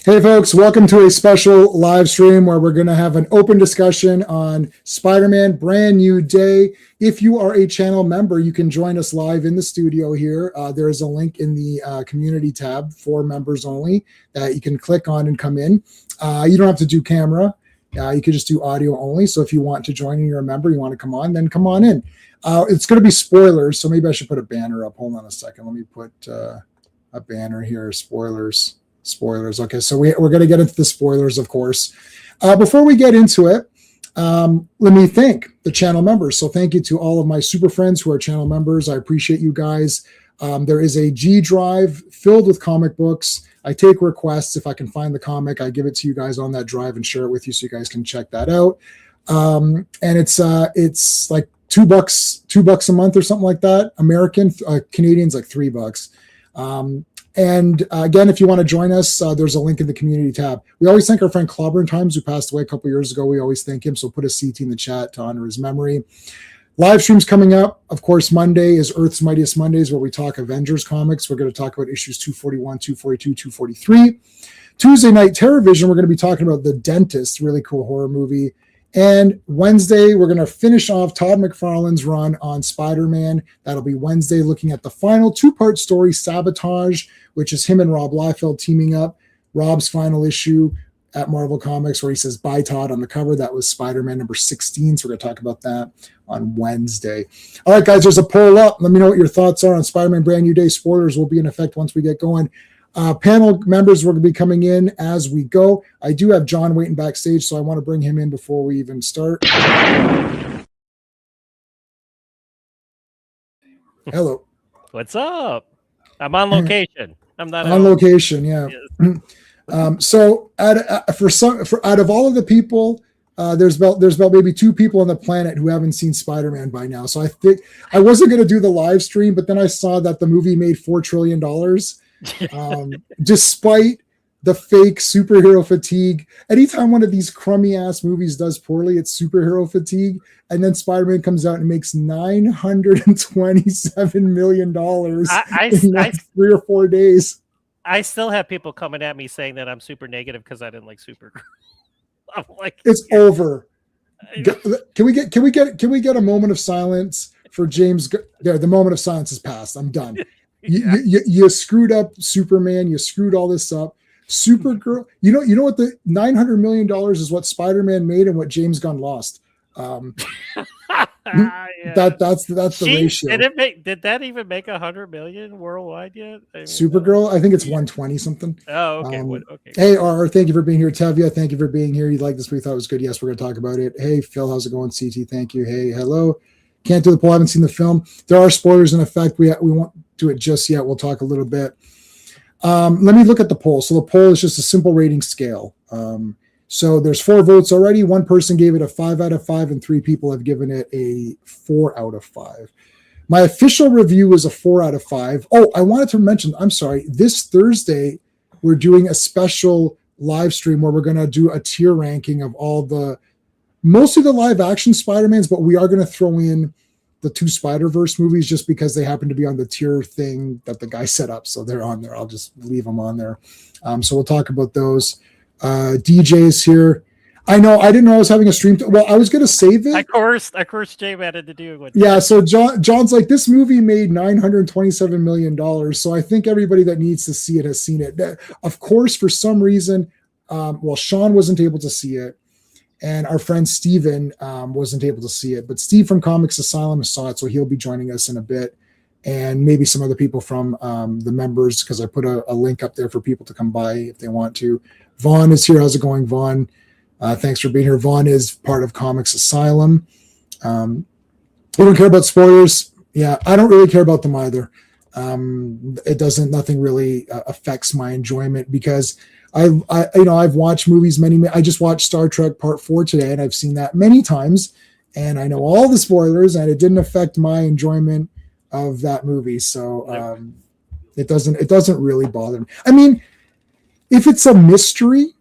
Hey folks, welcome to a special live stream where we're going to have an open discussion on Spider-Man brand new day. If you are a channel member, you can join us live in the studio here. There is a link in the community tab for members only that you can click on and come in. You don't have to do camera. You could just do audio only. So if you want to join and you're a member, you want to come on, then come on in. It's going to be spoilers, so maybe I should put a banner up. Hold on a second. Let me put a banner here, spoilers. Okay, so we're going to get into the spoilers, of course. Before we get into it, let me thank the channel members. So thank you to all of my super friends who are channel members. I appreciate you guys. There is a G drive filled with comic books. I take requests. If I can find the comic, I give it to you guys on that drive and share it with you so you guys can check that out. And it's like $2 a month or something like that. American, Canadian's like $3. And again, if you want to join us, there's a link in the community tab. We always thank our friend Clobbering Times, who passed away a couple years ago. We always thank him. So put a CT in the chat to honor his memory. Live streams coming up. Of course, Monday is Earth's Mightiest Mondays, where we talk Avengers comics. We're going to talk about issues 241, 242, 243. Tuesday night, Terror Vision, we're going to be talking about The Dentist, really cool horror movie. And Wednesday, we're going to finish off Todd McFarlane's run on Spider-Man. That'll be Wednesday, looking at the final two-part story, Sabotage, which is him and Rob Liefeld teaming up. Rob's final issue at Marvel Comics, where he says, "Bye, Todd," on the cover. That was Spider-Man number 16, so we're going to talk about that on Wednesday. All right, guys, there's a poll up. Let me know what your thoughts are on Spider-Man Brand New Day. Spoilers will be in effect once we get going. Panel members will be coming in as we go. I do have John waiting backstage, so I want to bring him in before we even start. Hello. What's up? I'm on location. I'm not on location. Yeah. Yes. So out of all of the people, there's about maybe 2 people on the planet who haven't seen Spider-Man by now. So I think I wasn't going to do the live stream, but then I saw that the movie made $4 trillion. Despite the fake superhero fatigue. Anytime one of these crummy ass movies does poorly, it's superhero fatigue, and then Spider-Man comes out and makes $927 million in like 3 or 4 days. I still have people coming at me saying that I'm super negative because I didn't like Supergirl. I'm like, it's over. Can we get a moment of silence for James? There, the moment of silence has passed. I'm done. You screwed up Superman. You screwed all this up. Supergirl. You know what? The $900 million is what Spider-Man made and what James Gunn lost. That's the ratio. Did that even make $100 million worldwide yet? Supergirl, I think it's 120 something. Oh, okay. Okay. Hey, R, thank you for being here. Tevya, thank you for being here. You like this? We thought it was good. Yes, we're going to talk about it. Hey, Phil, how's it going? CT, thank you. Hey, hello. Can't do the poll. I haven't seen the film. There are spoilers in effect. We won't do it just yet. We'll talk a little bit. Let me look at the poll. So the poll is just a simple rating scale. So there's 4 votes already. 1 person gave it a 5 out of 5, and 3 people have given it a 4 out of 5. My official review is a 4 out of 5. Oh, I wanted to mention, I'm sorry, this Thursday, we're doing a special live stream where we're going to do a tier ranking of mostly the live action Spider-Mans, but we are going to throw in the 2 Spider-Verse movies just because they happen to be on the tier thing that the guy set up. So they're on there. I'll just leave them on there. So we'll talk about those. DJ is here. I know. I didn't know I was having a stream. Well, I was going to save it. Of course, Jay had to do it. Yeah. So John's like, this movie made $927 million. So I think everybody that needs to see it has seen it. Of course, for some reason, Sean wasn't able to see it. And our friend Steven wasn't able to see it, but Steve from Comics Asylum saw it, so he'll be joining us in a bit, and maybe some other people from the members, because I put a link up there for people to come by if they want to. Vaughn is here. How's it going, Vaughn? Thanks for being here. Vaughn is part of Comics Asylum. We don't care about spoilers. Yeah, I don't really care about them either. Nothing really affects my enjoyment because I've watched movies many. I just watched Star Trek Part 4 today, and I've seen that many times, and I know all the spoilers, and it didn't affect my enjoyment of that movie. So it doesn't really bother me. I mean, if it's a mystery,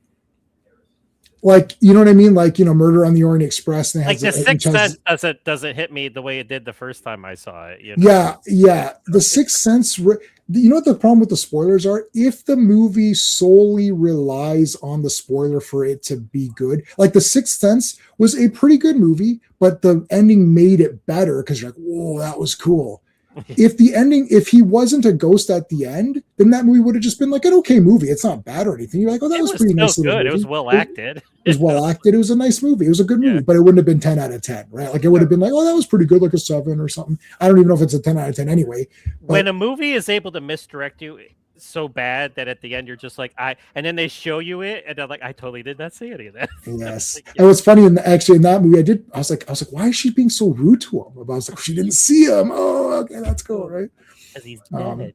like, you know what I mean? Like, Murder on the Orient Express. And like The Sixth Sense doesn't hit me the way it did the first time I saw it. You know? Yeah. The Sixth Sense. You know what the problem with the spoilers are? If the movie solely relies on the spoiler for it to be good, like The Sixth Sense was a pretty good movie, but the ending made it better because you're like, whoa, that was cool. If he wasn't a ghost at the end, then that movie would have just been like an okay movie. It's not bad or anything. You're like, oh, that was pretty nice. Good. It was well acted. It was well acted. It was a nice movie. It was a good movie, Yeah. but it wouldn't have been 10 out of 10, right? Like it would have been like, oh, that was pretty good, like a 7 or something. I don't even know if it's a 10 out of 10 anyway. But When a movie is able to misdirect you so bad that at the end you're just like, and then they show you it, and they're like, I totally did not see any of that. yes. Like, And what's funny actually in that movie, I was like, why is she being so rude to him? But I was like, she didn't see him. Oh, okay, that's cool, right? Because he's dead.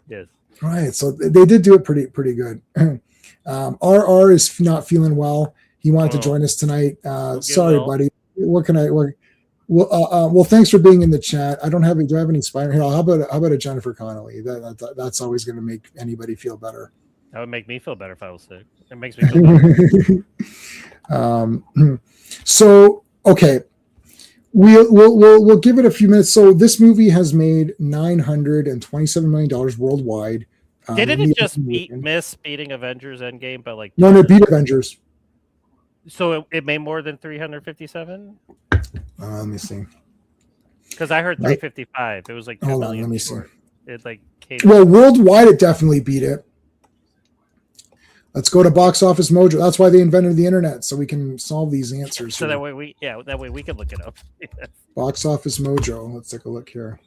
Yes. Right. So they did do it pretty good. RR is not feeling well. He wanted to join us tonight. Sorry, buddy. What can I work? Well, thanks for being in the chat. I don't have do I have any Spider here? How about a Jennifer Connelly? That's always going to make anybody feel better. That would make me feel better if I was sick. It makes me feel better. So okay. We'll give it a few minutes. So this movie has made $927 million worldwide. Didn't it just miss beating Avengers Endgame by like? No, it beat Avengers. So it made more than 357. Let me see. Because I heard 355. It was like 2 million. Let me see. It like came well, worldwide, it definitely beat it. Let's go to Box Office Mojo. That's why they invented the internet, so we can solve these answers. So that way we can look it up. Box Office Mojo. Let's take a look here.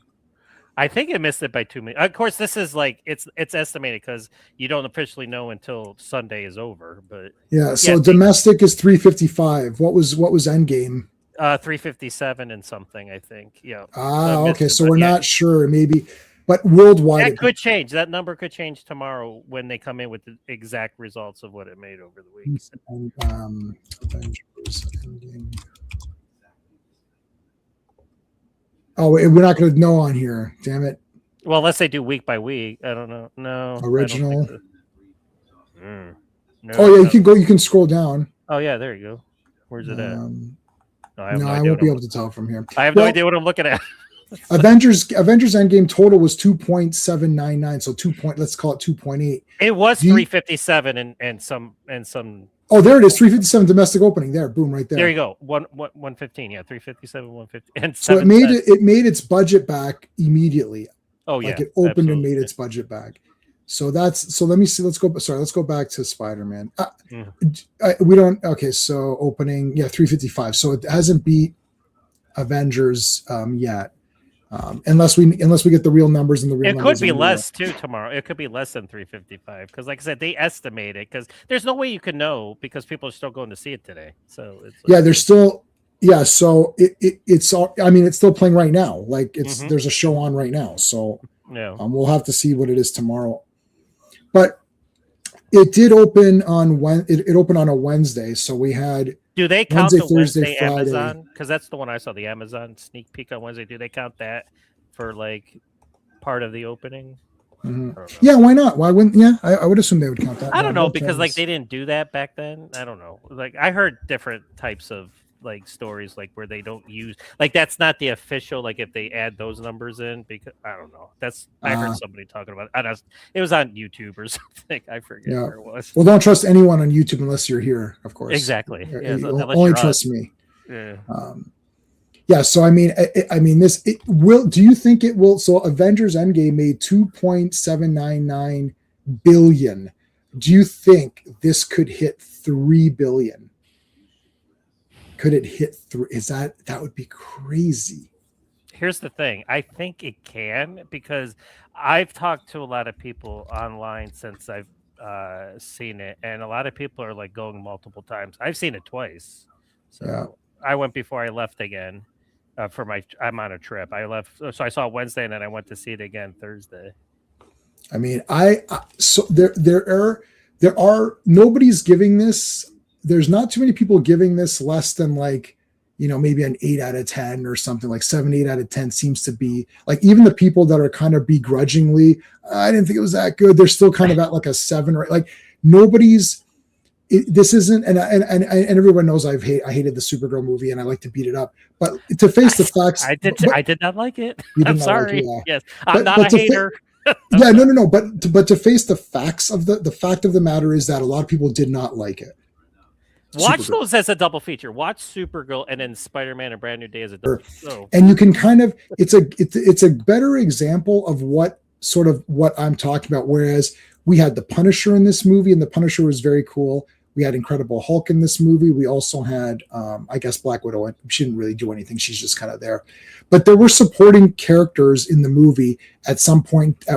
I think it missed it by 2 million. Of course, this is like it's estimated because you don't officially know until Sunday is over. But yeah, so domestic is 355. What was Endgame? 357 and something, I think. Yeah. Okay. So we're not sure. Maybe, but worldwide, that could change. That number could change tomorrow when they come in with the exact results of what it made over the week. Avengers Endgame. Oh, we're not going to know on here. Damn it. Well, unless they do week by week. I don't know. No. Original. No, oh yeah, you can scroll down. Oh yeah, there you go. Where's it at? I won't be able to tell from here. I have no idea what I'm looking at. Avengers Endgame total was 2.799. So let's call it 2.8. It was 357 and some. Oh, there it is. 357 domestic opening. There, boom, right there. There you go. 115. Yeah, 357, 150. And so it made its budget back immediately. Oh yeah, like it opened and made its budget back. So let me see. Let's go back to Spider-Man. We don't. Okay, so opening, 355. So it hasn't beat Avengers yet. Unless we get the real numbers and the real. It could be less too tomorrow. It could be less than 355 because, like I said, they estimate it because there's no way you can know because people are still going to see it today. So it's there's still So it's all. I mean, it's still playing right now. Like there's a show on right now. So we'll have to see what it is tomorrow. But it did open on it opened on a Wednesday. So we had. Do they count Wednesday, the Wednesday Thursday, Friday. Amazon? Because that's the one I saw, the Amazon sneak peek on Wednesday. Do they count that for like part of the opening? Mm-hmm. Yeah, why not? Why wouldn't? Yeah, I would assume they would count that. I don't know because like they didn't do that back then. I don't know. Like I heard different types of like stories like where they don't use like that's not the official like if they add those numbers in because I don't know. I heard somebody talking about it. It was on YouTube or something. I forget where it was. Well, don't trust anyone on YouTube unless you're here, of course. Exactly. Yeah, only trust me. Yeah. So I mean, this it will. Do you think it will? So Avengers Endgame made 2.799 billion. Do you think this could hit 3 billion? Could it hit 3? That would be crazy. Here's the thing. I think it can because I've talked to a lot of people online since I've seen it, and a lot of people are like going multiple times. I've seen it twice. So I went before I left again I'm on a trip. I left, so I saw it Wednesday, and then I went to see it again Thursday. I mean, so there are nobody's giving this. There's not too many people giving this less than like, maybe an 8 out of 10 or something like 7, 8 out of 10 seems to be like, even the people that are kind of begrudgingly, I didn't think it was that good. They're still kind of at like a 7 or like this isn't, and everyone knows I hated the Supergirl movie and I like to beat it up, but to face the facts, I did not like it. You I'm didn't sorry. Like it, Yes. I'm not a hater. Yeah, no. But to face the facts of the fact of the matter is that a lot of people did not like it. Watch Supergirl. those as a double feature. Watch Supergirl and then Spider-Man and Brand New Day as a double. Oh. And you can kind of it's a better example of what I'm talking about. Whereas we had the Punisher in this movie, and the Punisher was very cool. We had Incredible Hulk in this movie. We also had, I guess, Black Widow. And she didn't really do anything. She's just kind of there. But there were supporting characters in the movie. At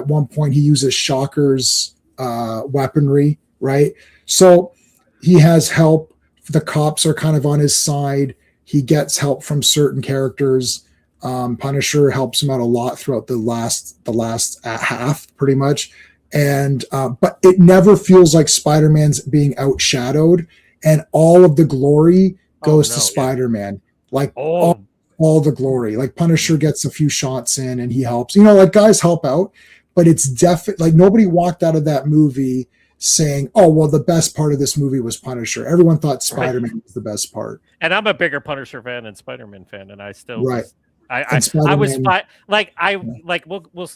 one point, he uses Shocker's weaponry, right? So he has help. The cops are kind of on his side. He gets help from certain characters. Punisher helps him out a lot throughout the last half, pretty much. And but it never feels like Spider-Man's being outshadowed, and all of the glory goes to Spider-Man. Like all the glory. Like Punisher gets a few shots in and he helps. Like guys help out, but it's definitely like nobody walked out of that movie saying, "Oh, well, the best part of this movie was Punisher." Everyone thought Spider-Man was the best part. And I'm a bigger Punisher fan than Spider-Man fan, and I still I was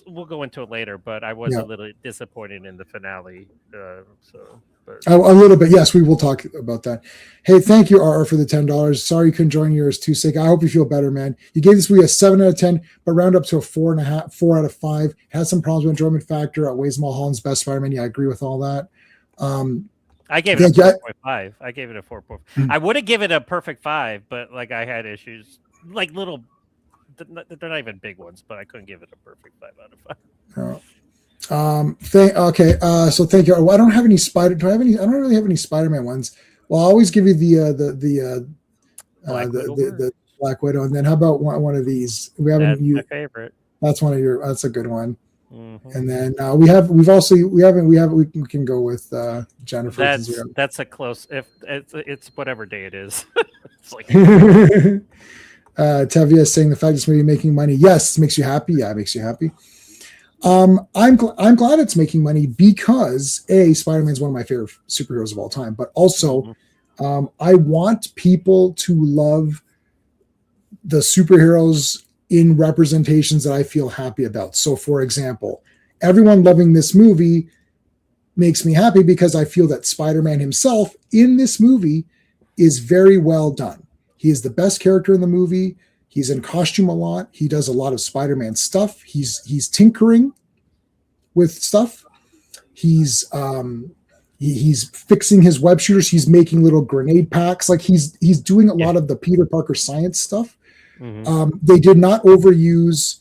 we'll go into it later, but I was a little disappointed in the finale. A little bit, yes, we will talk about that. Hey, thank you, RR, for the $10. Sorry you couldn't join yours too sick. I hope you feel better, man. You gave this movie a 7 out of 10, but round up to a 4.5, 4 out of 5. Had some problems with enjoyment factor. Outweighs Mulholland's best Spider-Man. Yeah, I agree with all that. I gave it a 4.5. I gave it a 4.5. I would have given it a perfect 5, but like I had issues, like little. They're not even big ones, but I couldn't give it a perfect 5 out of 5. Okay. So thank you. Well, I don't have any I don't really have any Spider-Man ones. Well, I'll always give you the Black Widow, and then how about one of these? That's my favorite. That's that's a good one. Mm-hmm. And then we can go with Jennifer. That's a close. If it's whatever day it is. It's like. Tevia is saying the fact this movie making money, yes, makes you happy. Yeah, it makes you happy. I'm glad it's making money because Spider-Man is one of my favorite superheroes of all time, but also I want people to love the superheroes in representations that I feel happy about. So, for example, everyone loving this movie makes me happy because I feel that Spider-Man himself in this movie is very well done. He is the best character in the movie. He's in costume a lot. He does a lot of Spider-Man stuff. He's tinkering with stuff. He's fixing his web shooters. He's making little grenade packs. Like he's doing a lot of the Peter Parker science stuff. Mm-hmm. They did not overuse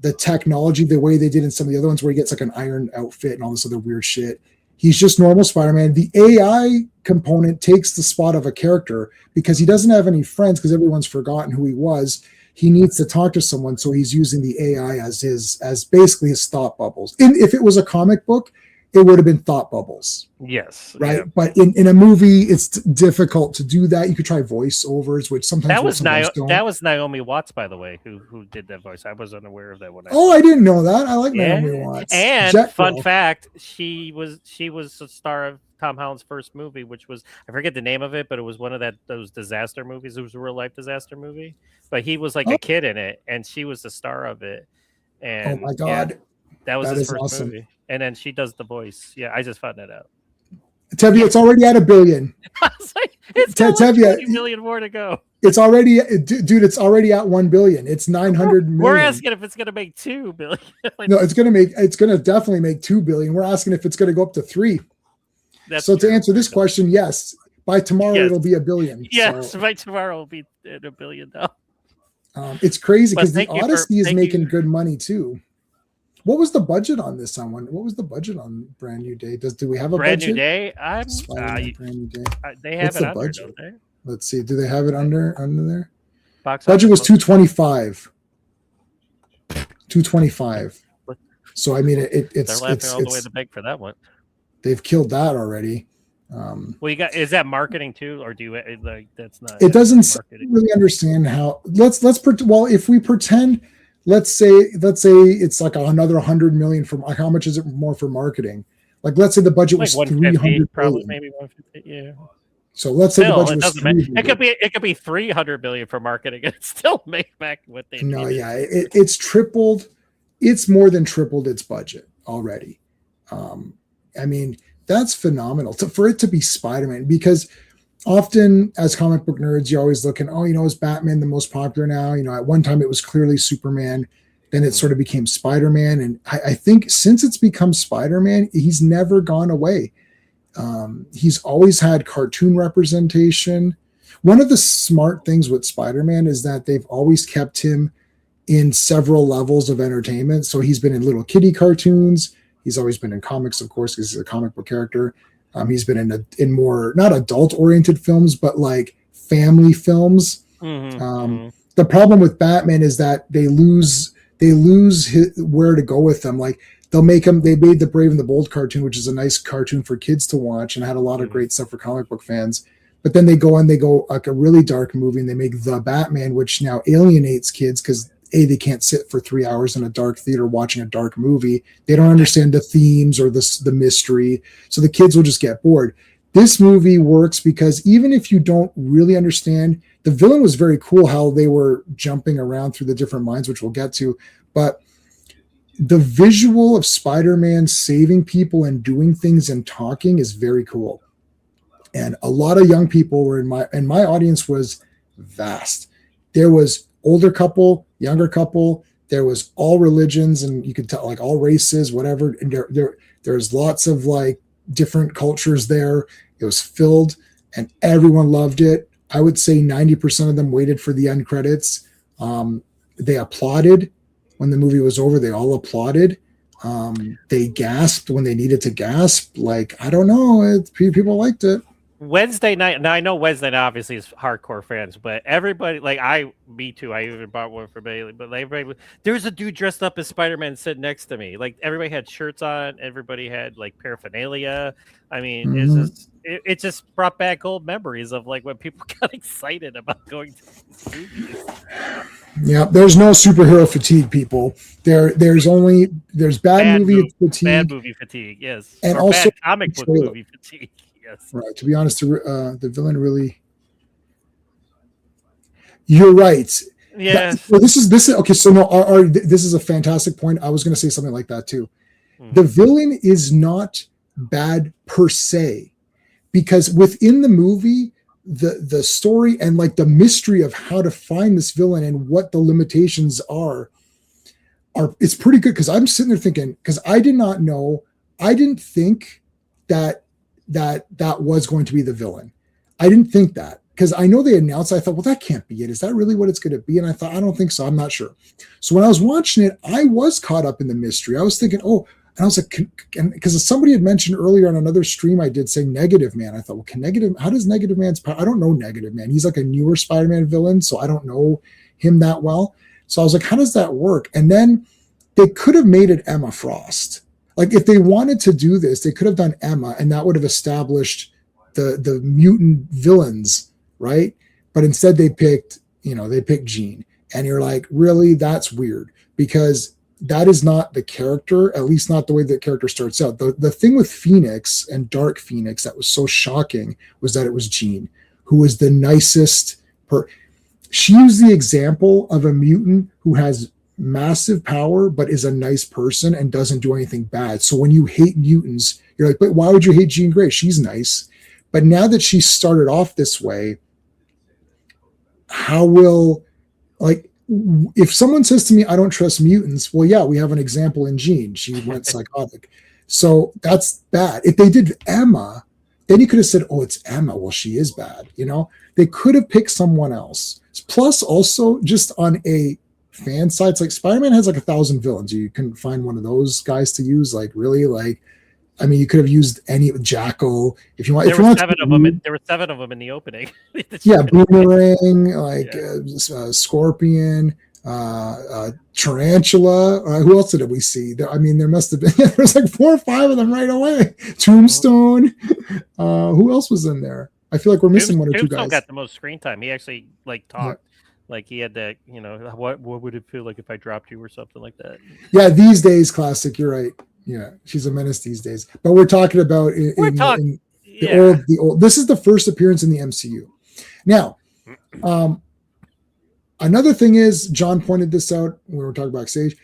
the technology the way they did in some of the other ones where he gets like an iron outfit and all this other weird shit. He's just normal Spider-Man. The AI component takes the spot of a character because he doesn't have any friends because everyone's forgotten who he was. He needs to talk to someone, so he's using the AI as basically his thought bubbles. If it was a comic book, it would have been thought bubbles. Yes. Right. Yeah. But in a movie, it's difficult to do that. You could try voiceovers, which sometimes that was Naomi Watts, by the way, who did that voice. I was unaware of that when I didn't know that. I like Naomi Watts. And fun fact, she was a star of Tom Holland's first movie, which was, I forget the name of it, but it was one of those disaster movies. It was a real life disaster movie, but he was like a kid in it, and she was the star of it. And oh my god, that was his first movie. And then she does the voice. Yeah, I just found that out. Tevye, it's already at $1 billion. I was like, it's still like $20 million more to go. It's already, dude. It's already at $1 billion. It's 900 million. We're asking if it's going to make $2 billion. No, it's going to definitely make $2 billion. We're asking if it's going to go up to $3 billion. So to answer this question, yes. By tomorrow, it'll be $1 billion. Yes, by tomorrow, it'll be $1 billion. It's crazy because the Odyssey is making good money too. What was the budget on this one? What was the budget on Brand New Day? Do we have a Brand budget? New Day? Brand New Day. They have it under, don't they? Let's see. Do they have it under there? Budget was $225. $225. So I mean, it's they're laughing all the way to the bank for that one. They've killed that already. Well, is that marketing too, or do you like that's not? It doesn't really understand how. If we pretend. Let's say it's like another 100 million from like how much is it more for marketing? Like let's say the budget was 300 probably maybe 150. Yeah. So let's say the budget was 300. It could be 300 million for marketing and still make back what they no, yeah, it's tripled. It's more than tripled its budget. already. I mean, that's phenomenal for it to be Spider-Man, because often as comic book nerds, you're always looking, oh, is Batman the most popular now? At one time it was clearly Superman. Then it sort of became Spider-Man. And I think since it's become Spider-Man, he's never gone away. He's always had cartoon representation. One of the smart things with Spider-Man is that they've always kept him in several levels of entertainment. So he's been in little kiddie cartoons. He's always been in comics, of course, because he's a comic book character. He's been in more, not adult-oriented films, but like family films. The problem with Batman is that they lose where to go with them. Like they made the Brave and the Bold cartoon, which is a nice cartoon for kids to watch and had a lot of great stuff for comic book fans. But then they go like a really dark movie and they make The Batman, which now alienates kids because they can't sit for 3 hours in a dark theater watching a dark movie. They don't understand the themes or the mystery. So the kids will just get bored. This movie works because even if you don't really understand, the villain was very cool how they were jumping around through the different minds, which we'll get to. But the visual of Spider-Man saving people and doing things and talking is very cool. And a lot of young people were and my audience was vast. There was older couple, younger couple. There was all religions, and you could tell like all races, whatever. And there's lots of like different cultures there. It was filled, and everyone loved it. I would say 90% of them waited for the end credits. They applauded when the movie was over. They all applauded. They gasped when they needed to gasp. Like, I don't know, people liked it. Wednesday night. Now I know Wednesday night obviously is hardcore fans, but everybody, like me too. I even bought one for Bailey. But like everybody, there was a dude dressed up as Spider-Man sitting next to me. Like everybody had shirts on. Everybody had like paraphernalia. I mean, it just brought back old memories of like when people got excited about going to these movies. Yeah, there's no superhero fatigue, people. There's bad movie fatigue. Bad movie fatigue, yes. And or also bad comic book movie fatigue. Yes. Right. To be honest, the villain really. You're right. Yeah. This is okay. So no, this is a fantastic point. I was going to say something like that too. The villain is not bad per se, because within the movie, the story and like the mystery of how to find this villain and what the limitations are it's pretty good. Because I'm sitting there thinking, because I did not know, I didn't think that was going to be the villain. I didn't think that, because I know they announced. I thought, well, that can't be it. Is that really what it's going to be? And I thought, I don't think so. I'm not sure. So when I was watching it, I was caught up in the mystery. I was thinking, oh, and I was like, because somebody had mentioned earlier on another stream I did saying Negative Man. I thought, well, how does Negative Man's power? I don't know Negative Man. He's like a newer Spider-Man villain, so I don't know him that well. So I was like, how does that work? And then they could have made it Emma Frost. Like if they wanted to do this, they could have done Emma, and that would have established the mutant villains, right? But instead they picked Jean. And you're like, really? That's weird, because that is not the character, at least not the way the character starts out. The thing with Phoenix and Dark Phoenix that was so shocking was that it was Jean, who was the nicest she used the example of a mutant who has massive power but is a nice person and doesn't do anything bad. So when you hate mutants, you're like, but why would you hate Jean Grey? She's nice. But now that she started off this way, how will, like, if someone says to me, I don't trust mutants, well, yeah, we have an example in Jean. She went psychotic. So that's bad. If they did Emma, then you could have said, oh, it's Emma. Well, she is bad. They could have picked someone else. Plus also just on a fan sites, like Spider-Man has like 1,000 villains. You couldn't find one of those guys to use. Like, really? Like, I mean, you could have used any Jackal if you want. There were 7 of them. There were 7 of them in the opening. Yeah, Boomerang, like Scorpion, Tarantula. Who else did we see? There must have been. There's like 4 or 5 of them right away. Tombstone. Who else was in there? I feel like we're missing one or two guys. Tombstone got the most screen time. He actually like talked. Yeah. Like he had that, what would it feel like if I dropped you or something like that? Yeah, these days, classic. You're right. Yeah, she's a menace these days. But we're talking about the old. This is the first appearance in the MCU. Now, another thing is, John pointed this out when we were talking backstage.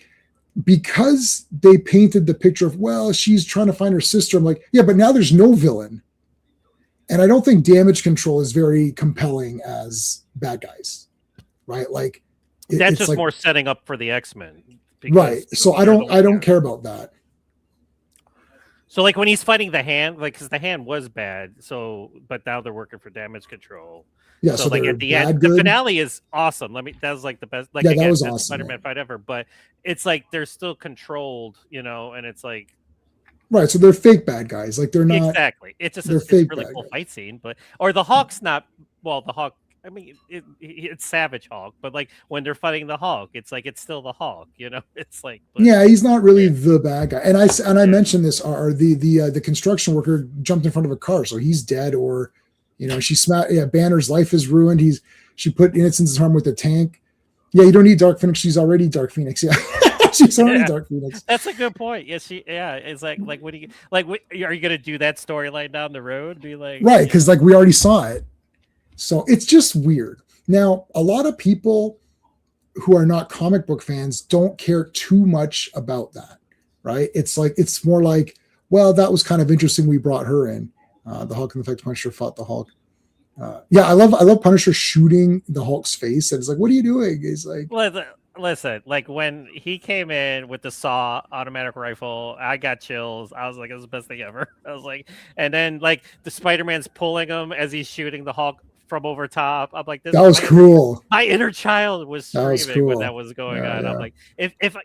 because they painted the picture of, well, she's trying to find her sister. I'm like, yeah, but now there's no villain. And I don't think Damage Control is very compelling as bad guys, right? Like that's just like, more setting up for the X-Men. Right. So I don't care about that. So like when he's fighting the Hand, like because the Hand was bad, so but now they're working for Damage Control. Yeah. So like at the end, the finale is awesome. That was like the best. Like, yeah, again, that was best awesome. Spider-Man fight ever. But it's like they're still controlled, and it's like. Right, so they're fake bad guys. Like they're not exactly. It's just it's a really cool fight scene, or the Hulk's not. Well, the Hulk. I mean, it's Savage Hulk, but like when they're fighting the Hulk, it's like it's still the Hulk. It's like. Yeah, he's not really the bad guy. And I mentioned this. The construction worker jumped in front of a car, so he's dead. Or, she smacked. Yeah, Banner's life is ruined. She put Innocent's harm with the tank. Yeah, you don't need Dark Phoenix. She's already Dark Phoenix. Yeah. She's already Dark Phoenix. That's a good point. Yes, it's like what do you like? Are you gonna do that storyline down the road? Be like, right? Because like we already saw it, so it's just weird. Now, a lot of people who are not comic book fans don't care too much about that, right? It's more like, well, that was kind of interesting. We brought her in. The Hulk and the Effect Punisher fought the Hulk. Yeah, I love Punisher shooting the Hulk's face, and it's like, what are you doing? He's like. Listen, like when he came in with the saw automatic rifle, I got chills. I was like, it was the best thing ever. I was like, and then like the Spider-Man's pulling him as he's shooting the Hulk from over top. I'm like, that was cool. My inner child was screaming when that was going on. Yeah. I'm like, if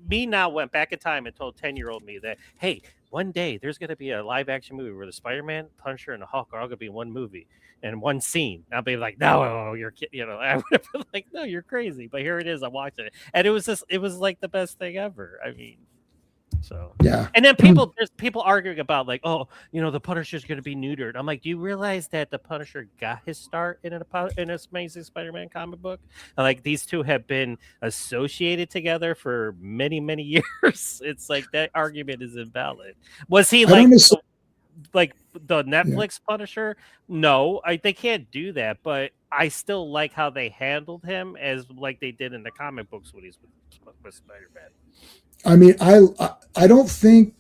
me now went back in time and told 10-year-old me that, hey, one day there's going to be a live action movie where the Spider-Man, Punisher, and the Hulk are all going to be in one movie and one scene. I'll be like, no, you're kidding. I would have been like, no, you're crazy. But here it is. I'm watching it. And it was like the best thing ever. I mean, so yeah. And then there's people arguing about like, oh, the Punisher's going to be neutered. I'm like, do you realize that the Punisher got his start in an Amazing Spider-Man comic book? And like these two have been associated together for many, many years. It's like that argument is invalid. Was he like the Netflix Punisher? No, they can't do that. But I still like how they handled him as like they did in the comic books when he's with Spider-Man. I mean, I don't think,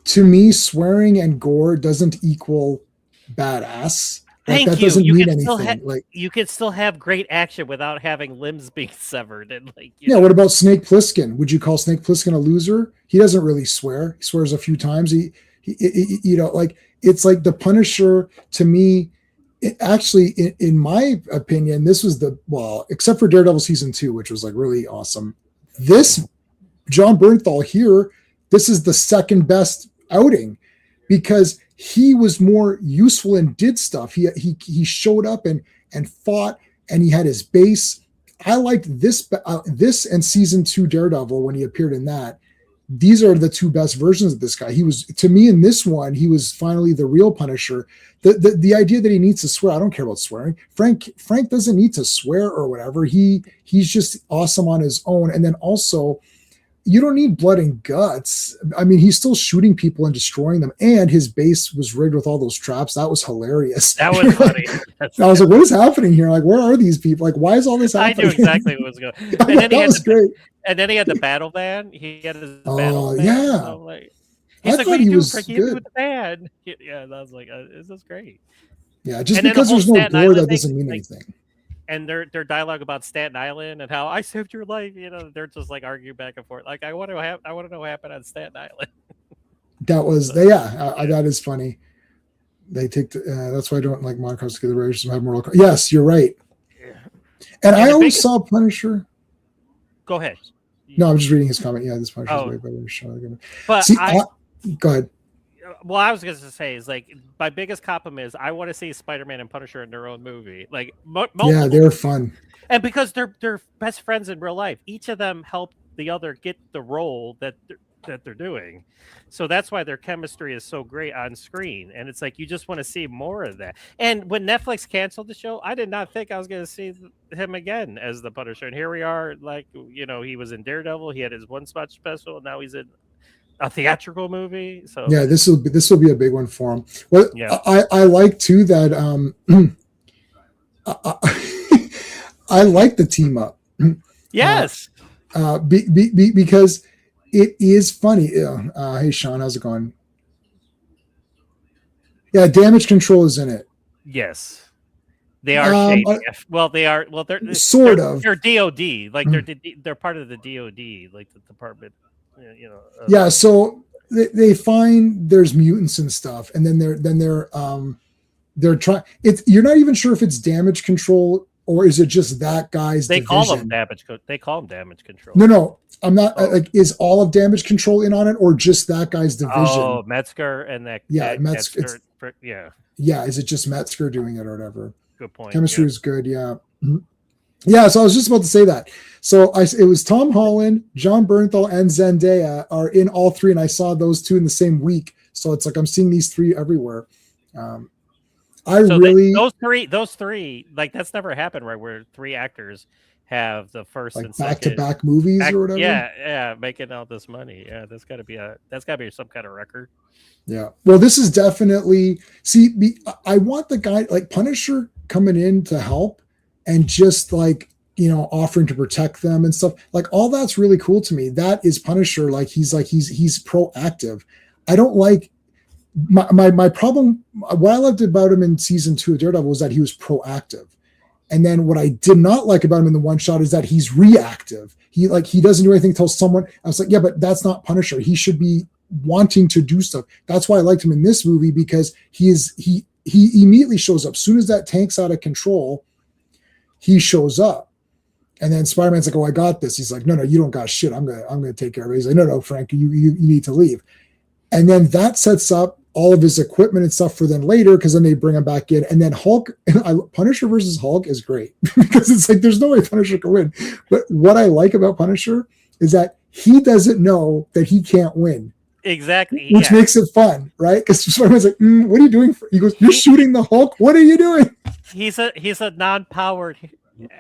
to me, swearing and gore doesn't equal badass. Like, that doesn't mean anything. You can still have great action without having limbs being severed. And what about Snake Plissken? Would you call Snake Plissken a loser? He doesn't really swear. He swears a few times. He it's like the Punisher to me. Actually, in my opinion, this was except for Daredevil season 2, which was like really awesome. This John Bernthal here, this is the second best outing because he was more useful and did stuff. He showed up and fought, and he had his base. I liked this and season 2 Daredevil when he appeared in that. These are the two best versions of this guy. He was, to me, in this one, he was finally the real Punisher. The idea that he needs to swear, I don't care about swearing. Frank doesn't need to swear or whatever. He's just awesome on his own. And then also, you don't need blood and guts. I mean, he's still shooting people and destroying them. And his base was rigged with all those traps. That was hilarious. That was funny. I was like, what is happening here? Like, where are these people? Like, why is all this happening? I knew exactly what was going on. And then that was great. And then he had the battle van. He had his battle van. Yeah. So he's like, what do you do for with the van? Yeah, and I was like, this is great. Yeah, just because there's no gore, that doesn't mean anything. And their dialogue about Staten Island and how I saved your life, they're just like arguing back and forth. Like, I want to know what happened on Staten Island. That was that is funny. They take that's why I don't like Monocross together. I just have moral. Yes, you're right. Yeah. And I always saw Punisher. Go ahead. No, I'm just reading his comment. Yeah, this Punisher is way better. But go ahead. Well, I was going to say is like my biggest compliment is I want to see Spider-Man and Punisher in their own movie. Like, yeah, they're fun, and because they're best friends in real life, each of them helped the other get the role that they're doing. So that's why their chemistry is so great on screen. And it's like you just want to see more of that. And when Netflix canceled the show, I did not think I was going to see him again as the Punisher. And here we are, like he was in Daredevil. He had his one spot special. And now he's in a theatrical movie. So yeah, this will be a big one for him. Well, yeah. I like too that I like the team up. Yes, because it is funny. Hey, Sean, how's it going? Yeah, Damage Control is in it. Yes. They are shady. Well, they are. Well, they're sort of. They're DOD, like they're part of the DOD, like the Department. You know. Yeah. So they find there's mutants and stuff, and then they're trying. You're not even sure if it's Damage Control or is it just that guy's. They division. call them damage. They call them Damage Control. No, I'm not. Like, is all of Damage Control in on it, or just that guy's division? Oh, Metzger and that. Yeah, Metzger. Yeah. Yeah, is it just Metzger doing it or whatever? Good point. Chemistry is good. Yeah. Mm-hmm. Yeah. So I was just about to say that. So it was Tom Holland, John Bernthal, and Zendaya are in all three, and I saw those two in the same week. So it's like I'm seeing these three everywhere. Those three, like that's never happened, right? Where three actors have the first like and second back-to-back movies or whatever. Yeah, making all this money. Yeah, that's got to be some kind of record. Yeah. Well, this is definitely I want the guy like Punisher coming in to help and just like, offering to protect them and stuff. Like all that's really cool to me. That is Punisher. Like he's proactive. I don't like my problem. What I loved about him in season 2 of Daredevil was that he was proactive. And then what I did not like about him in the one shot is that he's reactive. He doesn't do anything until someone. I was like, yeah, but that's not Punisher. He should be wanting to do stuff. That's why I liked him in this movie, because he immediately shows up. As soon as that tank's out of control, he shows up. And then Spider-Man's like, oh, I got this. He's like, no, you don't got shit. I'm gonna take care of it. He's like, no, Frank, you need to leave. And then that sets up all of his equipment and stuff for then later, because then they bring him back in. And then Hulk, Punisher versus Hulk is great because it's like there's no way Punisher can win. But what I like about Punisher is that he doesn't know that he can't win. Exactly. Which makes it fun, right? Because Spider-Man's like, what are you doing? He goes, you're shooting the Hulk? What are you doing? He's a non-powered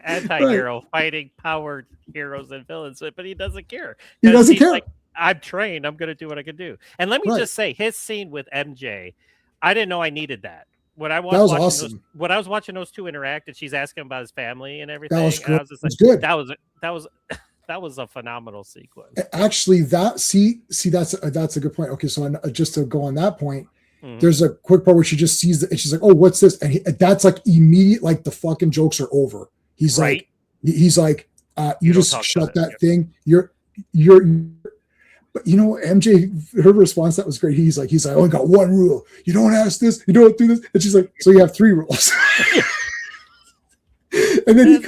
anti-hero fighting powered heroes and villains, but he doesn't care. He doesn't care. Like, I'm trained. I'm going to do what I can do. And let me just say, his scene with MJ, I didn't know I needed that. When I was awesome. When I was watching those two interact, and she's asking about his family and everything, that was cool. I was just like, good. That was a phenomenal sequence. Actually, that's a good point. Okay, so just to go on that point, there's a quick part where she just sees it and she's like, "Oh, what's this?" And that's like immediate, like the fucking jokes are over. He's right. like, you just shut that thing. You're. But MJ, her response, that was great. He's like, I only got one rule. You don't ask this, you don't do this. And she's like, so you have 3 rules. And then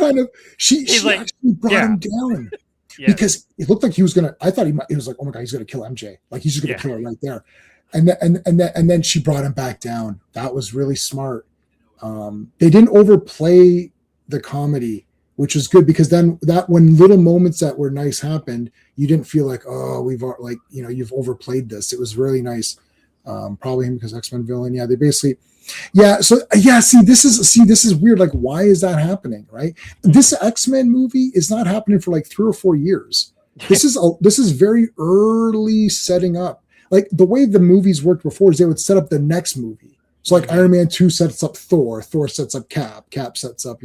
she actually brought him down because it looked like he was going to, I thought it was like, oh my God, he's going to kill MJ. Like he's just going to kill her right there. And then she brought him back down. That was really smart. They didn't overplay the comedy, which was good, because then when little moments that were nice happened, you didn't feel like, oh, you've overplayed this. It was really nice. Probably him because X-Men villain. Yeah, they basically, See, this is weird. Like, why is that happening? Right? This X-Men movie is not happening for like 3 or 4 years. This is very early setting up. Like the way the movies worked before is they would set up the next movie. So like Iron Man 2 sets up Thor sets up Cap sets up,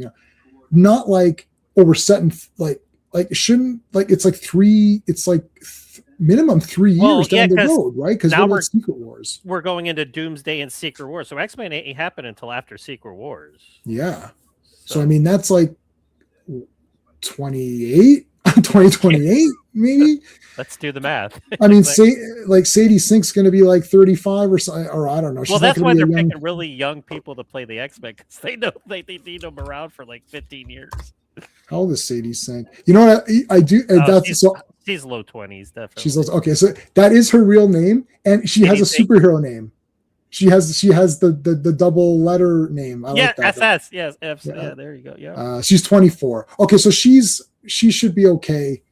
not like, oh, we're setting shouldn't, like, it's like minimum 3 years down the road, right? Because now we're Secret Wars. We're going into Doomsday and Secret Wars. So X-Men ain't happening until after Secret Wars. Yeah. So I mean, that's like 2028, maybe. Let's do the math. I mean, Sadie Sink's going to be like 35 or something, or I don't know. Well, that's why they're picking really young people to play the X-Men, because they know they need them around for like 15 years. How old is Sadie Sink? You know what I do? She's low 20s, definitely. She's okay. So that is her real name, and she has a superhero name. She has the double letter name. I like that. SS. Yes, F. Yeah, there you go. Yeah. She's 24. Okay, so she should be okay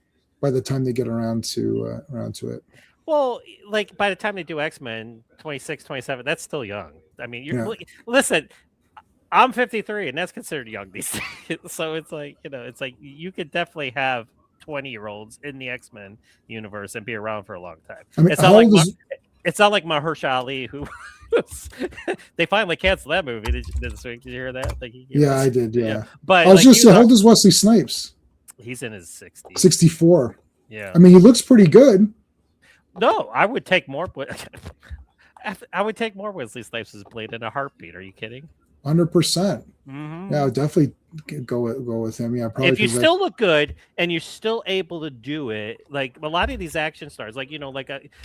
by the time they get around to it. Well, like by the time they do X-Men, 26, 27, that's still young. I mean, listen, I'm 53 and that's considered young these days. So it's like, you could definitely have 20-year-olds in the X-Men universe and be around for a long time. I mean, it's not like Mahershala Ali, who they finally canceled that movie this week. Did you hear that? I did. Yeah. But I was just saying, how old is Wesley Snipes? He's in his 60s. 64. Yeah. I mean, he looks pretty good. No, I would take more. I would take more Wesley Snipes' blade in a heartbeat. Are you kidding? 100%. Mm-hmm. Yeah, I would definitely go with him. Yeah, probably If you because still look good and you're still able to do it, like a lot of these action stars, like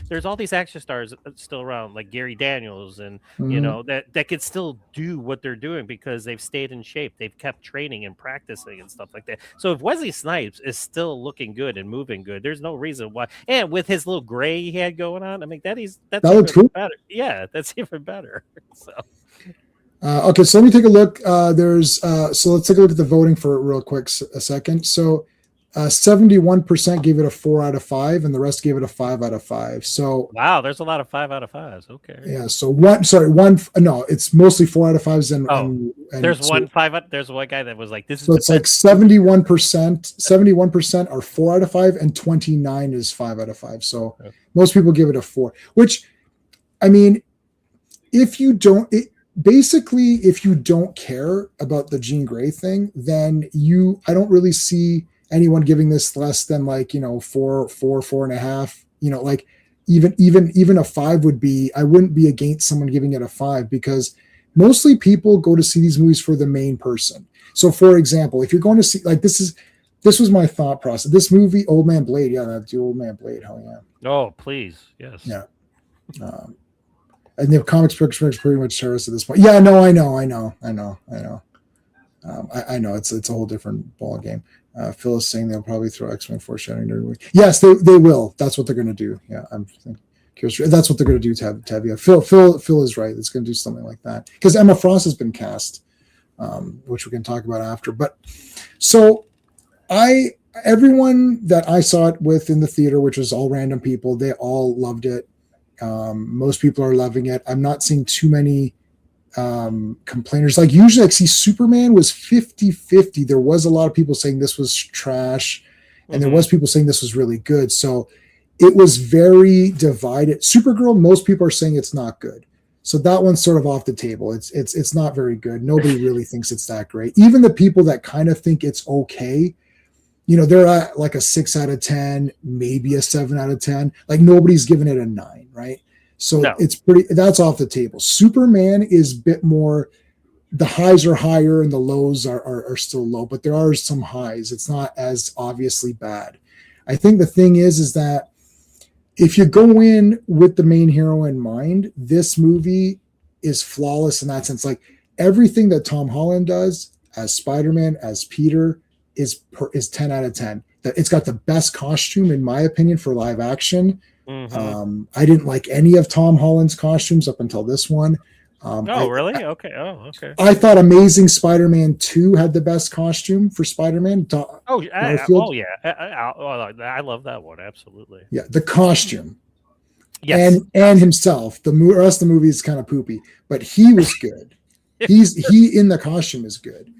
there's all these action stars still around, like Gary Daniels, and that can still do what they're doing because they've stayed in shape, they've kept training and practicing and stuff like that. So if Wesley Snipes is still looking good and moving good, there's no reason why. And with his little gray he had going on, I mean that's that even looks cool. better. Yeah, that's even better. So. Okay, so let me take a look. So let's take a look at the voting for it real quick a second. So 71% gave it a 4 out of 5, and the rest gave it a 5 out of 5. So wow, there's a lot of 5 out of 5s. Okay. yeah. So no, it's mostly 4 out of 5s, and there's so, one 5. There's one guy that was like, "This is." So it's like 71% are 4 out of 5, and 29 is 5 out of 5. So most people give it a 4. Which, I mean, if you don't. Basically, if you don't care about the Jean Grey thing, then I don't really see anyone giving this less than 4.5. Like even a 5 would be. I wouldn't be against someone giving it a 5 because mostly people go to see these movies for the main person. So, for example, if you're going to see this was my thought process. This movie, Old Man Blade, that's the Old Man Blade. Hell yeah! Oh, please, yes. Yeah. And the comics pretty much terrorists at this point. Yeah, no, I know. I know. It's a whole different ball game. Phil is saying they'll probably throw X-Men foreshadowing during the week. Yes, they will. That's what they're going to do. Yeah, I'm curious. That's what they're going to do. Tavia. Phil is right. It's going to do something like that because Emma Frost has been cast, which we can talk about after. But so everyone that I saw it with in the theater, which was all random people, they all loved it. Most people are loving it. I'm not seeing too many complainers. Like usually, see Superman was 50-50. There was a lot of people saying this was trash, and there was people saying this was really good. So it was very divided. Supergirl, most people are saying it's not good. So that one's sort of off the table. It's not very good. Nobody really thinks it's that great. Even the people that kind of think it's okay, they're at like a 6 out of 10, maybe a 7 out of 10. Like nobody's giving it a 9, right? So that's off the table. Superman is a bit more, the highs are higher and the lows are still low, but there are some highs. It's not as obviously bad. I think the thing is that if you go in with the main hero in mind, this movie is flawless in that sense. Like everything that Tom Holland does as Spider-Man, as Peter, is 10 out of 10. It's got the best costume in my opinion for live action. I didn't like any of Tom Holland's costumes up until this one. Really? Okay. Okay. I thought Amazing Spider-Man 2 had the best costume for Spider-Man. I love that one. Absolutely. Yeah, the costume. Yes. And himself. The rest of the movie is kind of poopy, but he was good. He in the costume is good.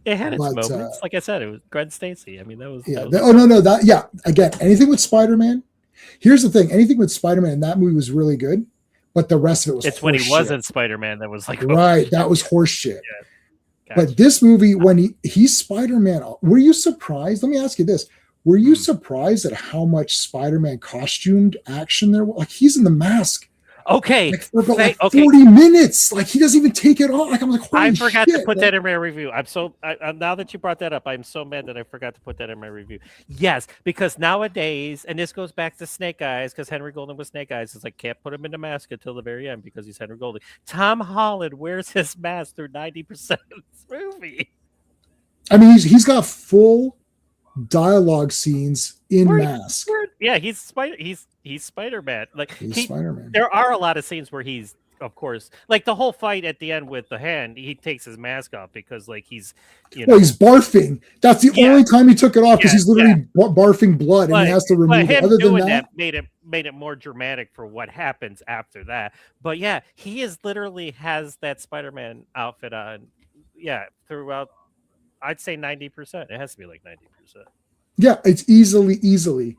It had its moments. Like I said, it was Gwen Stacy. I mean, that was. Again, anything with Spider-Man. Here's the thing: anything with Spider-Man in that movie was really good, but the rest of it was. It's when he wasn't Spider-Man that was like right. That was horse shit. Yeah. Gotcha. But this movie, when he's Spider-Man, were you surprised? Let me ask you this: were you surprised at how much Spider-Man costumed action there was? Like he's in the mask. Okay. For about 40 minutes. Like he doesn't even take it off. Like I'm like, I forgot to put that in my review. Now that you brought that up, I'm so mad that I forgot to put that in my review. Yes, because nowadays, and this goes back to Snake Eyes, because Henry Golding was Snake Eyes. It's like can't put him in the mask until the very end because he's Henry Golding. Tom Holland wears his mask through 90% of this movie. I mean, he's got full dialogue scenes in mask. He's Spider-Man. Like he's Spider-Man. There are a lot of scenes where he's, of course, like the whole fight at the end with the hand. He takes his mask off because, like, he's, well, he's barfing. That's the only time he took it off because he's literally barfing blood and he has to remove it. Other than that, made it more dramatic for what happens after that. But yeah, he is literally has that Spider-Man outfit on. Yeah, throughout. I'd say 90%. It has to be like 90%. Yeah, it's easily.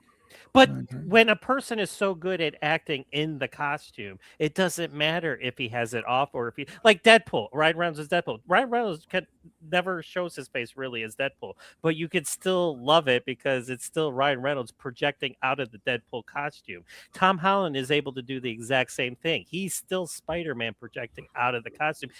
But when a person is so good at acting in the costume, it doesn't matter if he has it off or if he like Deadpool. Ryan Reynolds is Deadpool. Ryan Reynolds never shows his face really as Deadpool, but you could still love it because it's still Ryan Reynolds projecting out of the Deadpool costume. Tom Holland is able to do the exact same thing. He's still Spider-Man projecting out of the costume.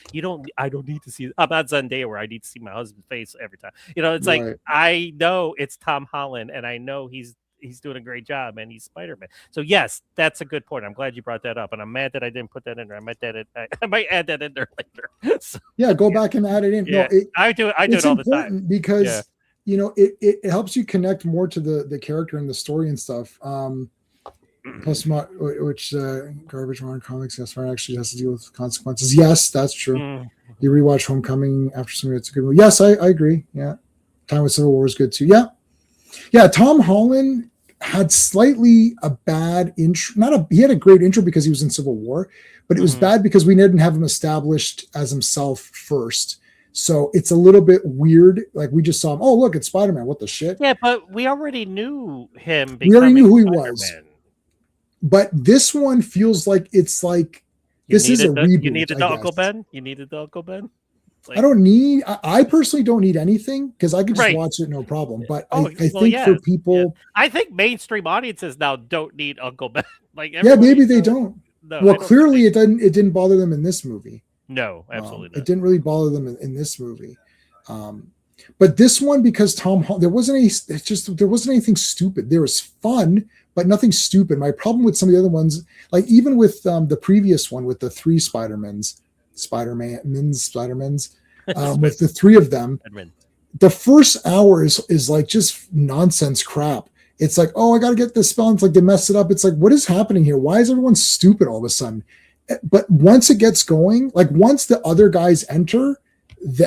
I don't need to see. I'm not Zendaya where I need to see my husband's face every time. It's like I know it's Tom Holland, and I know he's doing a great job, and he's Spider-Man. So yes, that's a good point. I'm glad you brought that up, and I'm mad that I didn't put that in there. I might add that in there later. So, go back and add it in. Yeah. No, I do it all the time because it helps you connect more to the character and the story and stuff. Plus, which garbage modern comics, yes, actually has to deal with consequences. Yes, that's true. You rewatch Homecoming after something, it's a good movie. Yes, I agree. Yeah, Time with Civil War is good too. Yeah. Tom Holland had slightly a bad intro. He had a great intro because he was in Civil War, but it was bad because we didn't have him established as himself first. So it's a little bit weird. Like we just saw him. Oh, look, it's Spider-Man. What the shit? Yeah, but we already knew him. We already knew who he was. But this one feels like it's like this is a reboot. You needed the Uncle Ben. You needed the Uncle Ben. I personally don't need anything because I can just watch it, no problem. But I think for people, I think mainstream audiences now don't need Uncle Ben. Maybe they don't. No, well, clearly it didn't bother them in this movie. No, absolutely not. It didn't really bother them in this movie. But this one, because Tom Holland, there wasn't anything stupid. There was fun, but nothing stupid. My problem with some of the other ones, like even with the previous one with the three Spider-Mans, with the three of them, the first hour is like just nonsense crap. It's like, oh, I got to get this spell. It's like they mess it up. It's like, what is happening here? Why is everyone stupid all of a sudden? But once it gets going, like once the other guys enter,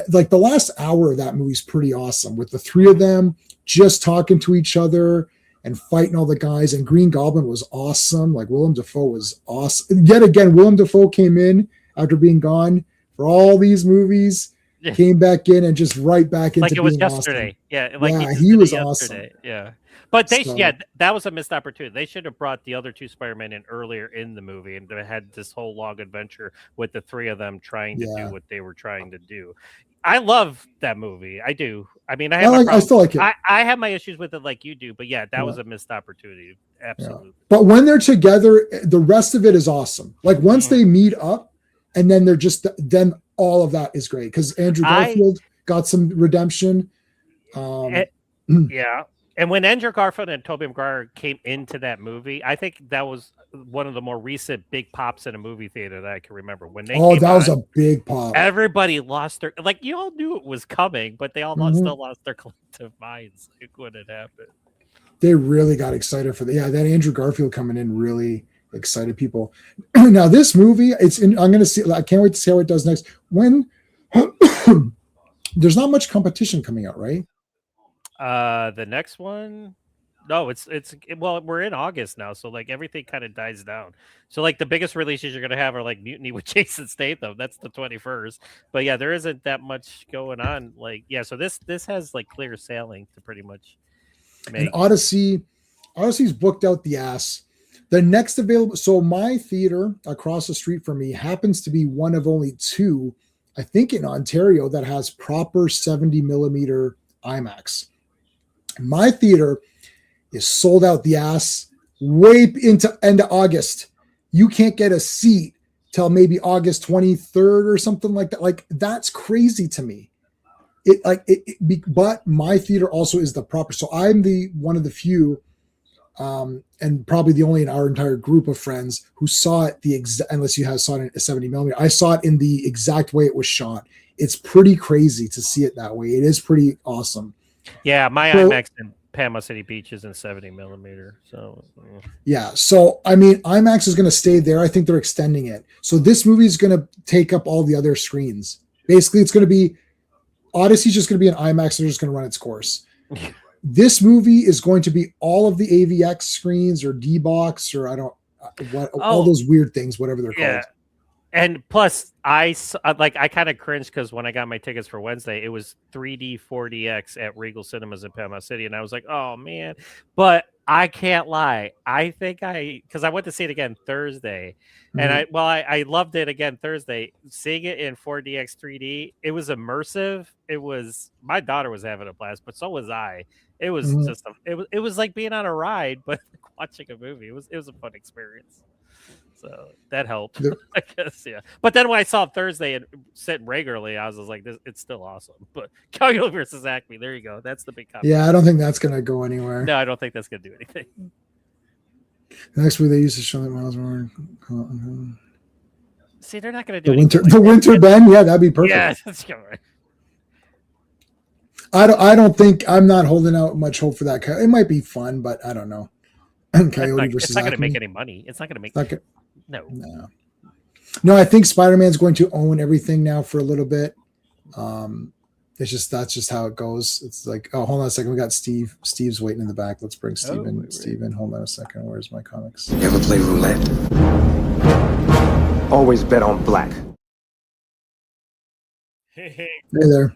like the last hour of that movie is pretty awesome with the three of them just talking to each other and fighting all the guys. And Green Goblin was awesome. Like Willem Dafoe was awesome. Yet again, Willem Dafoe came in after being gone for all these movies, came back in and just right back into like it was being yesterday. Awesome. Yeah, he was awesome. Yeah. But that was a missed opportunity. They should have brought the other two Spider-Men in earlier in the movie and they had this whole long adventure with the three of them trying to do what they were trying to do. I love that movie. I do. I mean, I still like it. I have my issues with it like you do, but that was a missed opportunity. Absolutely. Yeah. But when they're together, the rest of it is awesome. Like once they meet up and then then all of that is great because Andrew Garfield got some redemption. Yeah. And when Andrew Garfield and Tobey Maguire came into that movie, I think that was one of the more recent big pops in a movie theater that I can remember. When they was a big pop. Everybody lost their you all knew it was coming, but they all still lost their collective minds when it happened. They really got excited for that Andrew Garfield coming in really excited people. Now this movie, I'm going to see. I can't wait to see how it does next. When there's not much competition coming out, right? The next one, no, well, we're in August now, so like everything kind of dies down. So like the biggest releases you're gonna have are like Mutiny with Jason Statham. That's the 21st. But there isn't that much going on. So this has like clear sailing to pretty much make. And Odyssey's booked out the ass. The next available, so my theater across the street from me happens to be one of only two, I think in Ontario, that has proper 70 millimeter IMAX. My theater is sold out the ass way into end of August. You can't get a seat till maybe August 23rd or something like that. Like that's crazy to me. But my theater also is the proper. So I'm one of the few, and probably the only in our entire group of friends who saw it unless you saw it in a 70 millimeter. I saw it in the exact way it was shot. It's pretty crazy to see it that way. It is pretty awesome. Yeah, my IMAX in Panama City Beach is in 70 millimeter. So so I mean, IMAX is going to stay there. I think they're extending it. So this movie is going to take up all the other screens. Basically, it's going to be Odyssey's just going to be an IMAX. They're just going to run its course. This movie is going to be all of the AVX screens or D-Box or all those weird things, whatever they're called. And plus, I kind of cringed because when I got my tickets for Wednesday, it was 3D 4DX at Regal Cinemas in Panama City, and I was like, "Oh man!" But I can't lie. I think because I went to see it again Thursday, and I loved it again Thursday. Seeing it in 4DX 3D, it was immersive. My daughter was having a blast, but so was I. It was just it was like being on a ride, but watching a movie. It was a fun experience. So that helped, I guess, yeah. But then when I saw it Thursday and sitting regularly, I was like, it's still awesome. But Calgary versus Acme, there you go. That's the big comment. Yeah, I don't think that's going to go anywhere. No, I don't think that's going to do anything. The next movie they used to show that Miles Morales. See, they're not going to do anything. The Winter Bend, yeah, that'd be perfect. Yeah, that's right. I don't think, I'm not holding out much hope for that. It might be fun, but I don't know. Coyote versus It's not going to Acme. make any money. It's not going to make. No, I think Spider-Man's going to own everything now for a little bit. That's just how it goes. It's like, oh, hold on a second. We got Steve. Steve's waiting in the back. Let's bring Steve in. Steve in. Hold on a second. Where's my comics? You ever play roulette? Always bet on black. Hey there.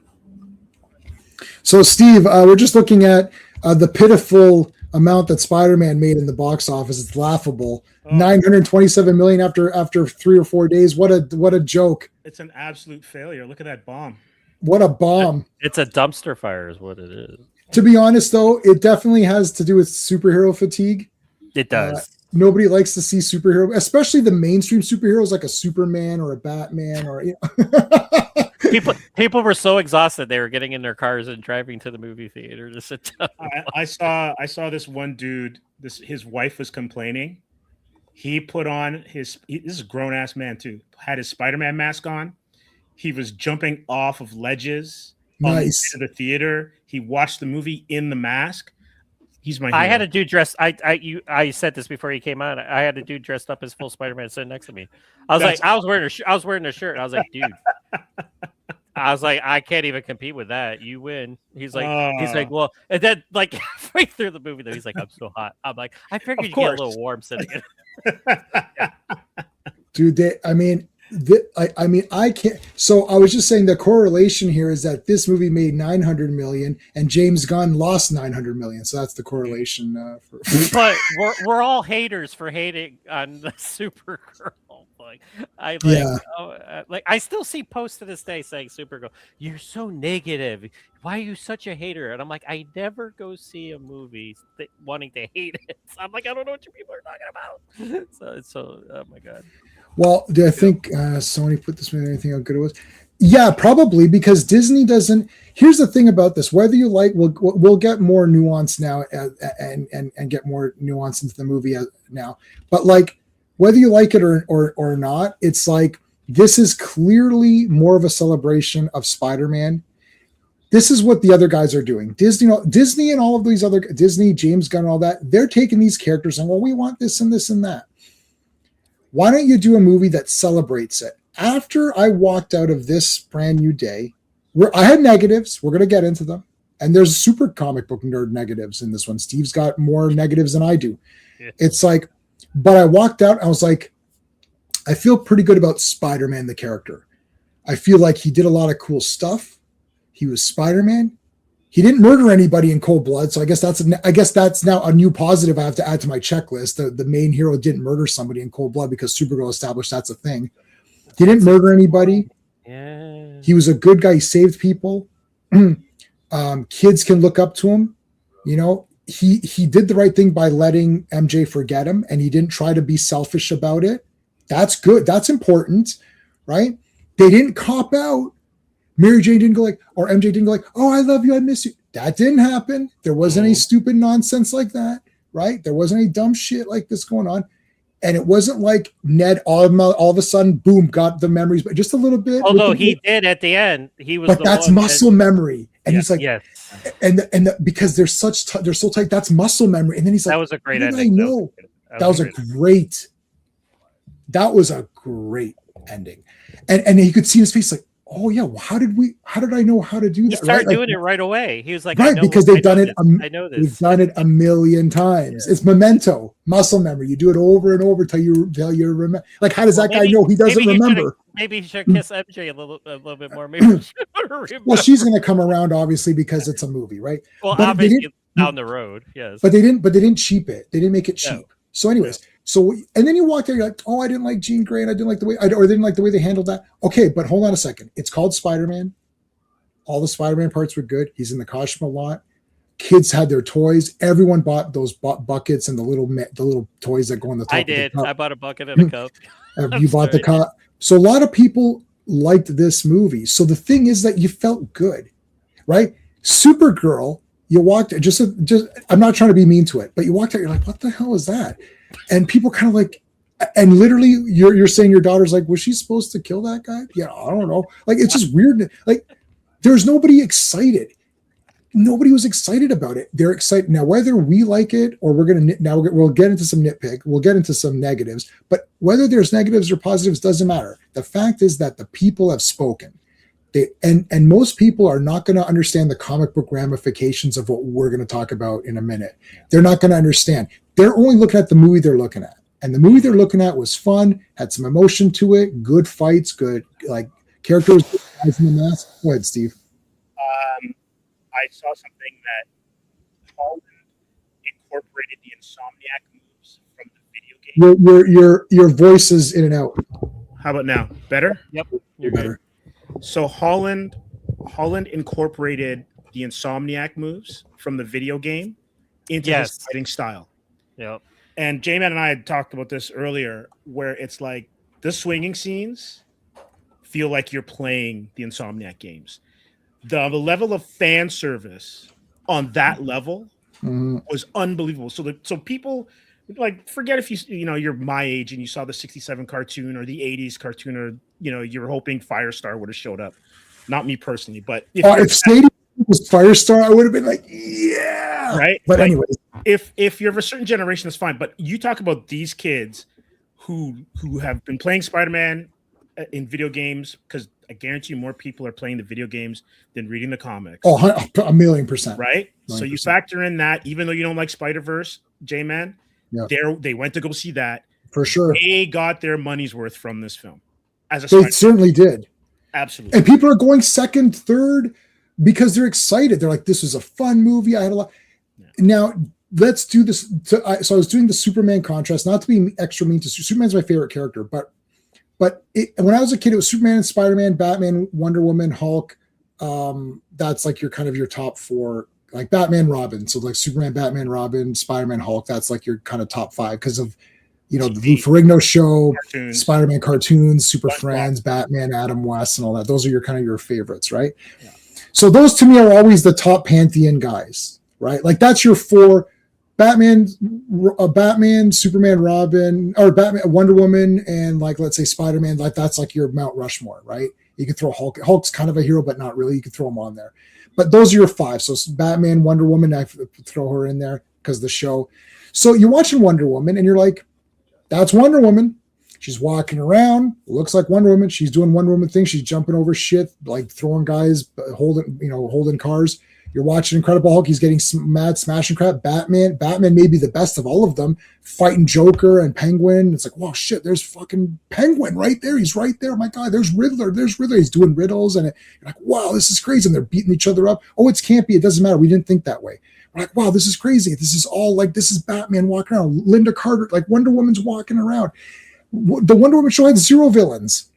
So, Steve, we're just looking at the pitiful amount that Spider-Man made in the box office. It's laughable. 927 million after 3 or 4 days. What a joke. It's an absolute failure. Look at that bomb. What a bomb. It's a dumpster fire is what it is. To be honest, though, it definitely has to do with superhero fatigue. It does. Nobody likes to see superhero, especially the mainstream superheroes like a Superman or a Batman or People were so exhausted they were getting in their cars and driving to the movie theater to sit down. I saw this one dude. His wife was complaining. He put on this is a grown ass man too. Had his Spider-Man mask on. He was jumping off of ledges. Nice. On the theater. He watched the movie in the mask. He's my hero. I had a dude dressed. I said this before he came on. I had a dude dressed up as full Spider-Man sitting next to me. I was wearing a shirt. I was like, dude. I was like, I can't even compete with that. You win. He's like, well, and then like halfway through the movie, though, he's like, I'm so hot. I'm like, I figured you'd get a little warm sitting in. Dude, I can't. So I was just saying the correlation here is that this movie made 900 million and James Gunn lost 900 million. So that's the correlation. But we're all haters for hating on the Supergirl. I still see posts to this day saying Supergirl, you're so negative. Why are you such a hater? And I'm like, I never go see a movie wanting to hate it. So I'm like, I don't know what you people are talking about. So oh my god. Well, do I think Sony put this movie anything how good it was? Yeah, probably, because Disney doesn't. Here's the thing about this: whether you like, we'll get more nuance now and get more nuance into the movie now. But like, whether you like it or not, it's like this is clearly more of a celebration of Spider-Man. This is what the other guys are doing. Disney and all of these other Disney, James Gunn, and all that. They're taking these characters and we want this and this and that. Why don't you do a movie that celebrates it? After I walked out of this brand new day, where I had negatives, we're going to get into them. And there's super comic book nerd negatives in this one. Steve's got more negatives than I do. Yeah. It's like, but I walked out, I was like, I feel pretty good about Spider-Man, the character. I feel like he did a lot of cool stuff. He was Spider-Man. He didn't murder anybody in cold blood, so I guess that's now a new positive I have to add to my checklist. The main hero didn't murder somebody in cold blood because Supergirl established that's a thing. He didn't murder anybody. Yeah. He was a good guy. He saved people. Kids can look up to him. You know, he did the right thing by letting MJ forget him, and he didn't try to be selfish about it. That's good. That's important, right? They didn't cop out. Mary Jane didn't go like, or MJ didn't go like, oh, I love you, I miss you. That didn't happen. There wasn't any stupid nonsense like that, right? There wasn't any dumb shit like this going on. And it wasn't like Ned all of a sudden, boom, got the memories, but just a little bit. Although he did at the end, he was. But that's muscle memory, and yes, he's like, yes, because they're so tight. That's muscle memory, and then he's like, that was a great ending. I know that was a great. That was a great ending, and you could see his face like, oh yeah, well, how did I know how to do He that? started Right? doing it right away. He was like, Right, because they've done it. I know They've this. done it a million times. Yeah. It's memento, muscle memory. You do it over and over till you remember. Like, how does that guy know he doesn't remember? Maybe he should kiss MJ a little bit more. Maybe he should remember. Well, she's going to come around, obviously, because it's a movie, right? Well, But they obviously down the road, yes. But they didn't cheap it. They didn't make it cheap. No. So, anyways, and then you walk there, you're like, oh, I didn't like Jean Grey, and I didn't like the way, or they didn't like the way they handled that. Okay, but hold on a second. It's called Spider-Man. All the Spider-Man parts were good. He's in the costume a lot. Kids had their toys. Everyone bought those buckets and the little toys that go on the top. I did. I bought a bucket and a cup. You bought the cup. So a lot of people liked this movie. So the thing is that you felt good, right? Supergirl, you walked just I'm not trying to be mean to it, but you walked out, you're like, what the hell is that? And people kind of like, and literally you're saying your daughter's like, was she supposed to kill that guy? Yeah, I don't know. Like, it's just weird. Like, there's nobody excited. Nobody was excited about it. They're excited now. Whether we like it or we'll get into some nitpick. We'll get into some negatives. But whether there's negatives or positives doesn't matter. The fact is that the people have spoken. And most people are not going to understand the comic book ramifications of what we're going to talk about in a minute. They're not going to understand. They're only looking at the movie they're looking at. And the movie they're looking at was fun, had some emotion to it, good fights, good like characters, guys in the mask. Go ahead, Steve. I saw something that Holland incorporated the Insomniac moves from the video game. Your voice is in and out. How about now? Better? Yep, you're Better. good. So Holland incorporated the Insomniac moves from the video game into his fighting style. Yep. And J-Man and I had talked about this earlier, where it's like the swinging scenes feel like you're playing the Insomniac games. The level of fan service on that level was unbelievable. So people like, forget if you're my age and you saw the 67 cartoon or the 80s cartoon, or you're hoping Firestar would have showed up. Not me personally, but if Spidey was Firestar, I would have been like, yeah, right. But like, anyways, if you're of a certain generation, that's fine. But you talk about these kids who have been playing Spider-Man in video games, because I guarantee you more people are playing the video games than reading the comics. Oh, 1,000,000%. Right? 1,000,000%. So you factor in that, even though you don't like Spider-Verse, J-Man, they went to go see that. For sure. They got their money's worth from this film. They certainly did. Absolutely. And people are going second, third, because they're excited. They're like, this was a fun movie. I had a lot. Yeah. Now, let's do this. So I was doing the Superman contrast, not to be extra mean to Superman's my favorite character, but when I was a kid, it was Superman, Spider-Man, Batman, Wonder Woman, Hulk. That's like your top four, like Batman, Robin. So like Superman, Batman, Robin, Spider-Man, Hulk. That's like your kind of top five because of, the Lou Ferrigno show, cartoons. Spider-Man cartoons, Super Friends, Batman, Adam West, and all that. Those are your favorites, right? Yeah. So those to me are always the top pantheon guys, right? Like that's your four. Batman, Superman, Robin, or Batman, Wonder Woman, and like let's say Spider-Man, like that's like your Mount Rushmore, right? You can throw Hulk. Hulk's kind of a hero, but not really. You can throw him on there. But those are your five. So Batman, Wonder Woman, I throw her in there because of the show. So you're watching Wonder Woman, and you're like, that's Wonder Woman. She's walking around, looks like Wonder Woman. She's doing Wonder Woman things. She's jumping over shit, like throwing guys, holding cars. You're watching Incredible Hulk. He's getting mad, smashing crap. Batman may be the best of all of them, fighting Joker and Penguin. It's like, wow, shit, there's fucking Penguin right there. He's right there. Oh my God, there's Riddler. He's doing riddles. And you're like, wow, this is crazy. And they're beating each other up. Oh, it's campy. It doesn't matter. We didn't think that way. We're like, wow, this is crazy. This is all like, this is Batman walking around. Linda Carter, like Wonder Woman's walking around. The Wonder Woman show had 0 villains.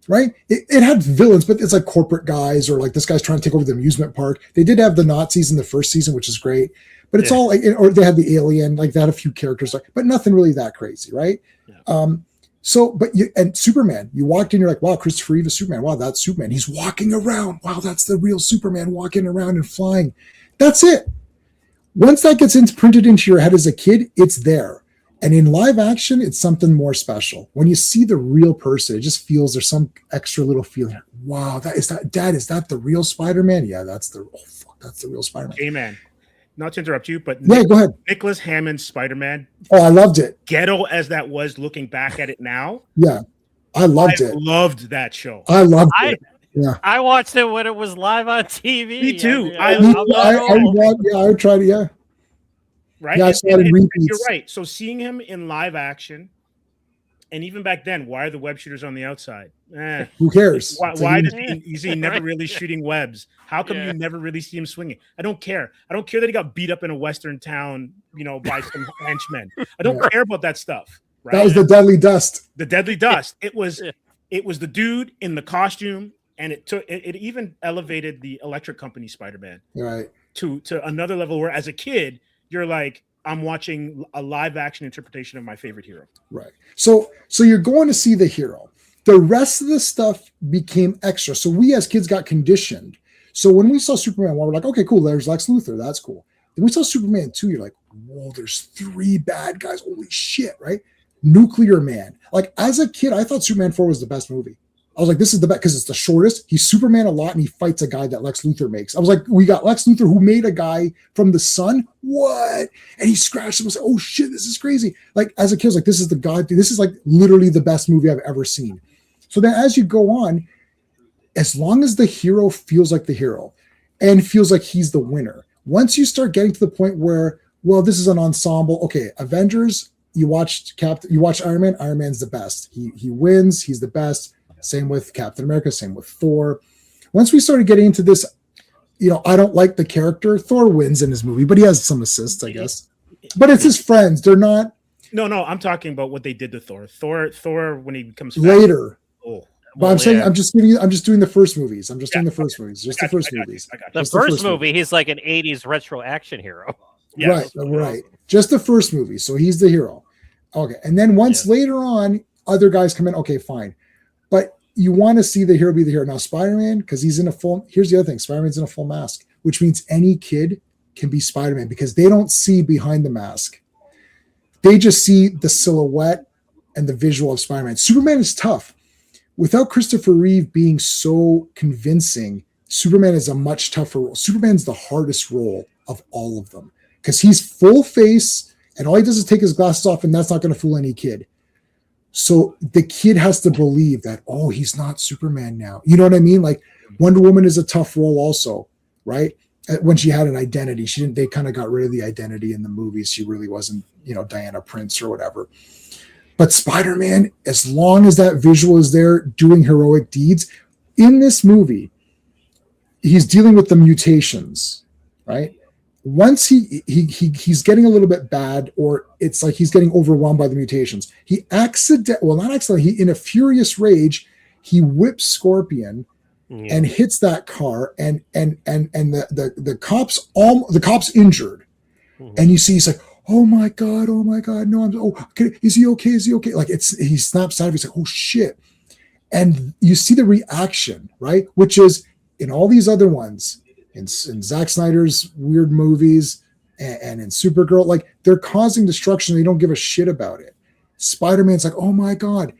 Right? It had villains, but it's like corporate guys, or like this guy's trying to take over the amusement park. They did have the Nazis in the first season, which is great, but it's all like, or they had the alien, like they had a few characters, but nothing really that crazy, right? Yeah. And Superman, you walked in, you're like, wow, Christopher Reeve is Superman. Wow, that's Superman. He's walking around. Wow, that's the real Superman walking around and flying. That's it. Once that gets printed into your head as a kid, it's there. And in live action, it's something more special. When you see the real person, it just feels there's some extra little feeling. Wow, is that the real Spider-Man? Yeah, that's the real Spider-Man. Amen. Not to interrupt you, but go ahead. Nicholas Hammond's Spider-Man. Oh, I loved it. Ghetto as that was, looking back at it now. Yeah, I loved it. Loved that show. I loved it. Yeah. I watched it when it was live on TV. Me too. I would try to, yeah. Right? Yeah, I saw it in You're repeats. right. So seeing him in live action, and even back then, why are the web shooters on the outside? Who cares? Why does he never really shooting webs? How come you never really see him swinging? I don't care. I don't care that he got beat up in a western town, by some henchmen. I don't care about that stuff. Right? That was the deadly dust. The deadly dust. It was the dude in the costume, and it even elevated the Electric Company Spider-Man Right. to another level where as a kid, you're like, I'm watching a live action interpretation of my favorite hero. Right. So you're going to see the hero. The rest of the stuff became extra. So we as kids got conditioned. So when we saw Superman 1, we're like, okay, cool, there's Lex Luthor. That's cool. Then we saw Superman 2, you're like, whoa, there's 3 bad guys. Holy shit, right? Nuclear Man. Like as a kid, I thought Superman 4 was the best movie. I was like, this is the best because it's the shortest. He's Superman a lot and he fights a guy that Lex Luthor makes. I was like, we got Lex Luthor who made a guy from the sun. What? And he scratched him. I was like, oh shit, this is crazy. Like as a kid, I was like, this is the god. This is like literally the best movie I've ever seen. So then as you go on, as long as the hero feels like the hero and feels like he's the winner, once you start getting to the point where, well, this is an ensemble. Okay, Avengers, you watch Iron Man. Iron Man's the best. He wins. He's the best. Same with Captain America, same with Thor. Once we started getting into this, I don't like the character. Thor wins in his movie, but he has some assists, I guess. But it's his friends. They're not. No, I'm talking about what they did to Thor. Thor when he becomes later. Oh. But I'm saying I'm just doing the first movies. I'm just doing the first movies. Just the first movies. The first movie, he's like an 80s retro action hero. Yes. Right. Just the first movie. So he's the hero. Okay. And then once later on, other guys come in. Okay, fine. But you want to see the hero be the hero. Now, Spider-Man, because he's in here's the other thing. Spider-Man's in a full mask, which means any kid can be Spider-Man because they don't see behind the mask. They just see the silhouette and the visual of Spider-Man. Superman is tough. Without Christopher Reeve being so convincing, Superman is a much tougher role. Superman's the hardest role of all of them because he's full face and all he does is take his glasses off, and that's not going to fool any kid. So the kid has to believe that, oh, he's not Superman now. You know what I mean? Like Wonder Woman is a tough role also, right? When she had an identity, they kind of got rid of the identity in the movies. She really wasn't, Diana Prince or whatever. But Spider-Man, as long as that visual is there doing heroic deeds, in this movie, he's dealing with the mutations, right? Once he's getting a little bit bad, or it's like he's getting overwhelmed by the mutations. He in a furious rage, he whips Scorpion and hits that car, and the cop's injured, and you see he's like, oh my god, no, is he okay? Like he snaps out of it. He's like, oh shit, and you see the reaction, right? Which is in all these other ones. In Zack Snyder's weird movies and in Supergirl, like they're causing destruction. They don't give a shit about it. Spider-Man's like, oh my God.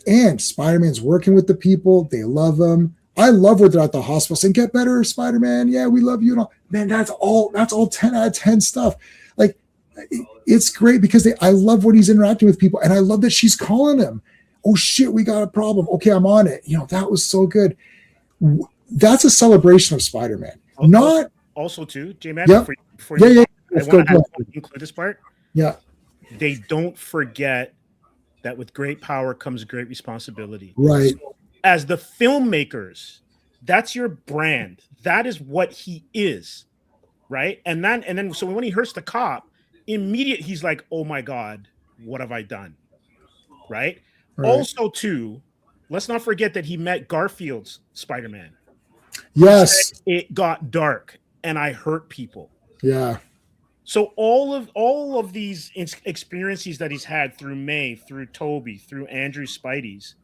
And Spider-Man's working with the people. They love him. I love when they're at the hospital saying, get better, Spider-Man. Yeah, we love you. And all. Man, that's all 10 out of 10 stuff. Like it's great because I love when he's interacting with people. And I love that she's calling him. Oh shit, we got a problem. Okay, I'm on it. That was so good. That's a celebration of Spider-Man. Also too, J-Man, yep. before I want to include this part. Yeah. They don't forget that with great power comes great responsibility. Right. So as the filmmakers, that's your brand. That is what he is. Right. And then so when he hurts the cop, immediately he's like, oh my God, what have I done? Right. Also, too, let's not forget that he met Garfield's Spider-Man. Yes, it got dark and I hurt people. Yeah. So all of these experiences that he's had through May, through Toby, through Andrew Spidey's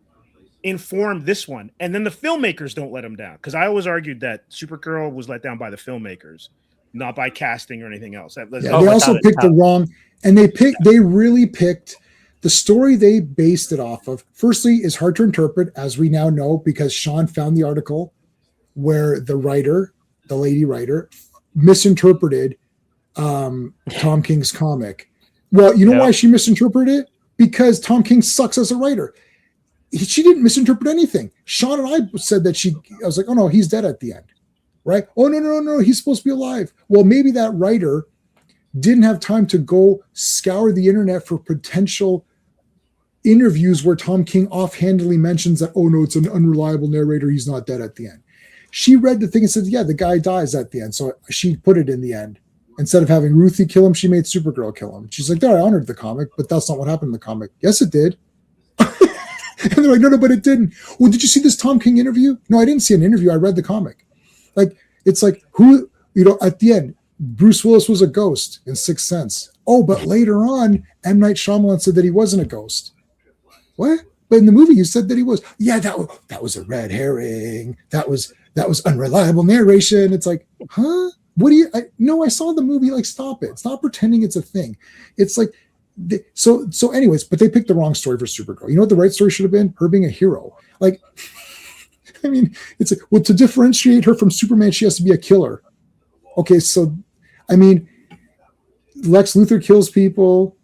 informed this one. And then the filmmakers don't let him down. Because I always argued that Supergirl was let down by the filmmakers, not by casting or anything else. They also picked the wrong, and they really picked the story they based it off of. Firstly, is hard to interpret, as we now know, because Sean found the article where the lady writer, misinterpreted Tom King's comic. Well, you know why she misinterpreted it? Because Tom King sucks as a writer. she didn't misinterpret anything. Sean and I said that I was like, oh no, he's dead at the end, right? Oh no, he's supposed to be alive. Well, maybe that writer didn't have time to go scour the internet for potential interviews where Tom King offhandedly mentions that, oh no, it's an unreliable narrator. He's not dead at the end. She read the thing and said, yeah, the guy dies at the end. So she put it in the end. Instead of having Ruthie kill him, she made Supergirl kill him. She's like, no, I honored the comic, but that's not what happened in the comic. Yes, it did. And they're like, no, but it didn't. Well, did you see this Tom King interview? No, I didn't see an interview. I read the comic. Like, it's like, who, at the end, Bruce Willis was a ghost in Sixth Sense. Oh, but later on, M. Night Shyamalan said that he wasn't a ghost. What? But in the movie, you said that he was. Yeah, that was a red herring. That was unreliable narration. It's like, huh? What do you? No, I saw the movie. Like, stop it. Stop pretending it's a thing. It's like, so. Anyways, but they picked the wrong story for Supergirl. You know what the right story should have been? Her being a hero. Like, I mean, it's like, well, to differentiate her from Superman, she has to be a killer. Okay, so, I mean, Lex Luthor kills people.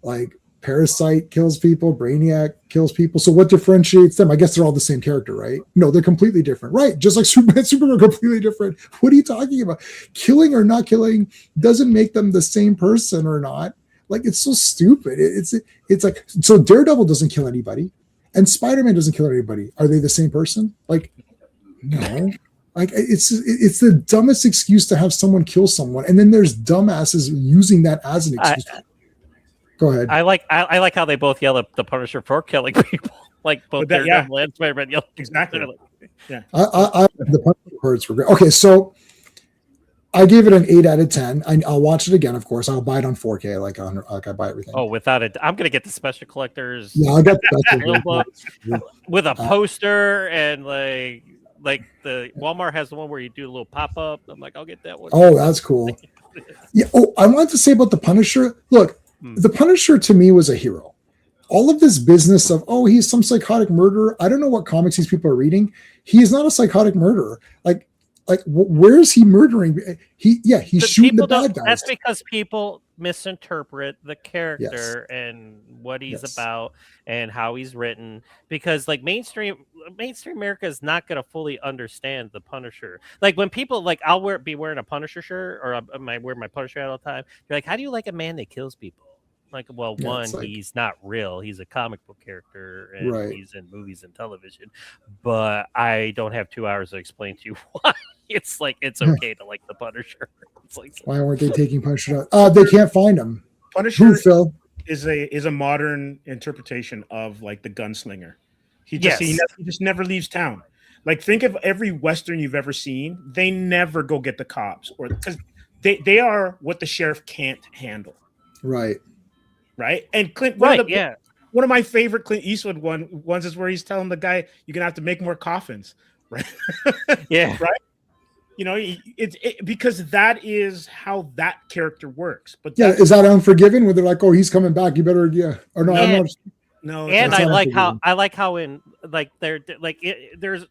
Like Parasite kills people. Brainiac kills people. So what differentiates them? I guess they're all the same character, right? No, they're completely different, right? Just like Superman, Supergirl, completely different. What are you talking about? Killing or not killing doesn't make them the same person or not. Like, it's so stupid. It's like, so Daredevil doesn't kill anybody, and Spider-Man doesn't kill anybody. Are they the same person? Like, no. Like, it's the dumbest excuse to have someone kill someone, and then there's dumbasses using that as an excuse. Go ahead. I like how they both yell at the Punisher for killing people. Like both Daredevil and Spider-Man yell. Exactly. Yeah. The Punisher parts were great. Okay, so I gave it an 8 out of 10. I'll watch it again, of course. I'll buy it on 4K, like I buy everything. Oh, without it, I'm gonna get the special collectors. Yeah, I got the with a poster and like the Walmart has the one where you do a little pop up. I'm like, I'll get that one. Oh, that's cool. Yeah. Oh, I wanted to say about the Punisher. Look, the Punisher to me was a hero. All of this business of, oh, he's some psychotic murderer. I don't know what comics these people are reading. He is not a psychotic murderer. Like where is he murdering? He's shooting the bad guys. That's because people misinterpret the character and what he's about and how he's written. Because like mainstream America is not going to fully understand the Punisher. Like when people like, I'll be wearing a Punisher shirt, or I wear my Punisher hat all the time. You're like, how do you like a man that kills people? Like, well, he's not real. He's a comic book character, and he's in movies and television. But I don't have 2 hours to explain to you why it's like it's okay to like the Punisher. It's like, why weren't they taking Punisher out? They can't find him. Punisher is a modern interpretation of like the gunslinger. He just never leaves town. Like, think of every Western you've ever seen. They never go get the cops, or because they are what the sheriff can't handle. Right. And Clint, one of my favorite Clint Eastwood ones is where he's telling the guy, you're gonna have to make more coffins, right? Yeah. Right. Because that is how that character works. But is that Unforgiven, where they're like, oh, he's coming back, you better or no? Yeah. No, and I like how in like there's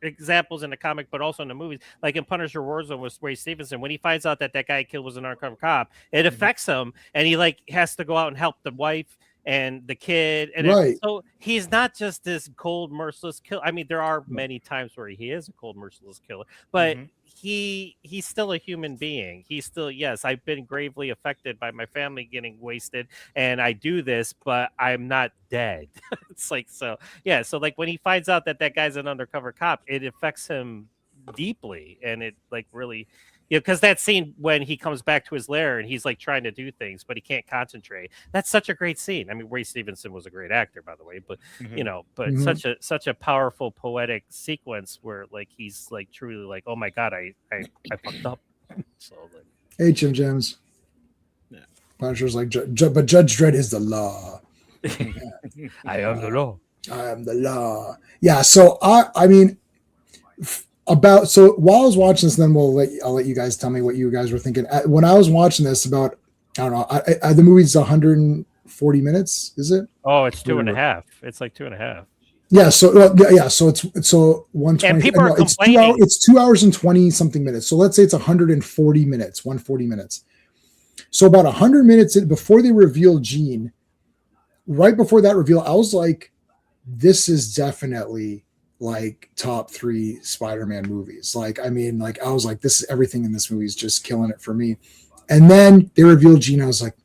examples in the comic, but also in the movies, like in Punisher Warzone with Ray Stevenson, when he finds out that guy killed was an undercover cop, it affects him, and he like has to go out and help the wife and the kid, and so he's not just this cold, merciless killer. I mean, there are many times where he is a cold, merciless killer, but he's still a human being. He's still, yes, I've been gravely affected by my family getting wasted, and I do this, but I'm not dead. It's like, so like when he finds out that guy's an undercover cop, it affects him deeply, and it like really, because that scene when he comes back to his lair and he's like trying to do things, but he can't concentrate. That's such a great scene. I mean, Ray Stevenson was a great actor, by the way, but such a powerful poetic sequence where like he's like truly like, oh my god, I fucked up. So like, hey, Jim Jones. Yeah. Punisher's like, but Judge Dredd is the law. I am the law. I am the law. Yeah. So I mean. So while I was watching this, then I'll let you guys tell me what you guys were thinking. When I was watching this, about, I don't know, the movie's 140 minutes, is it? Oh, it's 2.5. It's like 2.5. Yeah. So it's 120. And people are complaining. It's 2 hours and 20 something minutes. So let's say it's 140 minutes, 140 minutes. So about 100 minutes before they reveal Jean, right before that reveal, I was like, this is definitely like top 3 Spider-Man movies. Like, I mean, like I was like, this is everything in this movie is just killing it for me. And then they revealed Jean. I was like,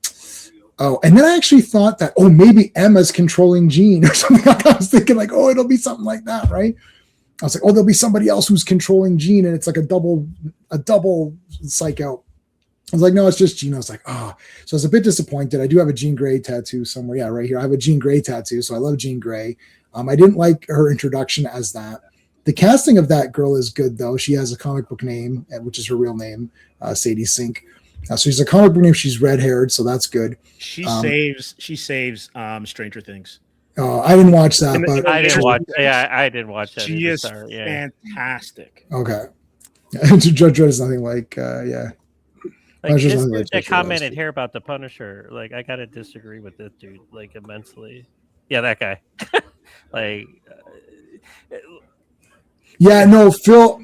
oh, and then I actually thought that, oh, maybe Emma's controlling Jean or something. I was thinking like, oh, it'll be something like that, right? I was like, oh, there'll be somebody else who's controlling Jean, and it's like a double psych out. I was like, no, it's just Jean. I was like, oh. So I was a bit disappointed. I do have a Jean Grey tattoo somewhere. Yeah, right here. I have a Jean Grey tattoo, so I love Jean Grey. I didn't like her introduction as that. The casting of that girl is good, though. She has a comic book name, which is her real name, Sadie Sink. So she's a comic book name. She's red-haired, so that's good. She saves Stranger Things. Oh, I didn't watch that, but I didn't watch. Yeah, I didn't watch that. She is yeah. fantastic. Okay. Judge Dredd is nothing like, yeah. Like this dude that commented here about the Punisher, like I gotta disagree with this dude, like immensely. Yeah, that guy. Like, yeah, no, Phil.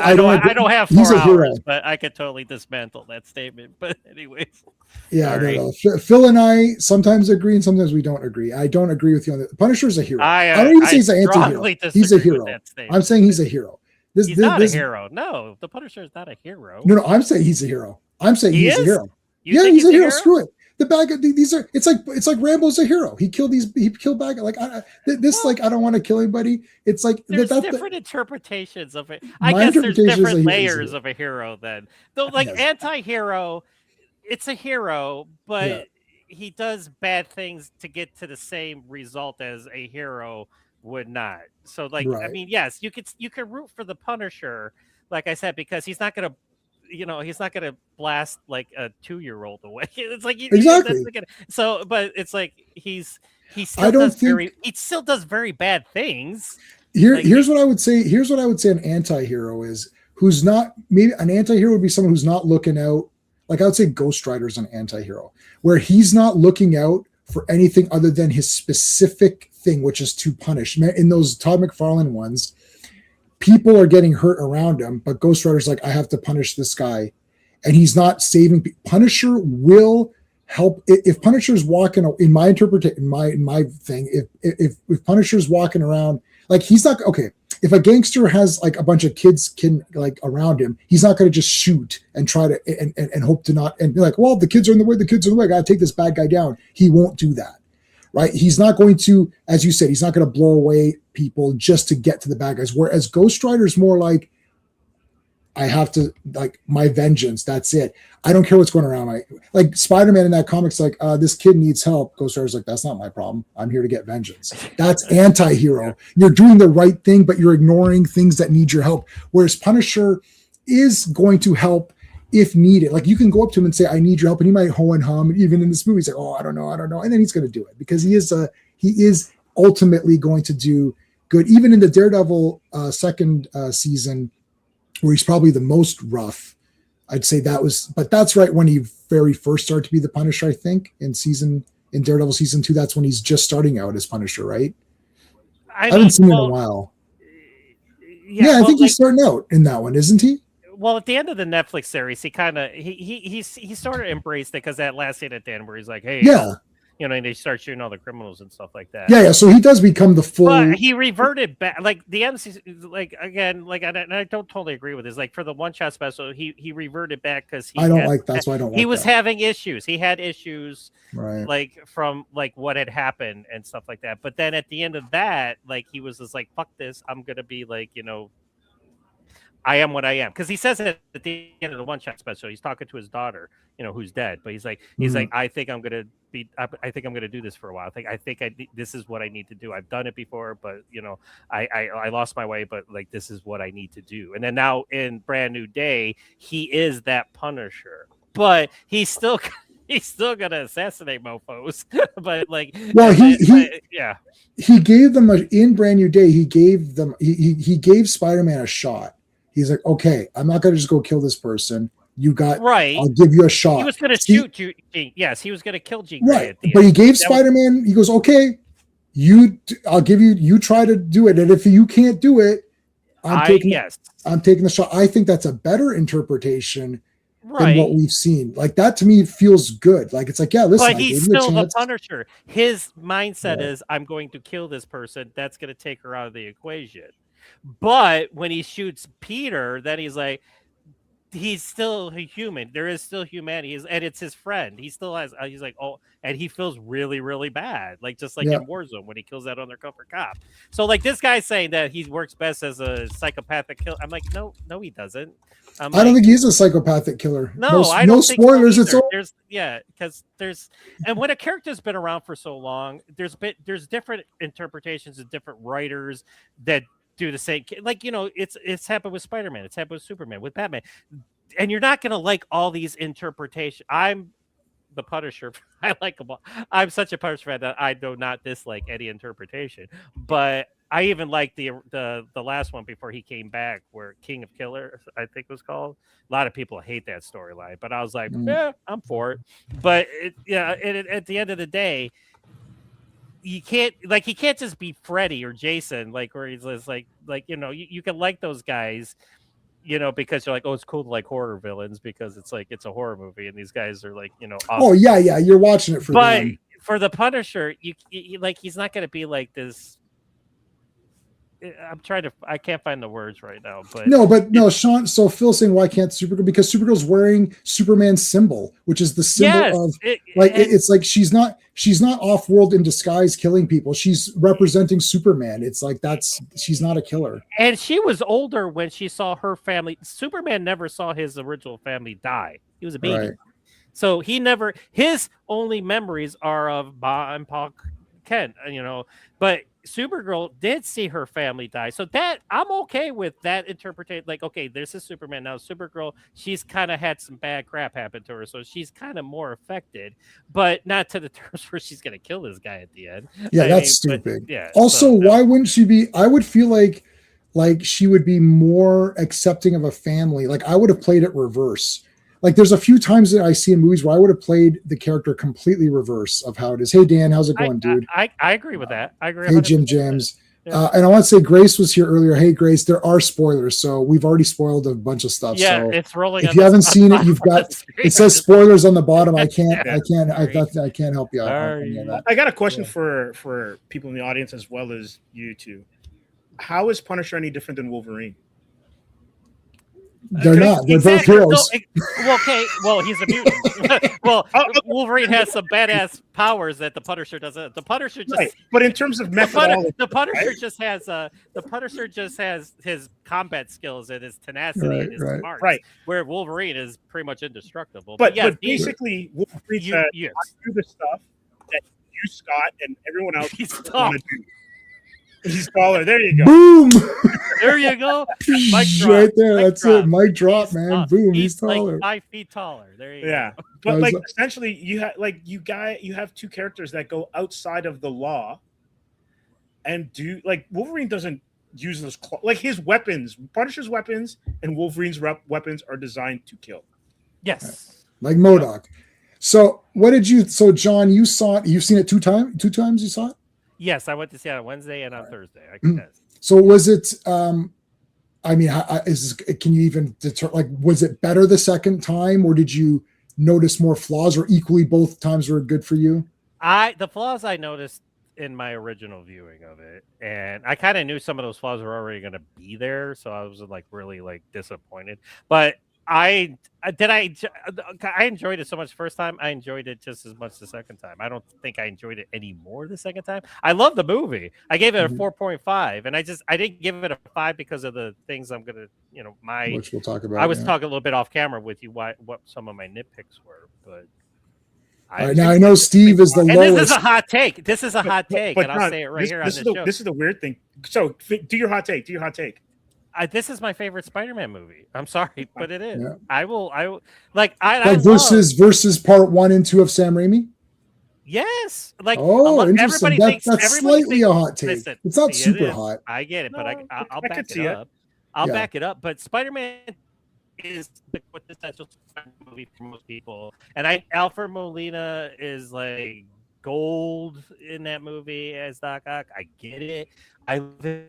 I don't have 4 hours, but I could totally dismantle that statement. But anyways, yeah, no. Phil and I sometimes agree and sometimes we don't agree. I don't agree with you on that. Punisher is a hero. I don't even say he's an anti-hero. He's a hero. I'm saying he's a hero. He's not a hero. No, the Punisher is not a hero. No, I'm saying he's a hero. I'm saying he's a hero. Yeah, he's a hero. Screw it. The bad guy. These are. It's like Rambo's a hero. He killed bad guys. Like like I don't want to kill anybody. It's like there's different interpretations of it. I guess there's different layers of a hero. Then though, like anti-hero, it's a hero, but he does bad things to get to the same result as a hero would not. So like I mean, yes, you could root for the Punisher, like I said, because he's not gonna. He's not going to blast like a 2-year-old away. It's like exactly. So, but it's like he still does very bad things. Here's what I would say. Here's what I would say an anti-hero is who's not. Maybe an anti-hero would be someone who's not looking out. Like I would say Ghost Rider is an anti-hero where he's not looking out for anything other than his specific thing, which is to punish. In those Todd McFarlane ones, people are getting hurt around him, but Ghost Rider's like, I have to punish this guy. And he's not saving. Punisher will help. If Punisher's walking, in my interpretation, in my thing, if Punisher's walking around, like he's not, okay, if a gangster has like a bunch of kids around him, he's not going to just shoot and try to, and hope to not, and be like, well, the kids are in the way, I got to take this bad guy down. He won't do that. Right? He's not going to, as you said, he's not going to blow away people just to get to the bad guys. Whereas Ghost Rider is more like, I have to, like, my vengeance. That's it. I don't care what's going around. Like Spider-Man in that comic's like, this kid needs help. Ghost Rider's like, that's not my problem. I'm here to get vengeance. That's anti-hero. You're doing the right thing, but you're ignoring things that need your help. Whereas Punisher is going to help if needed. Like you can go up to him and say, I need your help. And he might ho and hum. Even in this movie, he's like, oh, I don't know. And then he's going to do it because he is ultimately going to do good. Even in the Daredevil second season, where he's probably the most rough, I'd say but that's right when he very first started to be the Punisher, I think, in Daredevil season 2. That's when he's just starting out as Punisher, right? I haven't seen him in a while. Yeah, I think he's starting out in that one, isn't he? Well, at the end of the Netflix series, he kind of he sort of embraced it because that last scene at the end where he's like, "Hey, and they start shooting all the criminals and stuff like that." Yeah. So he does become the full. But he reverted back, like the MC, like again, like and I don't totally agree with this. Like for the one-shot special, he reverted back because that's why I don't like. He was having issues. He had issues, right? Like from like what had happened and stuff like that. But then at the end of that, like he was just like, "Fuck this! I'm gonna be like, I am what I am," because he says it at the end of the one-shot special. He's talking to his daughter, who's dead, but he's like, I think I'm gonna do this for a while. This is what I need to do. I've done it before, but I lost my way, but like this is what I need to do. And then now in Brand New Day, he is that Punisher, but he's still gonna assassinate mofos. But like, well, he gave them in Brand New Day. He gave Spider-Man a shot. He's like, okay, I'm not going to just go kill this person. You got right. I'll give you a shot. He was going to shoot Jean. Yes, he was going to kill Jean. Right, but he gave Spider-Man. He goes, okay, I'll give you. You try to do it, and if you can't do it, I'm taking the shot. I think that's a better interpretation than what Right. we've seen. Like that to me feels good. Like it's like, yeah, listen, But I he's gave you a still the chance. Punisher. His mindset Right. is, I'm going to kill this person. That's going to take her out of the equation. But when he shoots Peter, then he's like, he's still a human. There is still humanity, and it's his friend. He still has. He's like, oh, and he feels really, really bad, like just like Yeah. in Warzone when he kills that undercover cop. So like this guy's saying that he works best as a psychopathic killer. I'm like, no, he doesn't. I don't think he's a psychopathic killer. No, I no don't think spoilers. so It's either. all Because there's and when a character's been around for so long, there's different interpretations and different writers that do the same. Like it's happened with Spider-Man, it's happened with Superman, with Batman, and you're not gonna like all these interpretations. I'm the Punisher. I like them all. I'm such a Punisher fan that I do not dislike any interpretation, but I even like the last one before he came back, where King of Killers, I think it was called. A lot of people hate that storyline, but I was like, yeah, I'm for it. But at the end of the day, he can't just be Freddy or Jason, like where he's just like you can like those guys, because you're like, oh, it's cool to like horror villains because it's like it's a horror movie and these guys are like, awesome. Oh yeah, you're watching it for them. For the Punisher, you like he's not going to be like this. I can't find the words right now, but no, Sean. So Phil's saying, why can't Supergirl? Because Supergirl's wearing Superman's symbol, which is the symbol of it's like she's not off-world in disguise killing people. She's representing Superman. It's like she's not a killer. And she was older when she saw her family. Superman never saw his original family die. He was a baby, so his only memories are of Ma and Pa Kent. But Supergirl did see her family die, so that I'm okay with that interpretation. Like, okay, this is Superman now. Supergirl, she's kind of had some bad crap happen to her, so she's kind of more affected, but not to the terms where she's gonna kill this guy at the end. Yeah, that's stupid. Yeah. Also, why wouldn't she be? I would feel like she would be more accepting of a family. Like I would have played it reverse. Like there's a few times that I see in movies where I would have played the character completely reverse of how it is. Hey Dan, how's it going, dude? I agree with that. I agree. Hey Jim Jams. Yeah. And I want to say Grace was here earlier. Hey Grace, there are spoilers, so we've already spoiled a bunch of stuff. Yeah, so it's rolling. If you haven't seen it, you've got it says spoilers on the bottom. I can't help you out on that. I got a question for people in the audience as well as you two. How is Punisher any different than Wolverine? They're not. They're both heroes. Well, he's a mutant. Wolverine has some badass powers that the Punisher doesn't. The Punisher just. But in terms of methodology, the Punisher just has his combat skills and his tenacity and his smarts. Right. Where Wolverine is pretty much indestructible. But basically, Wolverine said, "I do the stuff that you, Scott, and everyone else want to do." He's taller. There you go. Boom. There you go. Mic drop. Right there. That's it. Mic drop, man. Boom. He's taller. Like 5 feet taller. There you go. But like essentially, you have two characters that go outside of the law, and Wolverine doesn't use those like his weapons. Punisher's weapons and Wolverine's weapons are designed to kill. Yes. Like MODOK. So what did you? So John, you saw it. You've seen it 2 times. 2 times you saw it. Yes, I went to see it on Wednesday and on Thursday. So was it? I mean, can you even deter? Like, was it better the second time, or did you notice more flaws, or equally both times were good for you? The flaws I noticed in my original viewing of it, and I kind of knew some of those flaws were already going to be there, so I was like really like disappointed. But I enjoyed it so much the first time. I enjoyed it just as much the second time. I don't think I enjoyed it any more the second time. I love the movie. I gave it a 4.5, and I didn't give it a 5 because of the things I'm gonna, which we'll talk about. I was talking a little bit off camera with you what some of my nitpicks were, but. All right, now I know Steve is the lowest. This is a hot take. And I'll say it right here on the show. This is the weird thing. So do your hot take. This is my favorite Spider-Man movie. I'm sorry, but it is. Yeah. I will versus part 1 and 2 of Sam Raimi. Yes, interesting. That's slightly a hot take. Listen, it's not super hot. I get it, but I'll back it up. I'll back it up. But Spider-Man is the quintessential Spider-Man movie for most people, and Alfred Molina is like gold in that movie as Doc Ock. I get it. I live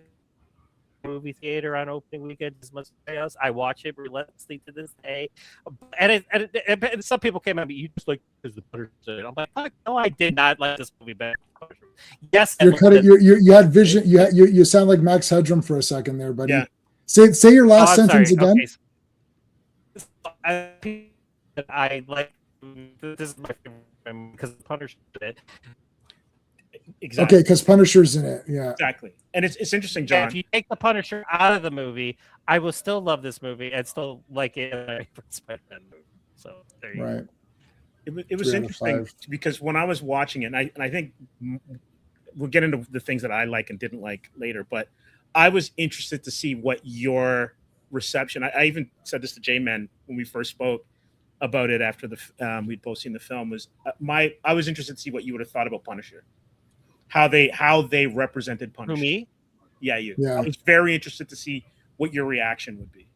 movie theater on opening weekend as much as anybody else. I watch it relentlessly to this day. And some people came at me, you just like because the Punisher. I'm like, fuck, no, I did not like this movie better. Yes, You're cutting. You had vision. You sound like Max Headroom for a second there, buddy. Yeah. Say your last sentence again. Okay. I like this is my favorite because Punisher did it. Exactly. Okay, because Punisher's in it. Yeah. Exactly. And it's interesting, John. If you take the Punisher out of the movie, I will still love this movie and still like it in my favorite Spider-Man movie. So there you go. It was interesting because when I was watching it, and I think we'll get into the things that I like and didn't like later, but I was interested to see what your reception. I even said this to J-Man when we first spoke about it after we'd both seen the film. Was I was interested to see what you would have thought about Punisher, how they represented Punisher. Who, me? Yeah, you. Yeah. I was very interested to see what your reaction would be.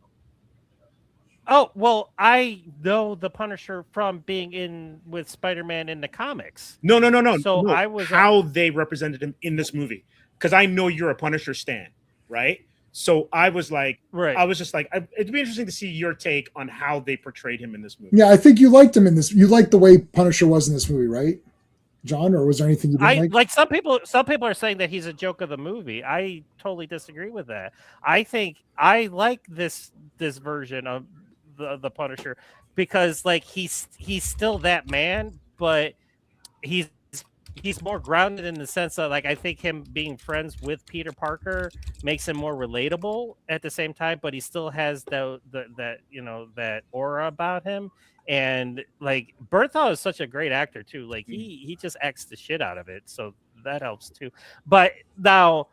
Oh, well, I know the Punisher from being in with Spider-Man in the comics. No. So no, I was how they represented him in this movie, because I know you're a Punisher stan, right? So I was like, right. I was just like, it'd be interesting to see your take on how they portrayed him in this movie. Yeah, I think you liked him in this. You liked the way Punisher was in this movie, right, John? Or was there anything you didn't like? Some people are saying that he's a joke of the movie. I totally disagree with that. I think I like this version of the Punisher because like he's still that man, but he's more grounded in the sense that like I think him being friends with Peter Parker makes him more relatable at the same time, but he still has that aura about him. And like Bertha is such a great actor too. Like he just acts the shit out of it, so that helps too. But now,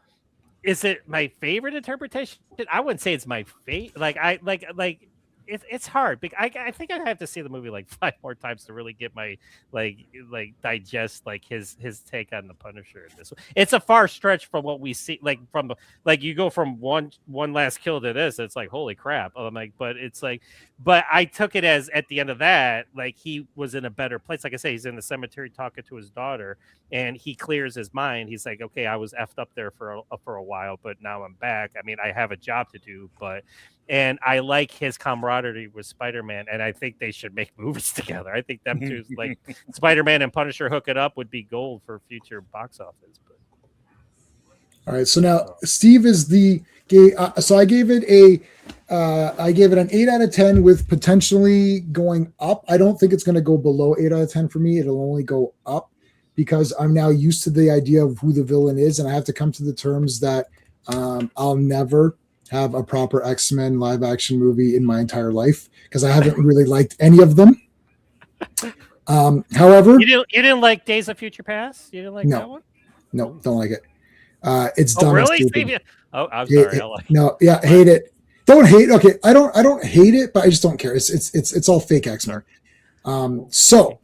is it my favorite interpretation? I wouldn't say it's my favorite. Like it's hard because I think I have to see the movie like 5 more times to really get my like digest like his take on the Punisher in this. It's a far stretch from what we see like you go from one last kill to this. It's like holy crap. I'm like, but I took it as at the end of that like he was in a better place. Like I say, he's in the cemetery talking to his daughter, and he clears his mind. He's like, okay, I was effed up there for a while, but now I'm back. I mean, I have a job to do, and I like his camaraderie with Spider-Man, and I think they should make movies together. I think them two, like Spider-Man and Punisher, hook it up would be gold for future box office. But all right, so now Steve is the so I gave it an 8 out of 10 with potentially going up. I don't think it's going to go below 8 out of 10 for me. It'll only go up because I'm now used to the idea of who the villain is, and I have to come to the terms that I'll never have a proper X-Men live action movie in my entire life because I haven't really liked any of them. However, you didn't like Days of Future Past? You didn't like that one? No, don't like it. It's dumb. Really? Oh, I'm sorry. Hate it. Don't hate. Okay, I don't hate it, but I just don't care. It's all fake X-Men. So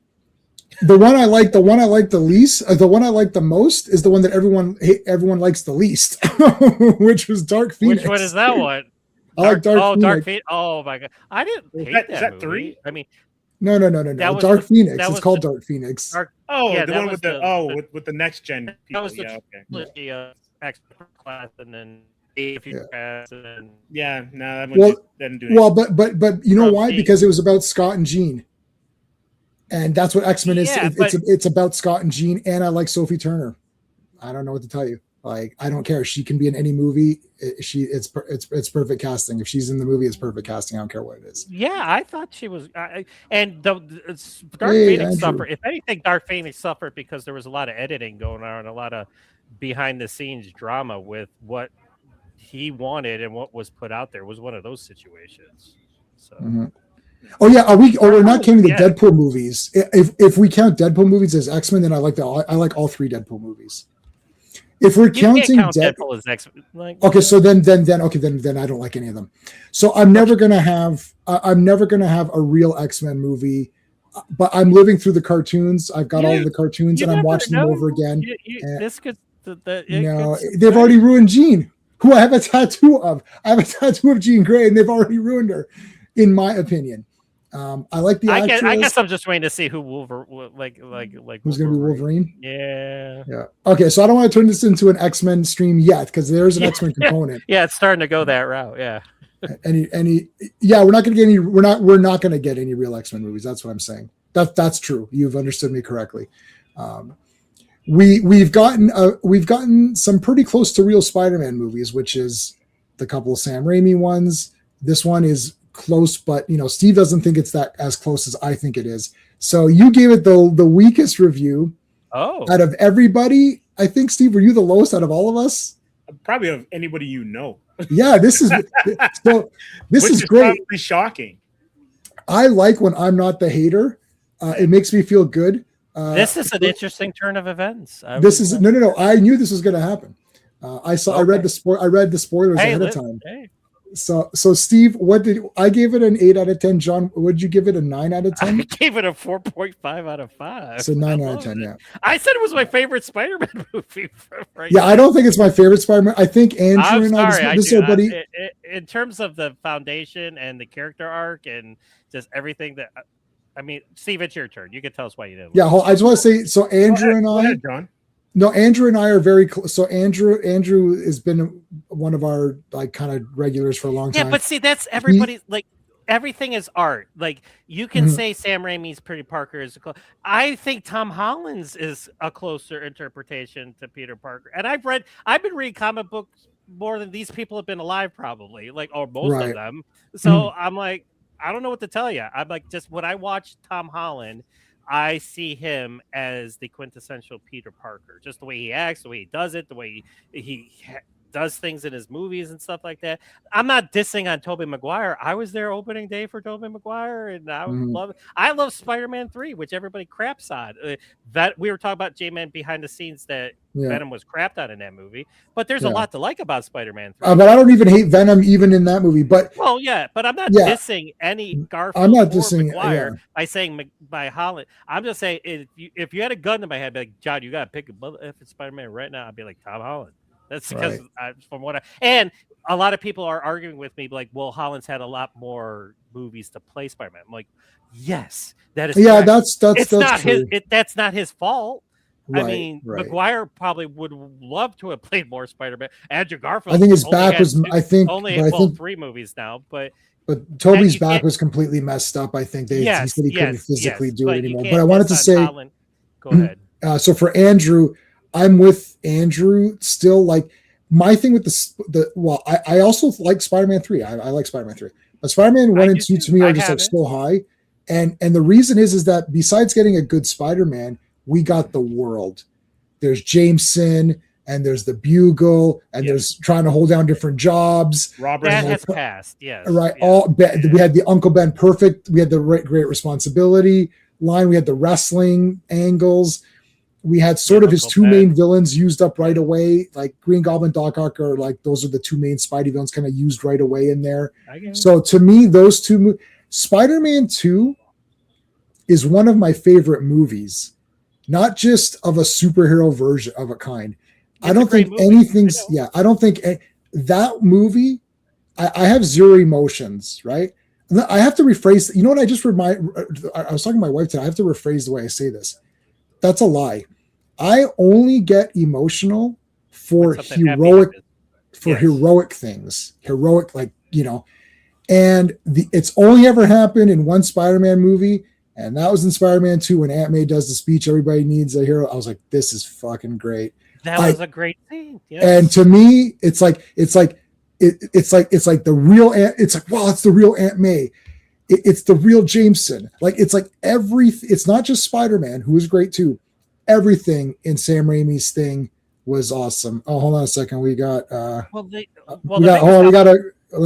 the one I like the least, the one I like the most is the one that everyone likes the least, which was Dark Phoenix. Which one is that one? I like Dark Phoenix. Dark Phoenix. Oh my god, I didn't hate that. Is that movie. 3? I mean, no. Dark Phoenix. It's called Dark Phoenix. The one with with the next gen people. That was the X class, and then Future Past, and then that one didn't do anything. Well, but you know why? Because it was about Scott and Jean. And that's what X-Men is. It's about Scott and Jean, and I like Sophie Turner. I don't know what to tell you. Like, I don't care. She can be in any movie. It's perfect casting. If she's in the movie, it's perfect casting. I don't care what it is. Yeah, I thought she was. And Dark Phoenix suffered. If anything, Dark Phoenix suffered because there was a lot of editing going on, a lot of behind-the-scenes drama with what he wanted and what was put out there. It was one of those situations. So. Mm-hmm. Oh yeah, we're not counting the Deadpool movies. If we count Deadpool movies as X-Men, then I like all 3 Deadpool movies. If we're counting Deadpool as X-Men, okay, so then I don't like any of them. So I'm never gonna have a real X-Men movie. But I'm living through the cartoons. I've got all of the cartoons, and I'm watching them over again. They've already ruined Jean, who I have a tattoo of. I have a tattoo of Jean Grey, and they've already ruined her, in my opinion. I like the actress. I guess I'm just waiting to see who like who's going to be Wolverine. Yeah. Okay, so I don't want to turn this into an X-Men stream yet because there's an X-Men component. Yeah, it's starting to go that route. Yeah. We're not going to get any. We're not going to get any real X-Men movies. That's what I'm saying. That's true. You've understood me correctly. We've gotten some pretty close to real Spider-Man movies, which is the couple of Sam Raimi ones. This one is close, but Steve doesn't think it's that as close as I think it is. So you gave it the weakest review out of everybody. I think, Steve, were you the lowest out of all of us? Probably of anybody Yeah, this is this is great. Probably shocking. I like when I'm not the hater. It makes me feel good. This is an interesting turn of events. No. I knew this was going to happen. I read the spoilers ahead of time. Hey. So Steve, I gave it an 8 out of 10. John, what did you give it, a 9 out of 10? I gave it a 4.5 out of 5. So 9 out of 10, yeah. I said it was my favorite Spider-Man movie. I don't think it's my favorite Spider-Man. I think Andrew and I, in terms of the foundation and the character arc and just everything that, I mean, Steve, it's your turn. You can tell us why you didn't. Yeah, I just want to say, so Andrew and I, John. No, Andrew and I are very close. So Andrew has been one of our kind of regulars for a long time. Yeah, but see, that's everybody. Everything is art. Like you can say Sam Raimi's Peter Parker is I think Tom Holland's is a closer interpretation to Peter Parker. And I've been reading comic books more than these people have been alive, probably, or most of them. So I'm like, I don't know what to tell you. I'm like, just when I watch Tom Holland, I see him as the quintessential Peter Parker, just the way he acts, the way he does it, the way he does things in his movies and stuff like that. I'm not dissing on Tobey Maguire. I was there opening day for Tobey Maguire, and I love it. I love Spider-Man 3, which everybody craps on. That we were talking about J-Man behind the scenes that Venom was crapped on in that movie, but there's a lot to like about Spider-Man 3. But I don't even hate Venom even in that movie. But but I'm not dissing any Garfield. I'm not dissing Maguire by saying by Holland. I'm just saying if you had a gun to my head, I'd be like, John, you got to pick if it's Spider-Man right now. I'd be like Tom Holland. That's because from what and a lot of people are arguing with me, like, well, Holland's had a lot more movies to play Spider-Man. I'm like, yes, that is. Yeah, correct. that's not true. That's not his fault. Right, I mean, Maguire probably would love to have played more Spider-Man. Andrew Garfield. I think his back was. Only 3 movies now, but Toby's back was completely messed up. I think he said he couldn't physically do it anymore. But I wanted to say, go ahead. So for Andrew, I'm with Andrew still. Like my thing with I also like Spider-Man 3. I like Spider-Man 3, but Spider-Man 1 and 2 to me are just so high. And the reason is that besides getting a good Spider-Man, we got the world. There's Jameson and there's the Bugle and there's trying to hold down different jobs. Robert has passed. Yes. Right. We had the Uncle Ben Perfect. We had the Great Responsibility line. We had the wrestling angles. We had sort of his two main villains used up right away. Like Green Goblin, Doc Ock are those are the two main Spidey villains kind of used right away in there. So to me, those two, Spider-Man 2 is one of my favorite movies. Not just of a superhero version of a kind. I don't think anything's. I don't think that movie. I have zero emotions. Right. I have to rephrase. You know what? I was talking to my wife today. I have to rephrase the way I say this. That's a lie. I only get emotional for heroic things. Heroic, and it's only ever happened in one Spider-Man movie. And that was in Spider-Man 2 when Aunt May does the speech, everybody needs a hero. I was like, this is fucking great. That was a great scene. Yes. And to me, it's like the real Aunt. It's like, wow, it's the real Aunt May. It's the real Jameson. It's not just Spider-Man, who was great too. Everything in Sam Raimi's thing was awesome. Oh, hold on a second. We got let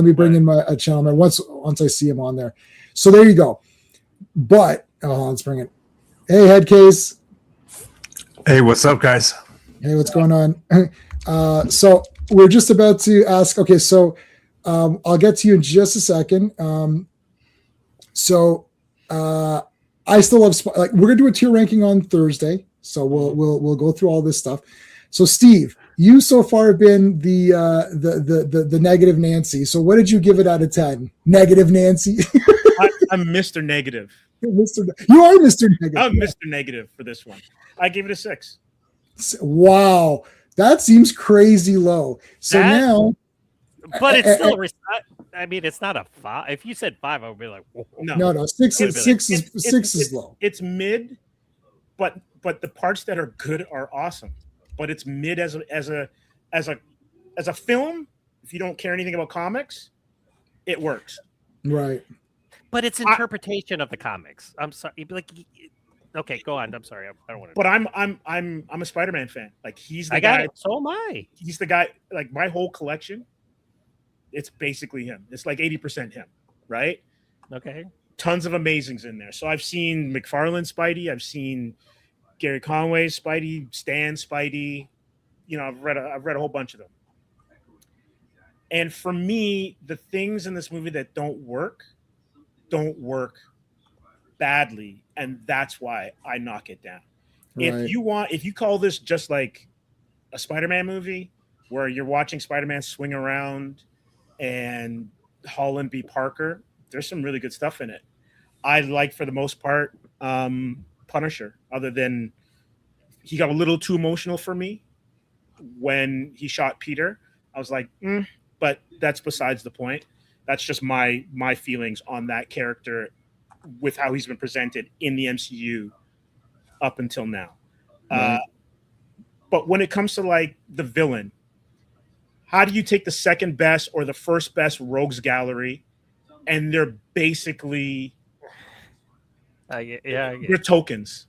me bring in my channel man once I see him on there. So there you go. But let's bring it. Hey, head case. Hey, what's up, guys? Hey, what's going on? So we're just about to ask. Okay, so I'll get to you in just a second. I still love we're gonna do a tier ranking on Thursday. So we'll go through all this stuff. So Steve, you so far have been the negative Nancy. So what did you give it out of 10? Negative Nancy. I'm Mr. Negative. You are Mr. Negative. I'm Mr. Negative for this one. I gave it a 6. Wow, that seems crazy low. So now, but it's still. I mean, it's not a 5. If you said 5, I would be like, whoa. No. Six is low. It's mid, but the parts that are good are awesome. But it's mid as a film. If you don't care anything about comics, it works. Right. But it's interpretation of the comics. I'm sorry. Like, okay, go on. I'm sorry. I don't want to. But I'm a Spider-Man fan. Like, he's the guy. So am I. He's the guy. Like, my whole collection, it's basically him. It's like 80% him, right? Okay. Tons of amazings in there. So I've seen McFarlane Spidey. I've seen Gary Conway's Spidey, Stan Spidey. You know, I've read a whole bunch of them. And for me, the things in this movie that don't work badly, and that's why I knock it down. Right. If you call this just like a Spider-Man movie where you're watching Spider-Man swing around and Holland be Parker, there's some really good stuff in it. I like, for the most part, Punisher, other than he got a little too emotional for me when he shot Peter. I was like, but that's besides the point. That's just my feelings on that character with how he's been presented in the MCU up until now. Right. But when it comes to like the villain, how do you take the second best or the first best rogues gallery and they're basically they're tokens,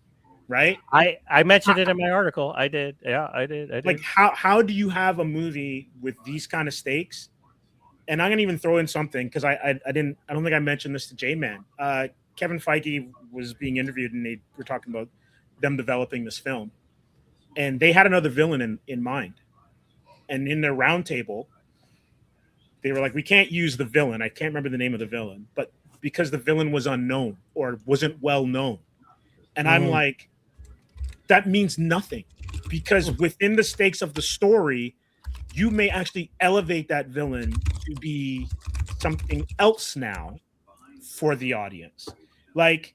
right? I mentioned it in my article. I did. Yeah, I did. Like, how do you have a movie with these kind of stakes? And I'm gonna even throw in something because I don't think I mentioned this to J-Man. Kevin Feige was being interviewed and they were talking about them developing this film, and they had another villain in mind. And in their roundtable, they were like, "We can't use the villain. I can't remember the name of the villain, but because the villain was unknown or wasn't well known." And I'm like, that means nothing, because within the stakes of the story, you may actually elevate that villain to be something else now for the audience. Like,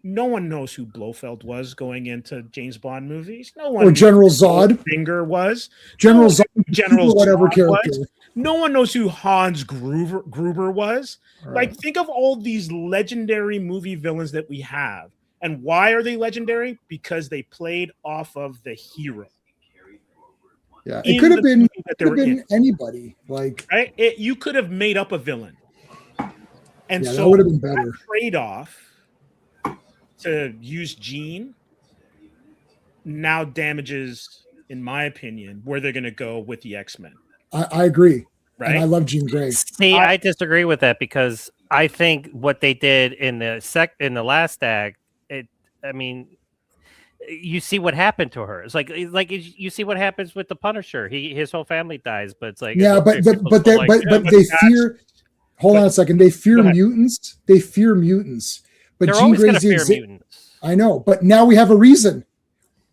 no one knows who Blofeld was going into James Bond movies. No one. Or General Zod. Finger was. General Zod. General whatever Zod character. was. No one knows who Hans Gruber was. Right. Like, think of all these legendary movie villains that we have. And why are they legendary? Because they played off of the hero. Yeah, it could have been anybody. Like, right? You could have made up a villain, and so that would have been better. Trade-off to use Jean now damages, in my opinion, where they're going to go with the X-Men. I agree. Right? And I love Jean Grey. See, I disagree with that because I think what they did in the last act, you see what happened to her. It's like you see what happens with the Punisher. His whole family dies, but it's like, but they fear. Hold on a second. They fear mutants. They fear mutants. But they're Jean always going to Grey's fear mutants. I know, but now we have a reason.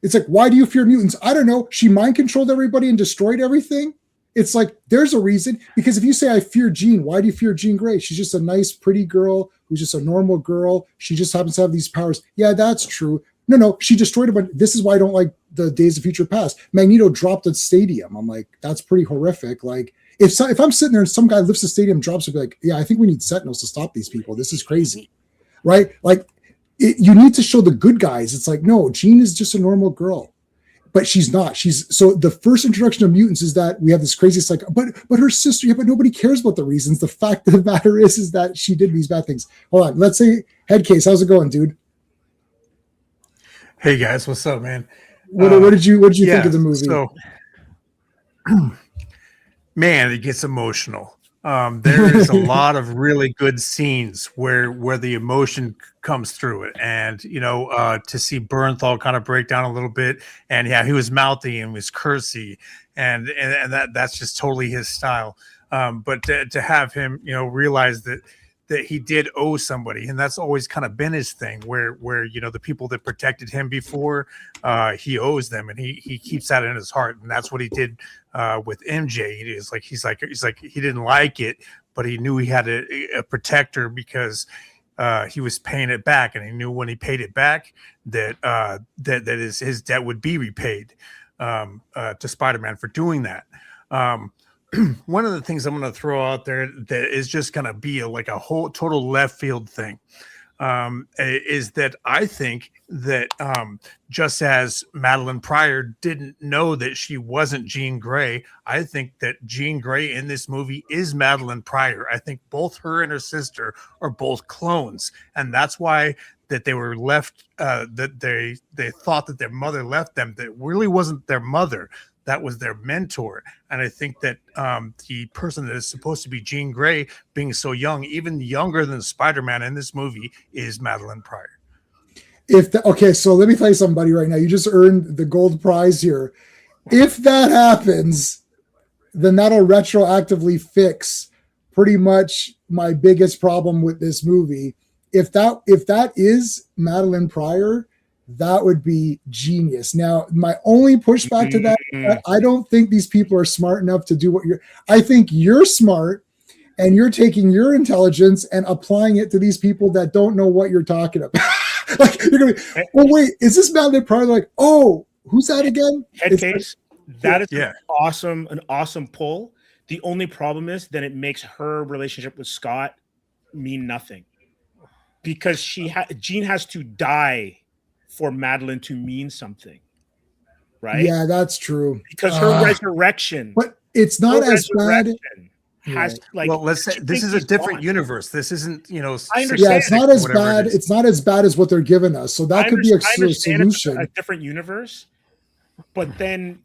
It's like, why do you fear mutants? I don't know. She mind controlled everybody and destroyed everything. It's like, there's a reason. Because if you say I fear Jean, why do you fear Jean Grey? She's just a nice, pretty girl who's just a normal girl. She just happens to have these powers. Yeah, that's true. No, she destroyed a bunch. This is why I don't like the Days of Future Past. Magneto dropped a stadium. I'm like, that's pretty horrific. Like, if I'm sitting there and some guy lifts the stadium, drops it, be like, yeah, I think we need Sentinels to stop these people. This is crazy, right? Like, you need to show the good guys. It's like, no, Jean is just a normal girl, but she's not. So the first introduction of mutants is that we have this crazy, it's like, but her sister, yeah, but nobody cares about the reasons. The fact of the matter is that she did these bad things. Hold on, let's say Headcase. How's it going, dude? Hey guys, what's up, man? What did you think of the movie? So, man, it gets emotional. There is a lot of really good scenes where the emotion comes through it, and to see Bernthal kind of break down a little bit, and yeah, he was mouthy and was cursy, and that's just totally his style. But to have him, realize that he did owe somebody, and that's always kind of been his thing, where the people that protected him before, he owes them, and he keeps that in his heart, and that's what he did with MJ. He's like he didn't like it, but he knew he had a protector because he was paying it back, and he knew when he paid it back that his debt would be repaid to Spider-Man for doing that. One of the things I'm going to throw out there that is just going to be like a whole total left field thing is that I think that just as Madeline Pryor didn't know that she wasn't Jean Grey, I think that Jean Grey in this movie is Madeline Pryor. I think both her and her sister are both clones, and that's why that they were left, that they thought that their mother left them. That really wasn't their mother. That was their mentor. And I think that the person that is supposed to be Jean Grey, being so young, even younger than Spider-Man in this movie, is Madeline Pryor. Okay, so let me tell you something, buddy, right now. You just earned the gold prize here. If that happens, then that'll retroactively fix pretty much my biggest problem with this movie. If that is Madeline Pryor, that would be genius. Now, my only pushback to that, I don't think these people are smart enough to do I think you're smart, and you're taking your intelligence and applying it to these people that don't know what you're talking about. Like, you're gonna be, oh wait, is this Madeline Pryor? Like, oh, who's that again? Head case. That is an awesome pull. The only problem is then it makes her relationship with Scott mean nothing, because Jean has to die for Madeline to mean something, right? Yeah, that's true. Because her resurrection, but it's not as bad. Has well, let's say this is a different universe. This isn't, I understand. Yeah, it's not as bad. It's not as bad as what they're giving us. So that could be a solution. A different universe, but then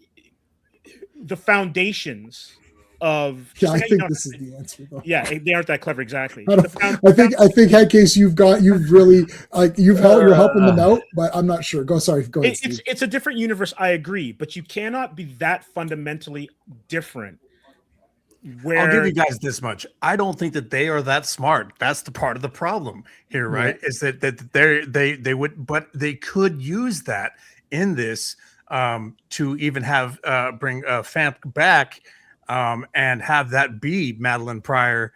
the foundations of I think this is the answer though. Yeah, they aren't that clever, exactly. I think Headcase, you've really you're helping them out, but I'm not sure. Go ahead. It's a different universe, I agree, but you cannot be that fundamentally different. I'll give you guys this much. I don't think that they are that smart. That's the part of the problem here, right? Yeah. Is that they would, but they could use that in this to even have bring Famke back and have that be Madeline Pryor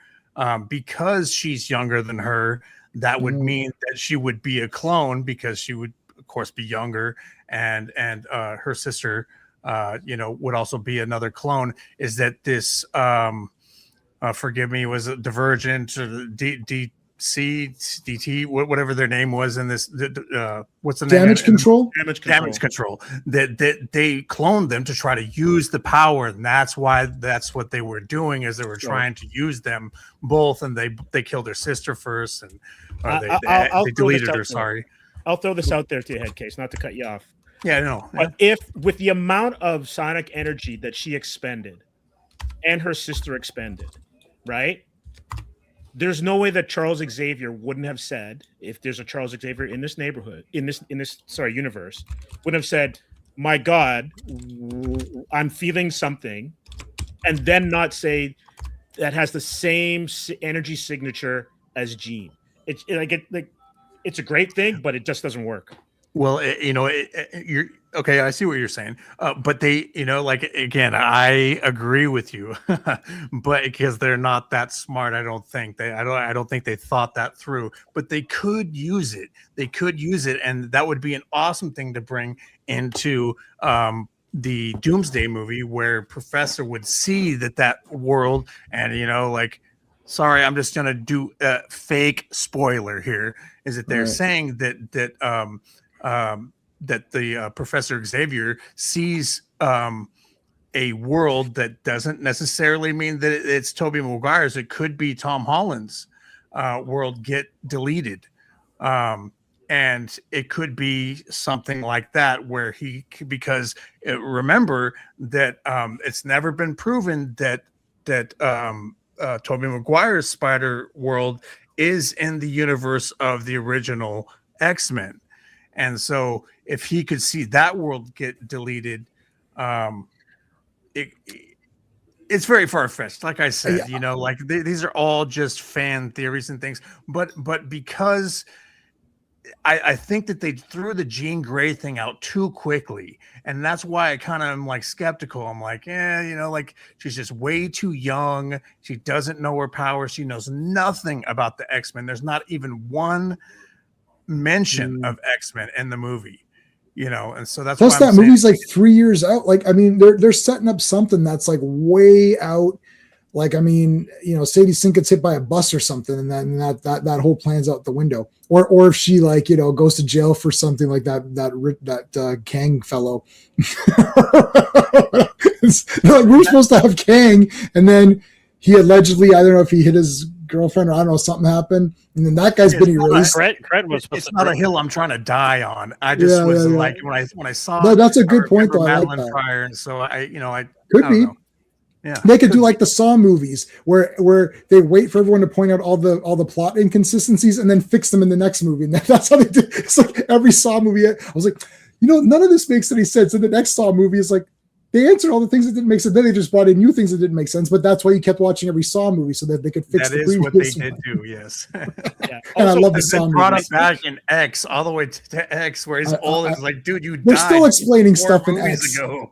because she's younger than her. That would mean that she would be a clone because she would, of course, be younger, and her sister would also be another clone. Is that this forgive me, was it Divergent or DT, whatever their name was in this, what's the name? Damage Control. Damage Control. That they cloned them to try to use the power, and that's what they were doing, is they were trying to use them both, and they killed their sister first, and they deleted her. Sorry, I'll throw this out there to your head case, not to cut you off. Yeah, no. But if with the amount of sonic energy that she expended and her sister expended, right? There's no way that Charles Xavier wouldn't have said, if there's a Charles Xavier in this neighborhood, in this universe, wouldn't have said, "My God, I'm feeling something," and then not say that has the same energy signature as Jean. It's a great thing, but it just doesn't work. Well, you're okay. I see what you're saying, but they, again, I agree with you, but because they're not that smart, I don't think they thought that through. But they could use it. And that would be an awesome thing to bring into the Doomsday movie, where Professor would see that world, and sorry, I'm just gonna do a fake spoiler here. Is that they're saying that the Professor Xavier sees a world that doesn't necessarily mean that it's Tobey Maguire's. It could be Tom Holland's world get deleted, and it could be something like that, where because remember that it's never been proven that Tobey Maguire's Spider world is in the universe of the original X-Men. And so if he could see that world get deleted, it's very far-fetched. Like I said, these are all just fan theories and things. But because I think that they threw the Jean Grey thing out too quickly, and that's why I kind of am like skeptical. I'm like, like she's just way too young. She doesn't know her powers. She knows nothing about the X-Men. There's not even one mention of X-Men in the movie, and so that's plus why that movie's like 3 years out. Like, I mean, they're setting up something that's like way out. Like, I mean, Sadie Sink gets hit by a bus or something, and then that whole plan's out the window. Or if she goes to jail for something like that Kang fellow. Like, we're supposed to have Kang, and then he allegedly, I don't know if he hit his girlfriend or I don't know, something happened, and then that guy's been erased. It's not a hill I'm trying to die on. I just was like, when I saw. No, that's a good point though. Madeline I like that. Pryor, and so I could be. Know. Yeah, they could do like the Saw movies where they wait for everyone to point out all the plot inconsistencies and then fix them in the next movie. And that's how they do. It's like every Saw movie. I was like, none of this makes any sense. And the next Saw movie is like, they answered all the things that didn't make sense. Then they just brought in new things that didn't make sense. But that's why you kept watching every Saw movie so that they could fix the previous. That is what they did do. Yes. Yeah. And also, I love the Saw brought movies. Up back in X all the way to X, where he's old. It's like, dude, you. They're died still explaining 4 stuff in movies X. ago.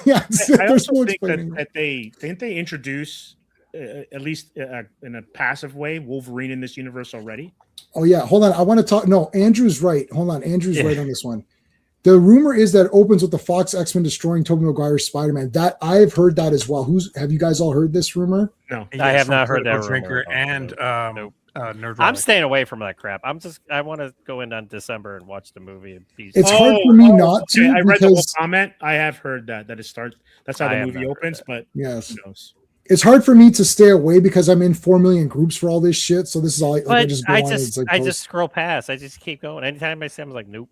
Yeah, I also think that they introduce at least in a passive way Wolverine in this universe already. Oh yeah, hold on. I want to talk. No, Andrew's right. Hold on, Andrew's right on this one. The rumor is that it opens with the Fox X-Men destroying Tobey Maguire's Spider-Man. That I've heard that as well. Have you guys all heard this rumor? No, I have not heard that Drinker rumor. and Nope. Nerd I'm staying away from that crap. I want to go in on December and watch the movie. It's hard for me not to. I read the whole comment. I have heard that it starts. That's how the movie opens. But yes, who knows? It's hard for me to stay away because I'm in 4 million groups for all this shit. So this is all I just go on. I just scroll past. I just keep going. Anytime I see, I'm like, nope.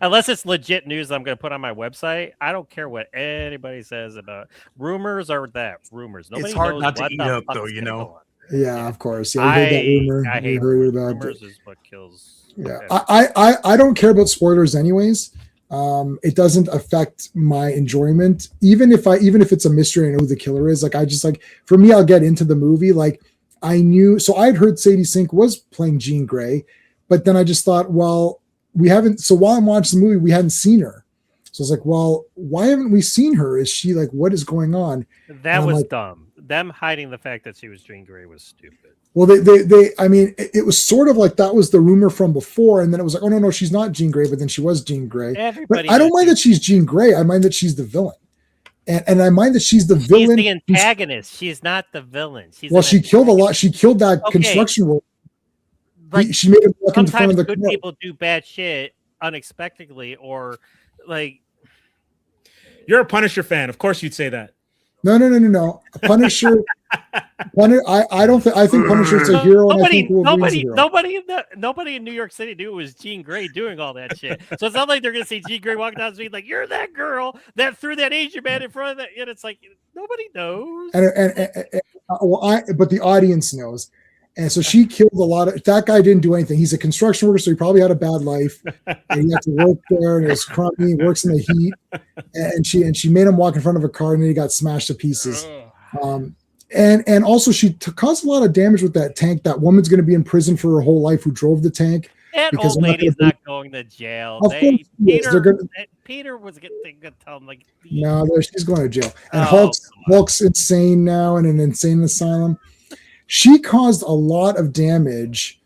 Unless it's legit news I'm going to put on my website. I don't care what anybody says about rumors or that rumors. Nobody it's hard knows not to what eat the up, fuck's though. going on. Yeah, of course. Yeah, you heard that rumor. I hate heard rumors. About Rumors is what kills. Yeah, I don't care about spoilers anyways. It doesn't affect my enjoyment, even if it's a mystery and I know who the killer is. Like, I just like, for me, I'll get into the movie. Like, I'd heard Sadie Sink was playing Jean Grey, but then I just thought, well, we haven't. So while I'm watching the movie, we hadn't seen her. So I was like, well, why haven't we seen her? Is she like, what is going on? That was dumb. Them hiding the fact that she was Jean Grey was stupid. Well, I mean, it was sort of like that was the rumor from before, and then it was like, oh no, she's not Jean Grey, but then she was Jean Grey. But I don't mind that she's Jean Grey. I mind that she's the villain, and I mind that she's the villain. She's the antagonist. She's not the villain. She killed a lot. She killed that construction worker. Like, she made him walk in front of the good people do bad shit unexpectedly, or like. You're a Punisher fan. Of course, you'd say that. No. Punisher. I don't think. I think Punisher's a hero. Nobody in New York City knew it was Jean Grey doing all that shit. So it's not like they're gonna see Jean Grey walking down the street like, "You're that girl that threw that Asian man in front of that." And it's like nobody knows. But the audience knows. And so she killed a lot of. That guy didn't do anything. He's a construction worker, so he probably had a bad life. And he had to work there, and it was crummy. He works in the heat, and she made him walk in front of a car, and then he got smashed to pieces. And also she caused a lot of damage with that tank. That woman's going to be in prison for her whole life who drove the tank. That old lady's not going to jail. Peter was going to tell him like. No, she's going to jail. And Hulk's insane now in an insane asylum. She caused a lot of damage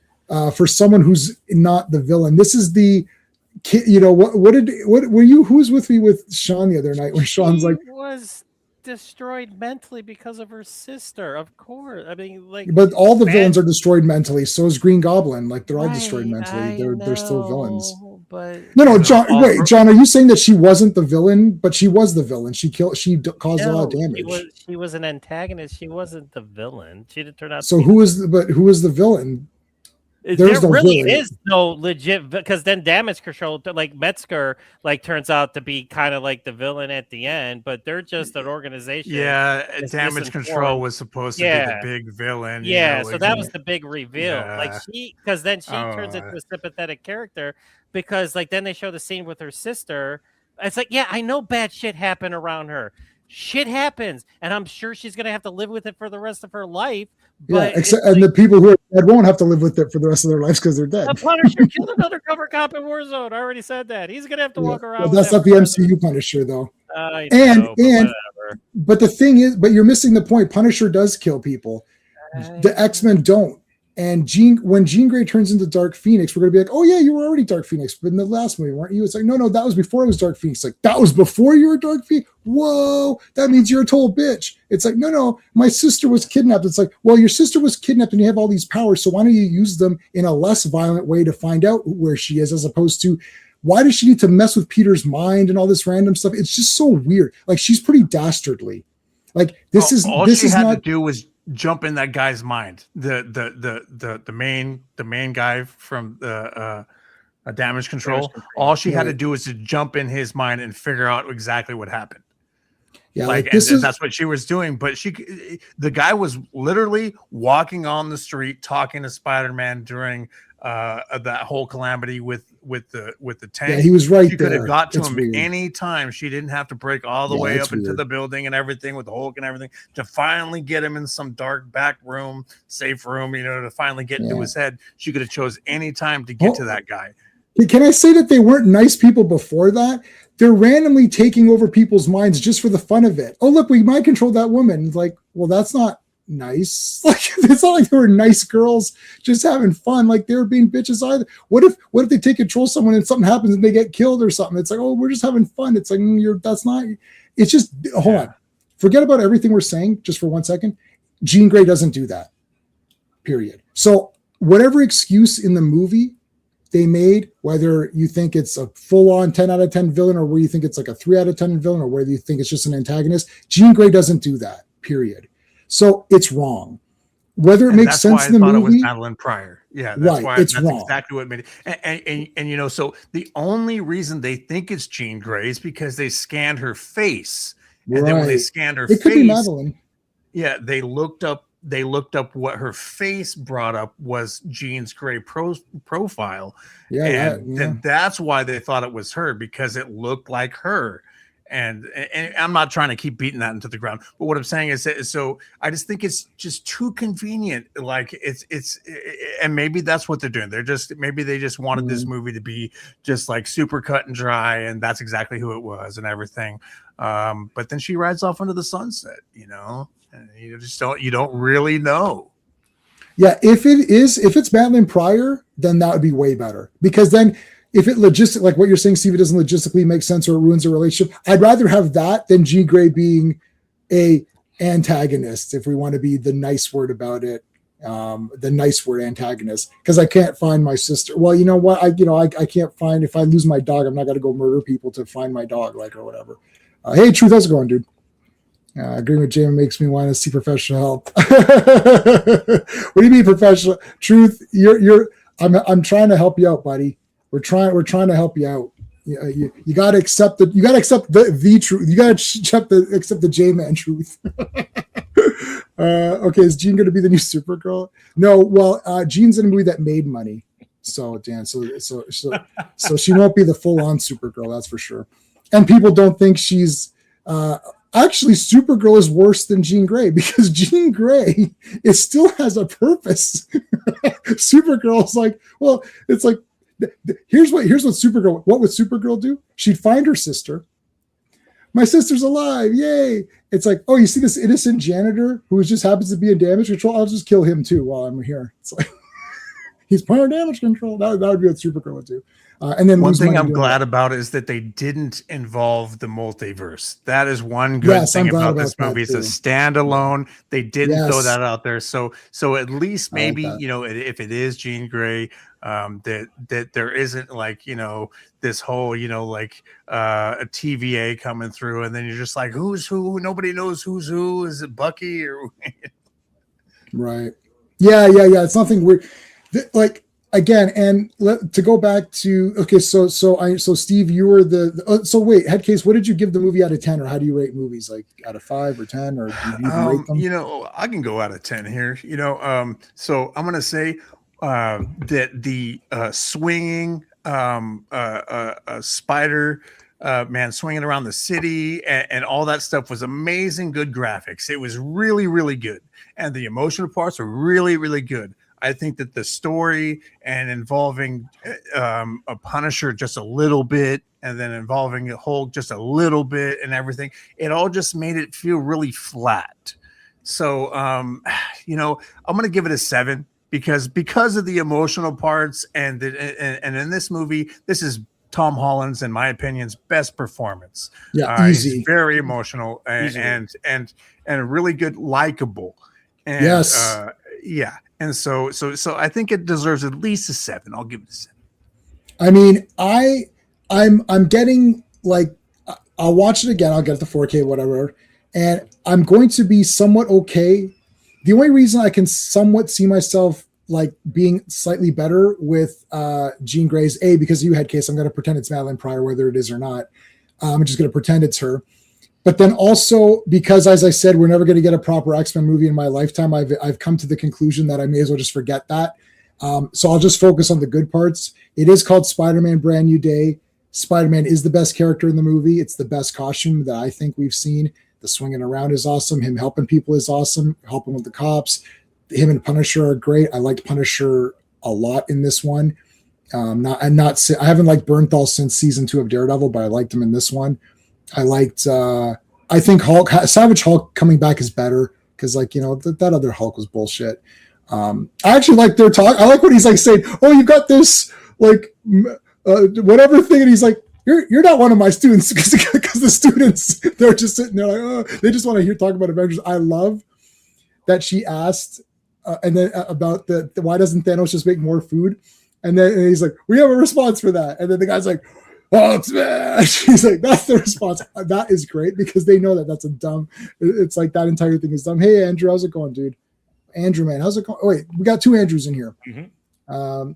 for someone who's not the villain. This is the kid. What were you? Who was with me with Sean the other night? Where Sean's like, was destroyed mentally because of her sister. Of course, I mean, like. But all the villains are destroyed mentally. So is Green Goblin. Like, they're all destroyed mentally. They're still villains. But no, John. Wait, John, are you saying that she wasn't the villain, but she was the villain? She caused a lot of damage. She was an antagonist. She wasn't the villain. She didn't turn out. So who is the villain? There really is no legit, because then Damage Control, like Metzger, like turns out to be kind of like the villain at the end, but they're just an organization. Yeah, Damage Control was supposed to be the big villain. Yeah, so that was the big reveal. Like because then she turns into a sympathetic character, because like then they show the scene with her sister. It's like, yeah, I know bad shit happened around her. shit happens, and I'm sure she's gonna have to live with it for the rest of her life. Yeah, But and the people who are dead won't have to live with it for the rest of their lives because they're dead. the Punisher killed an undercover cop in Warzone. I already said that. He's gonna have to walk around. Well, with that's that not the forever. MCU Punisher, though. I know, But the thing is, but you're missing the point. Punisher does kill people. The X-Men don't. And when Jean Grey turns into Dark Phoenix, we're going to be like, oh, yeah, you were already Dark Phoenix. But in the last movie, weren't you? It's like, no, that was before I was Dark Phoenix. Like, that was before you were Dark Phoenix? Whoa, that means you're a total bitch. It's like, no, my sister was kidnapped. It's like, well, your sister was kidnapped and you have all these powers. So why don't you use them in a less violent way to find out where she is, as opposed to, why does she need to mess with Peter's mind and all this random stuff? It's just so weird. Like, she's pretty dastardly. Like, this is all this she is had not to do was jump in that guy's mind. The main guy from the damage control. All she had to do was to jump in his mind and figure out exactly what happened. Yeah, like that's what she was doing. But the guy was literally walking on the street talking to Spider-Man during that whole calamity with the tank. Yeah, he was right. She could have got to him weird. any time. She didn't have to break all the way up into the building and everything with the Hulk and everything to finally get him in some dark back room, safe room, to finally get into his head. She could have chose any time to get to that guy. Can I say that they weren't nice people before that? They're randomly taking over people's minds just for the fun of it. Oh, look, we mind controlled that woman. Like, well, that's not nice. Like, it's not like they were nice girls just having fun. Like, they were being bitches either. What if they take control of someone and something happens and they get killed or something? It's like, oh, we're just having fun. It's like, that's not. It's just, hold on. Forget about everything we're saying just for 1 second. Jean Grey doesn't do that. Period. So whatever excuse in the movie they made, whether you think it's a full-on 10 out of 10 villain or where you think it's like a 3 out of 10 villain or whether you think it's just an antagonist, Jean Grey doesn't do that, period. So it's wrong. Whether it makes sense in the movie. It was Madeline Pryor. Yeah, that's why it's wrong. Exactly what made it. And so the only reason they think it's Jean Grey is because they scanned her face. And then when they scanned her face, it could be Madeline. Yeah, they looked up what her face brought up was Jean's Grey profile. Then that's why they thought it was her, because it looked like her. And I'm not trying to keep beating that into the ground, but what I'm saying is that, so I just think it's just too convenient. Like and maybe that's what they're doing. Maybe they just wanted this movie to be just like super cut and dry, and that's exactly who it was and everything. But then she rides off into the sunset, and you don't really know. Yeah, if it's Madeline Pryor, then that would be way better, because then if it like what you're saying, Steve, it doesn't logistically make sense or it ruins a relationship. I'd rather have that than Jean Grey being a antagonist, if we want to be the nice word about it, the nice word antagonist, because I can't find my sister. Well, you know what? I can't find, if I lose my dog, I'm not going to go murder people to find my dog, like, or whatever. Hey, Truth, how's it going, dude? Agreeing with Jamie makes me want to see professional help. What do you mean professional? Truth, I'm trying to help you out, buddy. We're trying to help you out. You got to accept the truth. You got to accept the J-Man truth. Okay, is Jean going to be the new Supergirl? No. Well, Jean's in a movie that made money. So Dan, so she won't be the full-on Supergirl, that's for sure. And people don't think she's actually, Supergirl is worse than Jean Grey, because Jean Grey still has a purpose. Supergirl's like, well, it's like, here's what Supergirl, what would Supergirl do? She'd find her sister. My sister's alive. Yay. It's like, oh, you see this innocent janitor who just happens to be in damage control? I'll just kill him too while I'm here. It's like, he's part of damage control. That would be what Supergirl would do. And then one thing I'm glad about is that they didn't involve the multiverse. That is one good thing about this movie. It's a standalone. They didn't throw that out there. So at least maybe, if it is Jean Grey, that there isn't like, this whole, a TVA coming through, and then you're just like, who's who? Nobody knows who's who. Is it Bucky or right? Yeah. It's nothing weird. Again, and to go back to, okay, so Steve, you were so wait, Headcase, what did you give the movie out of 10, or how do you rate movies, like out of 5 or 10, or do you even rate them? I can go out of 10 here. So I'm gonna say that the swinging spider man, swinging around the city and all that stuff was amazing. Good graphics. It was really, really good. And the emotional parts were really, really good. I think that the story and involving a Punisher just a little bit, and then involving a Hulk just a little bit, and everything, it all just made it feel really flat. So, I'm going to give it a 7 because of the emotional parts, and in this movie, this is Tom Holland's, in my opinion, best performance. Yeah, easy. He's very emotional and really good, likable. And, yes. Yeah. And so I think it deserves at least a 7. I'll give it a 7. I mean, I'm getting like, I'll watch it again. I'll get the 4K, whatever. And I'm going to be somewhat okay. The only reason I can somewhat see myself like being slightly better with Jean Grey's because you had Case, I'm going to pretend it's Madeline Pryor, whether it is or not. I'm just going to pretend it's her. But then also because, as I said, we're never going to get a proper X-Men movie in my lifetime, I've come to the conclusion that I may as well just forget that. So I'll just focus on the good parts. It is called Spider-Man Brand New Day. Spider-Man is the best character in the movie. It's the best costume that I think we've seen. The swinging around is awesome. Him helping people is awesome. Helping with the cops. Him and Punisher are great. I liked Punisher a lot in this one. I haven't liked Bernthal since season 2 of Daredevil, but I liked him in this one. I liked, I think Savage Hulk coming back is better because, like, that other Hulk was bullshit. I actually like their talk. I like what he's like saying, oh, you got this, like, whatever thing. And he's like, you're not one of my students because the students, they're just sitting there like, oh, they just want to talk about Avengers. I love that she asked, and then about the why doesn't Thanos just make more food? And he's like, we have a response for that. And then the guy's like, oh, it's bad. She's like, that's the response. That is great because they know that that's a dumb. It's like that entire thing is dumb. Hey, Andrew, how's it going, dude? Andrew, man, how's it going? Oh, wait, we got 2 Andrews in here. Mm-hmm.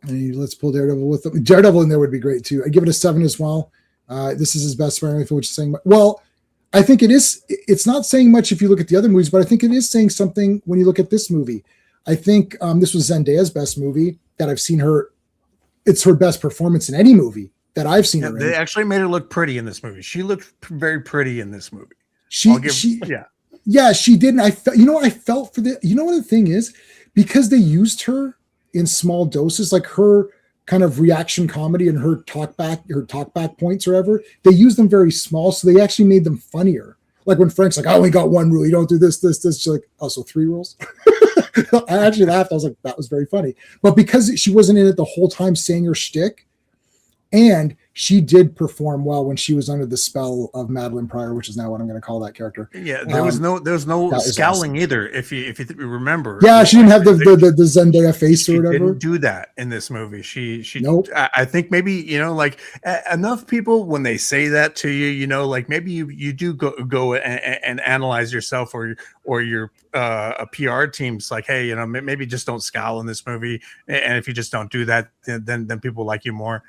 And let's pull Daredevil with them. Daredevil in there would be great too. I give it a 7 as well. This is his best Spider-Man, which is saying, well, I think it is. It's not saying much if you look at the other movies, but I think it is saying something when you look at this movie. I think this was Zendaya's best movie that I've seen her. It's her best performance in any movie that I've seen her in. They actually made her look pretty in this movie. She looked very pretty in this movie. She did. And I felt, I felt for the, what the thing is, because they used her in small doses, like her kind of reaction comedy and her talk back points or whatever, they used them very small. So they actually made them funnier. Like when Frank's like, I only got 1 rule. You don't do this. She's like, oh, so 3 rules. I actually laughed. I was like, that was very funny. But because she wasn't in it the whole time saying her shtick, and she did perform well when she was under the spell of Madeline Pryor, which is now what I'm going to call that character. Yeah, there was no scowling awesome. Either. If you remember, yeah, she didn't have the Zendaya face or whatever. She didn't do that in this movie. She nope. I think maybe like enough people when they say that to you, like maybe you do go and analyze yourself or your a PR team's like, hey, maybe just don't scowl in this movie, and if you just don't do that, then people like you more.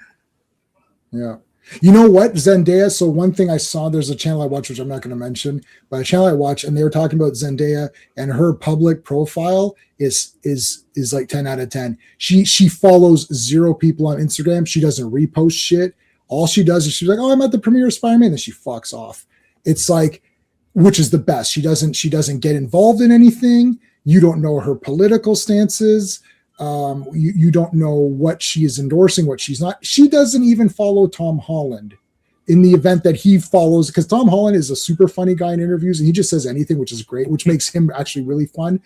Yeah. You know what? Zendaya. So one thing I saw, there's a channel I watch, which I'm not going to mention, but a channel I watch, and they were talking about Zendaya, and her public profile is like 10 out of 10. She follows 0 people on Instagram. She doesn't repost shit. All she does is she's like, oh, I'm at the premiere of Spider-Man. And she fucks off. It's like, which is the best. She doesn't get involved in anything. You don't know her political stances. You don't know what she is endorsing, what she's not. She doesn't even follow Tom Holland in the event that he follows, because Tom Holland is a super funny guy in interviews and he just says anything, which is great, which makes him actually really fun.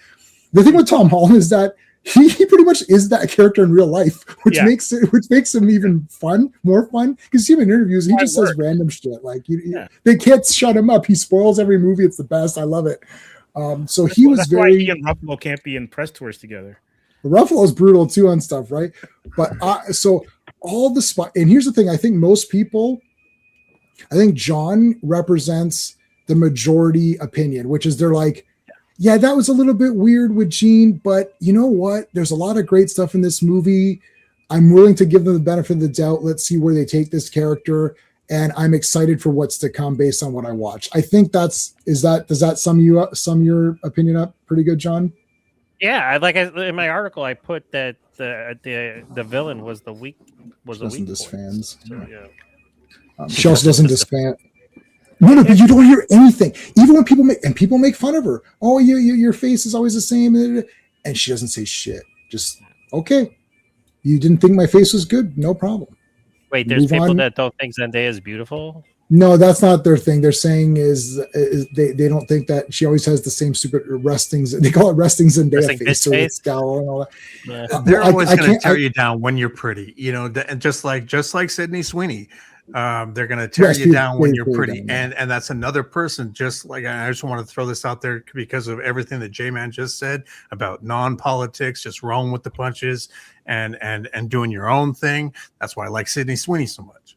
The thing with Tom Holland is that he pretty much is that character in real life, which makes him even more fun. Because you see him in interviews, he just says random shit. Like they can't shut him up. He spoils every movie. It's the best. I love it. So he was that's very. Why he and Ruffalo can't be in press tours together. Ruffalo's brutal too on stuff, right? But so all the spot, and here's the thing: I think John represents the majority opinion, which is they're like, yeah, that was a little bit weird with Jean, but you know what? There's a lot of great stuff in this movie. I'm willing to give them the benefit of the doubt. Let's see where they take this character, and I'm excited for what's to come based on what I watch. I think does that sum your opinion up pretty good, John? Yeah, in my article, I put that the villain was the weak point. Fans. So, yeah. She also doesn't disband. No, but you don't hear anything. Even when people make fun of her. Oh, your face is always the same, and she doesn't say shit. Just okay. You didn't think my face was good? No problem. Wait, there's Move people on. that don't think Zendaya is beautiful? No, that's not their thing. They're saying is they don't think that she always has the same super restings. They call it resting Zendaya Resting face, bitch so face? it's scowl and all that. Yeah. They're always going to can't- tear you down when you're pretty, you know, and just like Sydney Sweeney, they're going to tear Yes, you down when they you're tear you pretty, down, yeah. and that's another person. Just like I just want to throw this out there because of everything that J-Man just said about non-politics, just rolling with the punches, and doing your own thing. That's why I like Sydney Sweeney so much.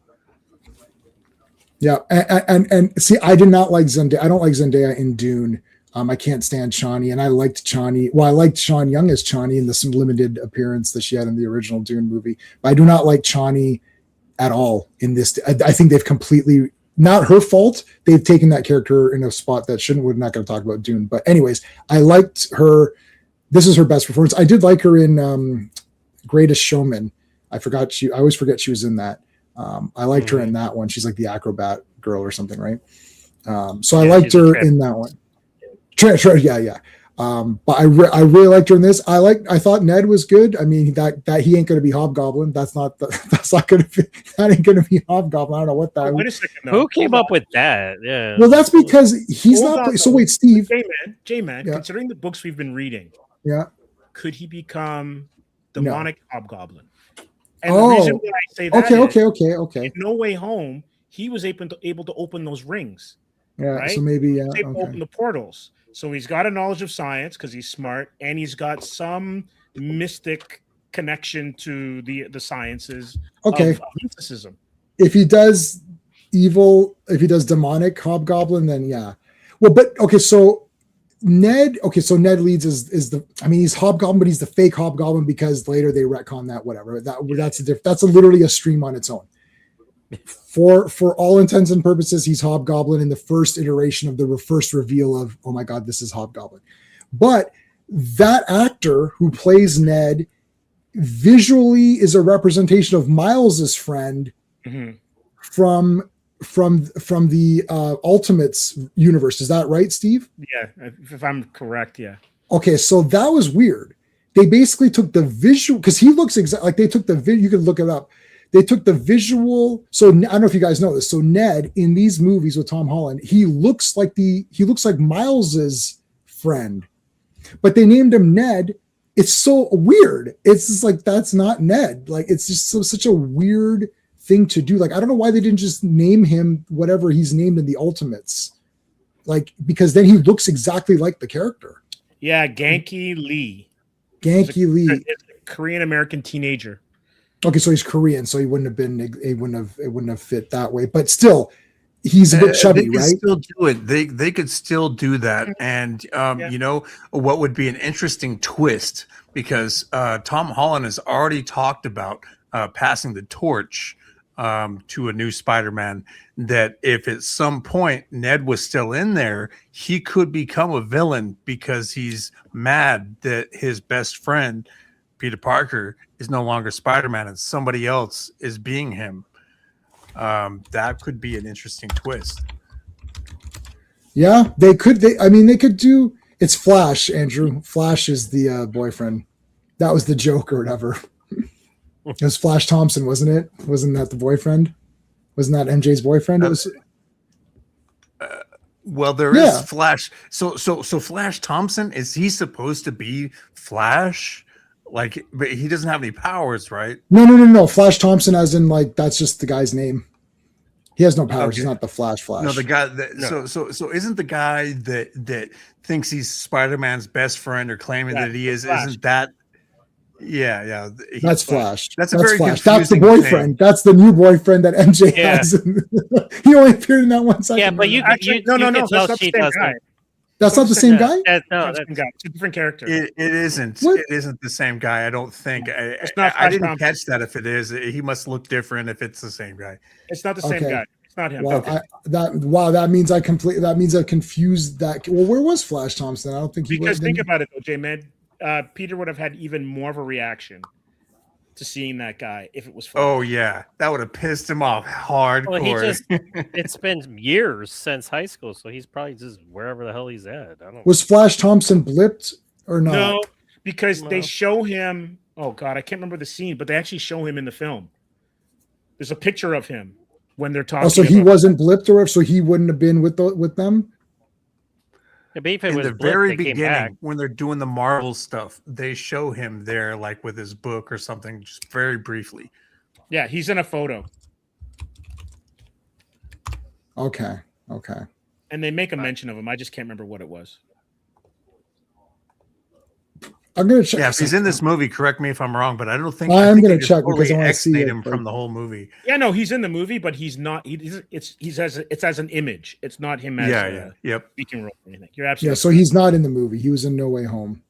Yeah, and see, I did not like Zendaya. I don't like Zendaya in Dune. I can't stand Chani, and I liked Chani. Well, I liked Sean Young as Chani in some limited appearance that she had in the original Dune movie. But I do not like Chani at all in this. I think they've completely, not her fault. They've taken that character in a spot that shouldn't. We're not going to talk about Dune, but anyways, I liked her. This is her best performance. I did like her in Greatest Showman. I always forget she was in that. I liked her in that one. She's like the acrobat girl or something, right? So I liked her in that one. Yeah. But I really liked her in this. I thought Ned was good. I mean, that he ain't going to be Hobgoblin. That ain't going to be Hobgoblin. I don't know what that. Wait a second. though. Who came up with that? Yeah. Well, that's because he's Hold not. on, So though. wait, Steve. J-Man, Yeah. considering the books we've been reading, Yeah. could he become No. demonic Hobgoblin? And the reason why I say that Okay. in No Way Home, he was able to open those rings. Yeah. Right? So maybe He was able to open okay. the portals. So he's got a knowledge of science because he's smart, and he's got some mystic connection to the sciences Okay. of mysticism. If he does evil, if he does demonic Hobgoblin, then yeah. Well, but okay, so Ned Leeds is the. I mean, he's Hobgoblin, but he's the fake Hobgoblin because later they retcon that. Whatever. That's literally a stream on its own. For all intents and purposes, he's Hobgoblin in the first iteration of the first reveal of, oh my God, this is Hobgoblin. But that actor who plays Ned visually is a representation of Miles's friend from the Ultimates universe. Is that right, Steve? Yeah, if I'm correct, yeah. Okay, so that was weird. They basically took the visual, because he looks exactly like they took the video. You can look it up. They took the visual. So I don't know if you guys know this. So Ned in these movies with Tom Holland, he looks like Miles's friend, but they named him Ned. It's so weird. It's just like, that's not Ned. Like, it's just such a weird thing to do. Like, I don't know why they didn't just name him whatever he's named in the Ultimates. Like, because then he looks exactly like the character. Yeah, Genki Lee. Genki Lee. It's a Korean American teenager. Okay, so he's Korean, so it wouldn't have fit that way. But still, he's a bit chubby, they could right? Still do it. They could still do that, and you know what would be an interesting twist, because Tom Holland has already talked about passing the torch to a new Spider-Man. That if at some point Ned was still in there, he could become a villain because he's mad that his best friend Peter Parker is no longer Spider-Man and somebody else is being him. That could be an interesting twist. Yeah, they could. They could do. It's Flash, Andrew. Flash is the boyfriend. That was the joke or whatever. It was Flash Thompson, wasn't it? Wasn't that the boyfriend? Wasn't that MJ's boyfriend? It was. Well, there is Flash. So Flash Thompson, is he supposed to be Flash? Like, but he doesn't have any powers, right? No. Flash Thompson, as in like that's just the guy's name. He has no powers. Okay. He's not the Flash. No, the guy. So isn't the guy that thinks he's Spider-Man's best friend or claiming that he is? Flash. Isn't that? Yeah. That's Flash. That's a very Flash. That's the confusing boyfriend. thing. That's the new boyfriend that MJ has. He only appeared in that 1 second. Yeah, but No, can that's tell not the she same doesn't. guy. That's not the same guy. No, That's the same guy. It's a different character. It isn't. What? It isn't the same guy. I don't think. It's not I Flash didn't Thompson. catch that. If it is, he must look different. If it's the same guy. It's not the same Okay. guy. It's not him. Wow, Okay. that means I confused that. Well, where was Flash Thompson? I don't think he Because was. think about it though, J-Man. Peter would have had even more of a reaction to seeing that guy if it was Flash. Oh yeah, that would have pissed him off hardcore. Well, it's been years since high school, so he's probably just wherever the hell he's at. I don't Was Flash Thompson blipped or not? No, because they No. show him. Oh God, I can't remember the scene, but they actually show him in the film. There's a picture of him when they're talking. Oh, so he about- wasn't blipped, or so he wouldn't have been with them. Yeah, but if it In was the blipped, very they came back. beginning, when they're doing the Marvel stuff, they show him there, like with his book or something, just very briefly. Yeah, he's in a photo, Okay. and they make a mention of him. I just can't remember what it was. I'm gonna check. Yeah, if he's in this movie, correct me if I'm wrong, but I don't think I'm I think gonna they just check because I totally wanna see exnate it, him but- from the whole movie. Yeah, no, he's in the movie, but he's not. It's as an image. It's not him as Yep. speaking role or anything. You're Yeah, absolutely so he's not in the movie. He was in No Way Home.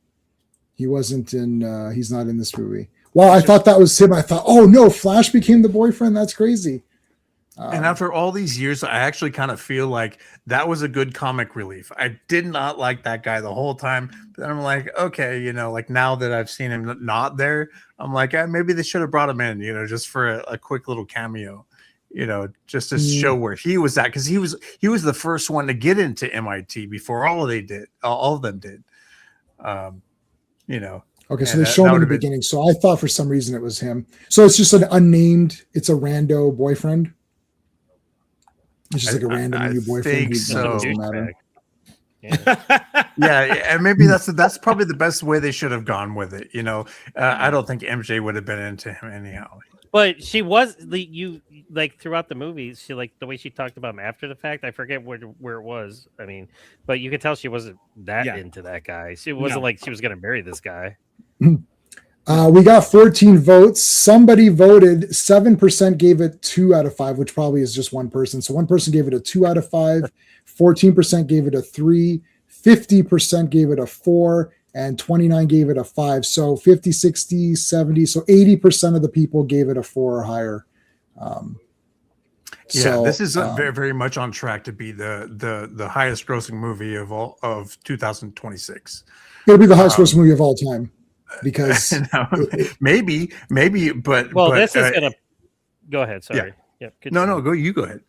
He wasn't in. He's not in this movie. Wow, I thought that was him. I thought, oh no, Flash became the boyfriend. That's crazy. And after all these years, I actually kind of feel like that was a good comic relief. I did not like that guy the whole time, but I'm like, okay, like now that I've seen him not there, I'm like, maybe they should have brought him in, just for a quick little cameo, just to show where he was at, because he was the first one to get into MIT before all of them did. Okay, so And they show him in that the would've been- beginning. So I thought for some reason it was him. So it's just an unnamed. It's a rando boyfriend. It's just like a random I new boyfriend. think who so. doesn't matter. Yeah, and maybe that's probably the best way they should have gone with it. I don't think MJ would have been into him anyhow. But she was throughout the movie. She the way she talked about him after the fact. I forget where it was. I mean, but you could tell she wasn't that into that guy. She wasn't like she was going to marry this guy. We got 14 votes. Somebody voted. 7% gave it 2 out of 5, which probably is just one person. So one person gave it a 2 out of 5. 14% gave it a 3. 50% gave it a 4. And 29 gave it a 5. So 50, 60, 70. So 80% of the people gave it a 4 or higher. This is very, very much on track to be the highest grossing movie of 2026. It'll be the highest grossing movie of all time. Because maybe, but this is gonna go ahead. Sorry. Yeah. No, you go ahead.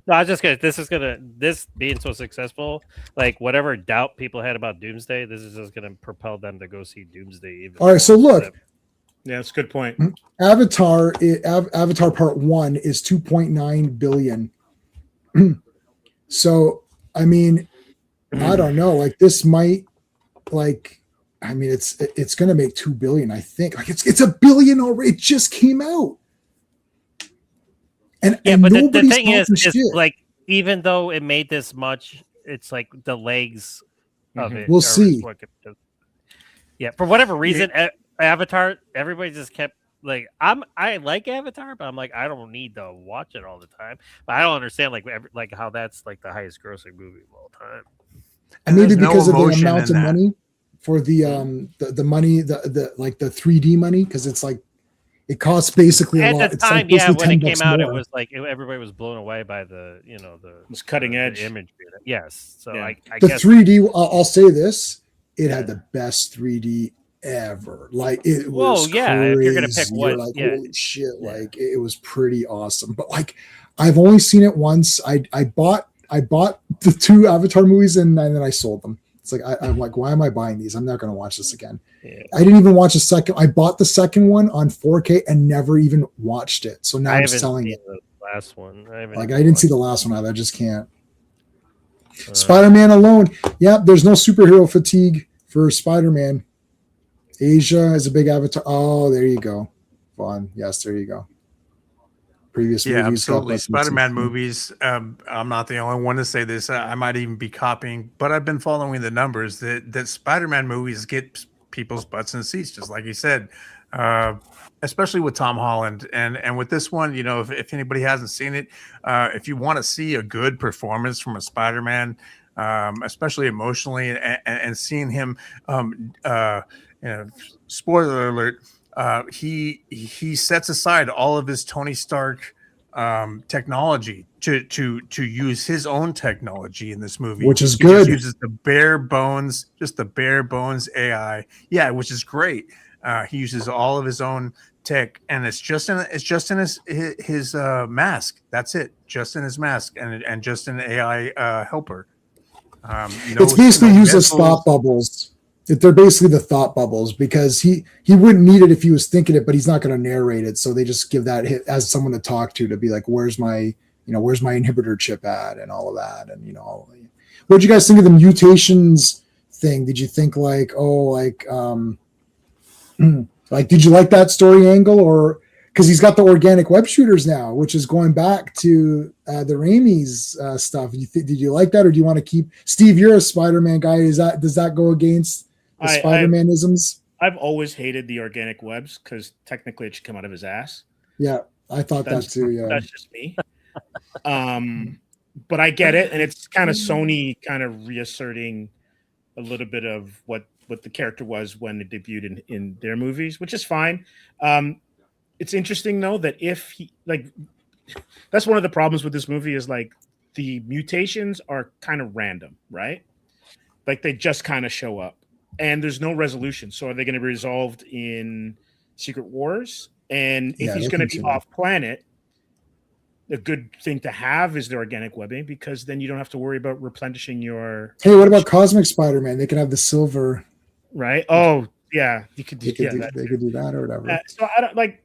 No, I was just gonna. This being so successful, like whatever doubt people had about Doomsday, this is just gonna propel them to go see Doomsday. All right, so look. Yeah, that's a good point. Avatar Part 1 is 2.9 billion. So, I mean, I don't know. Like this might, it's going to make 2 billion. I think it's a billion already. It just came out. And but the thing talking is shit. like even though it made this much, it's like the legs of it. We'll see. Yeah, for whatever reason, Avatar. Everybody just kept like I like Avatar, but I'm like I don't need to watch it all the time. But I don't understand like how that's like the highest grossing movie of all time. And maybe there's because no of the emotion amount in of that. money for the money, the like the 3D money, because it's like it costs basically a lot. At the It's like time, yeah, basically when it $10 came out, it more. was like everybody was blown away by the It's cutting edge. imagery. Yes, so Yeah. I The guess 3D. I'll say this: it had the best 3D ever. Like it was. yeah, if you're gonna pick crazy. one, You're like, yeah. holy shit! Like it was pretty awesome. But like, I've only seen it once. I bought the 2 Avatar movies and then I sold them. It's like I'm like, why am I buying these? I'm not going to watch this again. Yeah. I didn't even watch the second. I bought the second one on 4K and never even watched it. So now I I'm haven't just telling seen it. the last one. I didn't see the last one either. I just can't. Spider-Man alone. Yeah, there's no superhero fatigue for Spider-Man. Asia is a big Avatar. Oh, there you go. Fun. Yes, there you go. Previous Yeah, movies got absolutely. less than Spider-Man 16. movies. I'm not the only one to say this. I might even be copying, but I've been following the numbers that Spider-Man movies get people's butts in seats, just like you said. Especially with Tom Holland and with this one, if anybody hasn't seen it, if you want to see a good performance from a Spider-Man, especially emotionally, and seeing him, spoiler alert. He sets aside all of his Tony Stark technology to use his own technology in this movie, Which is He good. just uses the bare bones AI. Yeah, which is great. He uses all of his own tech, and it's just in his mask. That's it, just in his mask, and just an AI helper. It's basically used as thought bubbles. They're basically the thought bubbles, because he wouldn't need it if he was thinking it, but he's not going to narrate it. So they just give that as someone to talk to be like, where's my inhibitor chip at, and all of that. And what did you guys think of the mutations thing? Did you think like, like, did you like that story angle? Or because he's got the organic web shooters now, which is going back to the Raimi's stuff. Did you like that, or do you want to keep? Steve, you're a Spider-Man guy. Does that go against the Spider-Man-isms? I've always hated the organic webs, because technically it should come out of his ass. Yeah, I thought that too. Yeah, that's just me. But I get it, and it's kind of Sony kind of reasserting a little bit of what the character was when it debuted in their movies, which is fine. It's interesting though that if he that's one of the problems with this movie, is like the mutations are kind of random, right? Like they just kind of show up, and there's no resolution. So are they going to be resolved in Secret Wars? And if he's going to be off planet, a good thing to have is the organic webbing, because then you don't have to worry about replenishing your. Hey, what about Cosmic Spider-Man? They can have the silver. Right. Oh yeah, you could do. They could do that or whatever. So I don't like.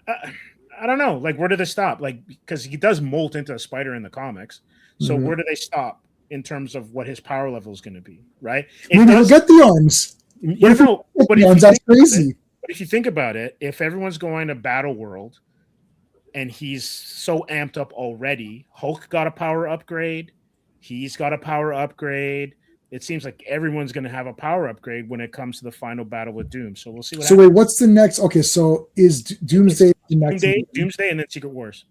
I don't know. Like, where do they stop? Like, because he does molt into a spider in the comics. So where do they stop in terms of what his power level is going to be? Right. He'll get the arms. That's crazy. But if you think about it, if everyone's going to Battle World, and he's so amped up already, Hulk got a power upgrade. He's got a power upgrade. It seems like everyone's going to have a power upgrade when it comes to the final battle with Doom. So we'll see what happens. Wait, what's the next? Okay, so is Doomsday the next? Doomsday, and then Secret Wars.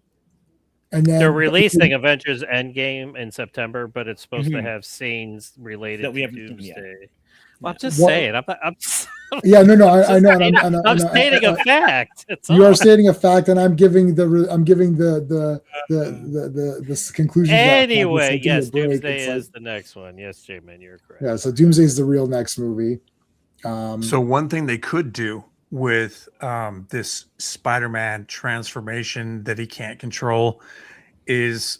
And then they're releasing Avengers Endgame in September, but it's supposed to have scenes related to Doomsday. Well, I'm just saying. Yeah, no. I know. I'm stating a fact. You are stating a fact, and I'm giving the conclusion. Anyway, yes, Doomsday is the next one. Yes, J-Man, you're correct. Yeah, so Doomsday is the real next movie. So one thing they could do with this Spider-Man transformation that he can't control is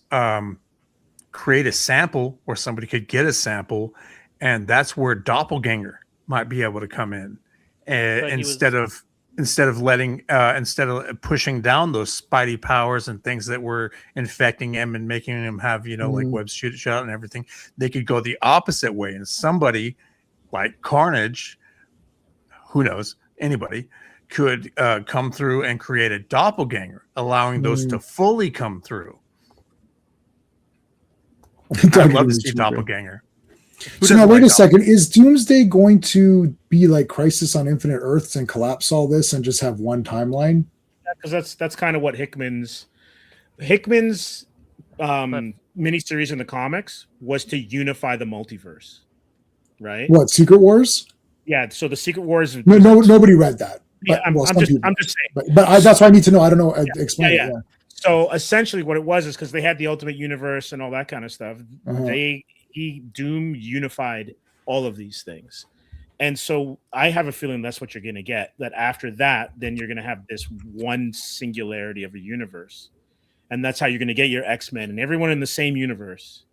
create a sample, or somebody could get a sample. And that's where Doppelganger might be able to come in, instead of pushing down those Spidey powers and things that were infecting him and making him have like web shoot and everything. They could go the opposite way, and somebody like Carnage, who knows, anybody could come through and create a doppelganger, allowing those to fully come through. I'd love to see Doppelganger. So now, wait a second. Is Doomsday going to be like Crisis on Infinite Earths and collapse all this and just have one timeline? Because that's kind of what Hickman's miniseries in the comics was, to unify the multiverse, right? What, Secret Wars? Yeah. So the Secret Wars. No, nobody read that. Yeah, I'm just saying. But that's why I need to know. I don't know. Explain it. Yeah. So essentially, what it was is because they had the Ultimate Universe and all that kind of stuff. Doom unified all of these things. And so I have a feeling that's what you're going to get, that after that, then you're going to have this one singularity of a universe. And that's how you're going to get your X-Men and everyone in the same universe.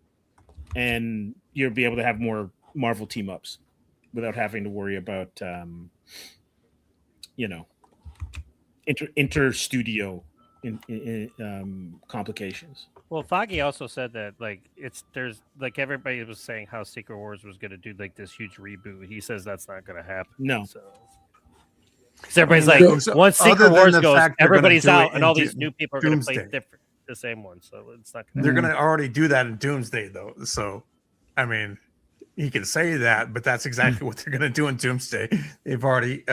And you'll be able to have more Marvel team-ups without having to worry about, inter-studio complications. Well, Foggy also said that there's everybody was saying how Secret Wars was going to do like this huge reboot. He says that's not going to happen. No. So everybody's like, once Secret Wars goes, everybody's out, and all these new people are going to play the same one. So it's not. They're going to already do that in Doomsday, though. So, I mean, he can say that, but that's exactly what they're going to do in Doomsday. They've already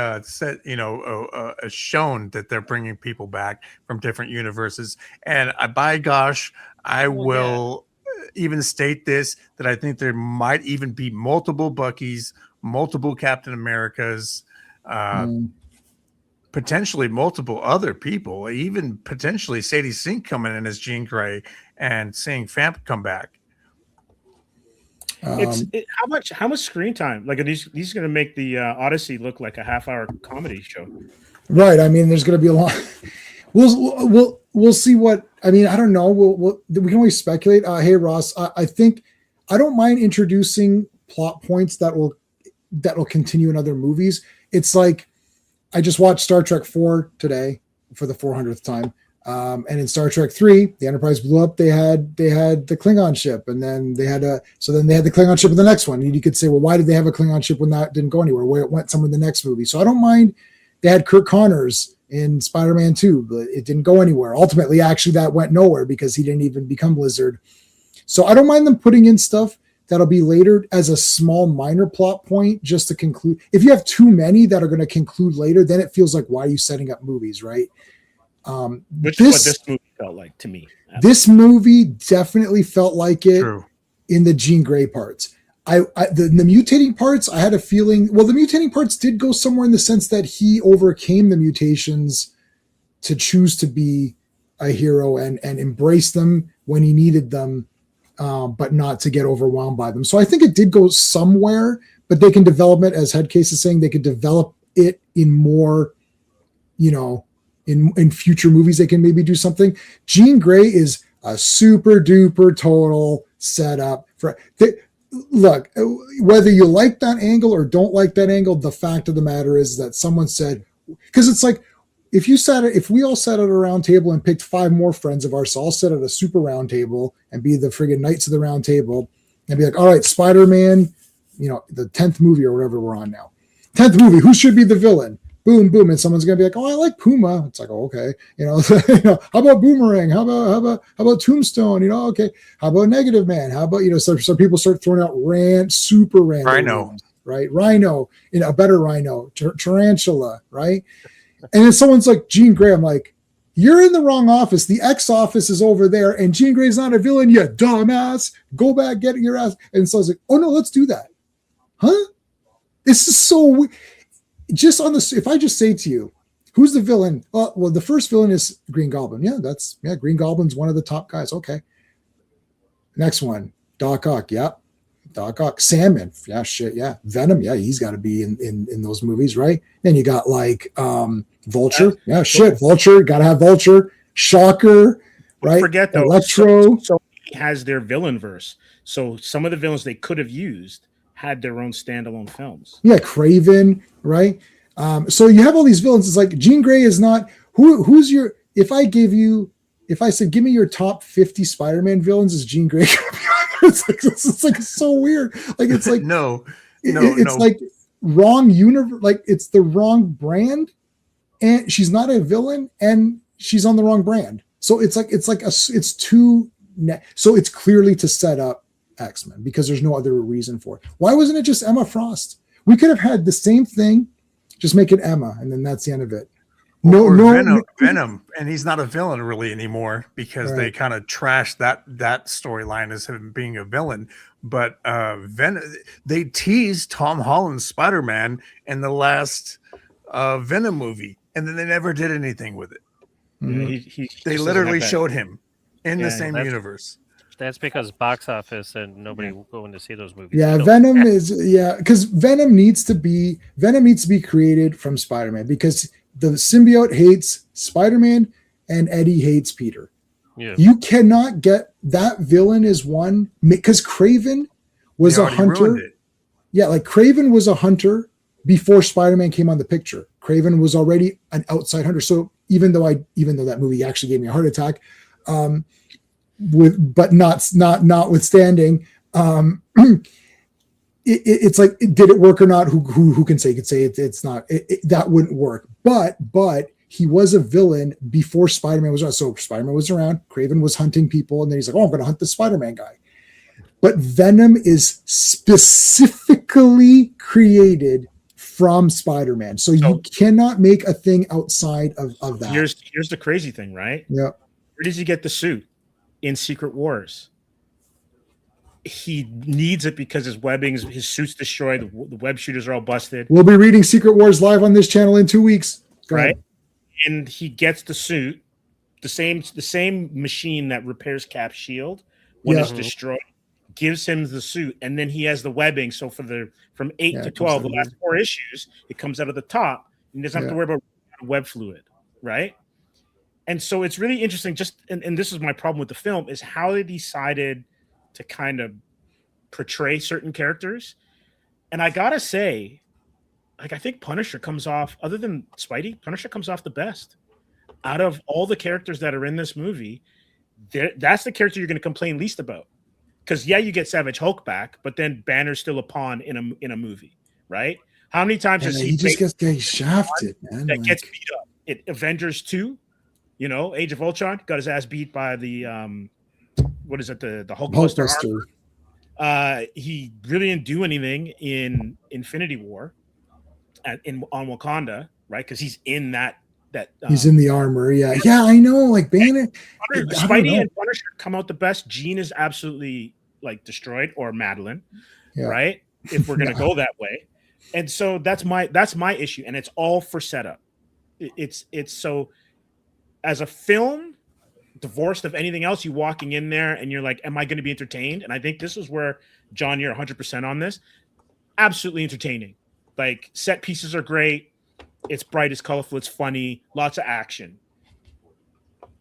shown that they're bringing people back from different universes. And by gosh, I will even state this, that I think there might even be multiple Buckys, multiple Captain Americas, potentially multiple other people, even potentially Sadie Sink coming in as Jean Grey and seeing Famp come back. How much screen time? Like, are these going to make the Odyssey look like a half-hour comedy show? Right. I mean, there's going to be a lot. We'll see what. I mean, I don't know. We can always speculate. Hey Ross, I think I don't mind introducing plot points that will continue in other movies. It's like I just watched Star Trek 4 today for the 400th time. And in Star Trek 3, the Enterprise blew up. They had the Klingon ship, and then they had the Klingon ship in the next one. And you could say, well, why did they have a Klingon ship when that didn't go anywhere? Where it went somewhere in the next movie. So I don't mind. They had Kirk Connors in Spider-Man 2, but it didn't go anywhere. Ultimately, actually, that went nowhere because he didn't even become Lizard. So I don't mind them putting in stuff that'll be later as a small minor plot point just to conclude. If you have too many that are going to conclude later, then it feels like, why are you setting up movies, right? Which is what this movie felt like to me. This movie definitely felt like it. True. In the Jean Grey parts. The mutating parts, I had a feeling, well, the mutating parts did go somewhere in the sense that he overcame the mutations to choose to be a hero and embrace them when he needed them, but not to get overwhelmed by them. So I think it did go somewhere, but they can develop it, as Headcase is saying, they could develop it in more, in future movies, they can maybe do something. Jean Grey is a super duper total setup for look, whether you like that angle or don't like that angle, the fact of the matter is that someone said, because it's like, if we all sat at a round table and picked 5 more friends of ours, all sit at a super round table and be the friggin' knights of the round table and be like, all right, Spider-Man, the 10th movie or whatever we're on now. 10th movie, who should be the villain? Boom, boom. And someone's going to be like, oh, I like Puma. It's like, oh, okay. How about Boomerang? How about Tombstone? Okay. How about Negative Man? How about, so people start throwing out super random. Rhino. Names, right? Rhino, a better Rhino, Tarantula, right? And then someone's like, Jean Grey. I'm like, you're in the wrong office. The X office is over there, and Jean Grey's not a villain, you dumbass. Go back, get your ass. And so I was like, oh no, let's do that. Huh? This is so weird. Just on if I just say to you, who's the villain? Well, the first villain is Green Goblin. Yeah, Green Goblin's one of the top guys. Okay. Next one, Doc Ock. Yeah. Doc Ock. Sandman. Yeah, shit. Yeah. Venom. Yeah, he's got to be in those movies, right? Then you got like Vulture. Yeah, shit. Vulture. Got to have Vulture. Shocker. Right. Forget though. Electro. So he has their villain verse. So some of the villains they could have used had their own standalone films. Yeah, Craven, right? So you have all these villains. It's like Jean Grey is not who's your. If I said give me your top 50 Spider-Man villains, is Jean Grey? It's like so weird. Like it's like it's like wrong universe. Like it's the wrong brand, and she's not a villain, and she's on the wrong brand. So it's too. So it's clearly to set up X-Men because there's no other reason for it. Why wasn't it just Emma Frost? We could have had the same thing, just make it Emma, and then that's the end of it. Venom, and he's not a villain really anymore because they kind of trashed that storyline as him being a villain. But Venom, they teased Tom Holland's Spider-Man in the last Venom movie, and then they never did anything with it. Mm-hmm. They literally showed him in the same universe. That's because box office and nobody will go in to see those movies. Yeah, Venom is because Venom needs to be created from Spider-Man because the symbiote hates Spider-Man and Eddie hates Peter. Yeah. You cannot get that villain is one because Craven was a hunter. Yeah, like Craven was a hunter before Spider-Man came on the picture. Craven was already an outside hunter. So even though that movie actually gave me a heart attack, but notwithstanding, it's like, did it work or not? Who can say? Could say it's not. That wouldn't work. But he was a villain before Spider-Man was around. So Spider-Man was around. Craven was hunting people, and then he's like, "Oh, I'm going to hunt the Spider-Man guy." But Venom is specifically created from Spider-Man, so you cannot make a thing outside of that. Here's the crazy thing, right? Yeah. Where does he get the suit? In Secret Wars. He needs it because his suit's destroyed. The web shooters are all busted. We'll be reading Secret Wars live on this channel in 2 weeks. Go right. ahead. And he gets the suit, the same machine that repairs Cap's shield when it's destroyed, gives him the suit, and then he has the webbing. So from 8 to 12, the last 4 issues, it comes out of the top. And he doesn't have to worry about web fluid, right? And so it's really interesting. And this is my problem with the film is how they decided to kind of portray certain characters. And I gotta say, like I think Punisher comes off, other than Spidey, Punisher comes off the best out of all the characters that are in this movie. That's the character you're going to complain least about, because you get Savage Hulk back, but then Banner's still a pawn in a movie, right? How many times has he just gets getting shafted, man? That gets beat up. Avengers 2, Age of Ultron, got his ass beat by the what is it, the Hulkbuster. He really didn't do anything in Infinity War on Wakanda, right? Because he's in that he's in the armor. Yeah, I know. Like Banner, Spidey and Punisher come out the best. Jean is absolutely like destroyed, or Madeline, right? If we're gonna go that way, and so that's my issue, and it's all for setup. It's so as a film, divorced of anything else, you walking in there and you're like, am I going to be entertained? And I think this is where, John, you're 100% on this. Absolutely entertaining. Like set pieces are great. It's bright, it's colorful, it's funny, lots of action.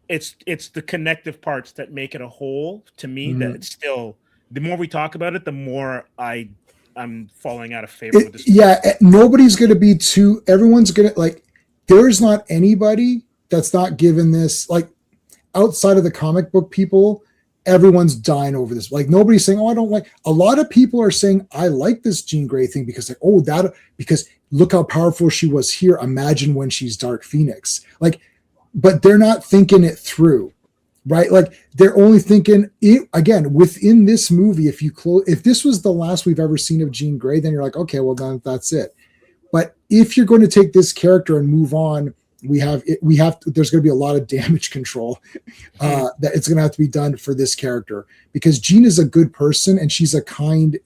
It's the connective parts that make it a whole to me. That it's still, the more we talk about it, the more I'm falling out of favor with this. Nobody's going to be everyone's going to like, there's not anybody that's not given this, like, outside of the comic book people, everyone's dying over this. Like nobody's saying, I don't like. A lot of people are saying, I like this Jean Grey thing because because look how powerful she was here. Imagine when she's Dark Phoenix. Like, but they're not thinking it through, right? Like they're only thinking it again within this movie. If this was the last we've ever seen of Jean Grey, then you're like, okay, well then that's it. But if you're going to take this character and move on, there's going to be a lot of damage control that it's going to have to be done for this character, because Jean is a good person and she's a kind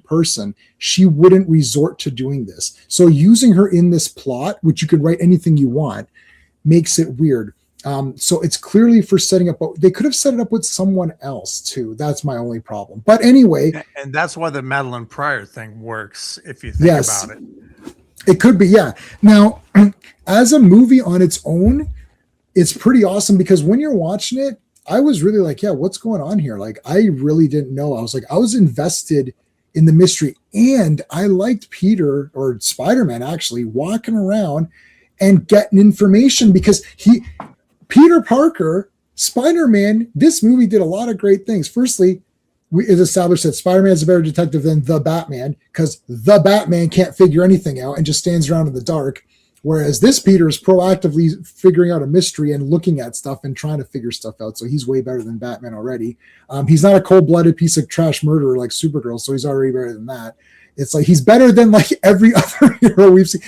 person. She wouldn't resort to doing this. So using her in this plot, which you could write anything you want, makes it weird. So it's clearly for setting up, they could have set it up with someone else too. That's my only problem. But anyway. And that's why the Madeline Pryor thing works, if you think about it. It could be, yeah. Now, as a movie on its own, it's pretty awesome, because when you're watching it, I was really like, what's going on here? Like, I really didn't know. I was invested in the mystery, and I liked Peter, or Spider-Man actually, walking around and getting information, because Peter Parker, Spider-Man, this movie did a lot of great things. Firstly, it's established that Spider-Man is a better detective than the Batman, because the Batman can't figure anything out and just stands around in the dark. Whereas this Peter is proactively figuring out a mystery and looking at stuff and trying to figure stuff out. So he's way better than Batman already. He's not a cold-blooded piece of trash murderer like Supergirl, so he's already better than that. It's like he's better than like every other hero we've seen.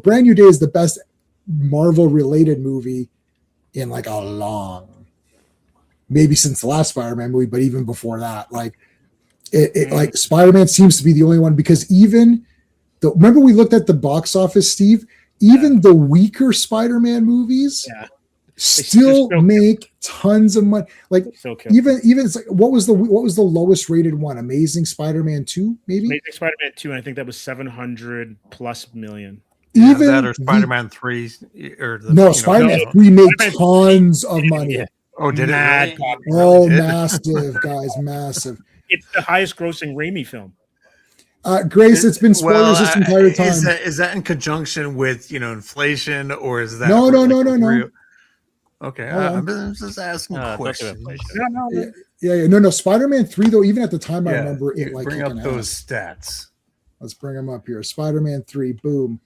Brand New Day is the best Marvel-related movie in like a long, maybe since the last Spider-Man movie, but even before that, like like Spider-Man seems to be the only one, because remember we looked at the box office, Steve, even the weaker Spider-Man movies still make tons of money. Like even it's like, what was the lowest rated one? Amazing Spider-Man 2, maybe? Amazing Spider-Man 2, and I think that was 700+ million. Even that or Spider-Man 3 or Spider-Man 3 made tons of money. Yeah. Oh, did it? Oh, massive, guys, massive. It's the highest grossing Raimi film. Grace, it's been spoilers this entire time. Is that in conjunction with inflation, or is that no? Okay, I'm just asking questions. No. Spider-Man 3 though, even at the time, I remember it like bring up those stats. Let's bring them up here. Spider-Man 3, boom,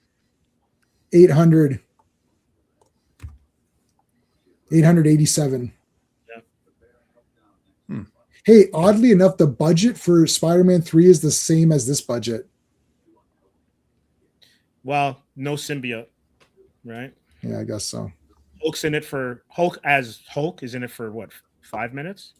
887. Hey, oddly enough, the budget for Spider-Man 3 is the same as this budget. Well, no symbiote, right? Yeah, I guess so. Hulk is in it for what, 5 minutes?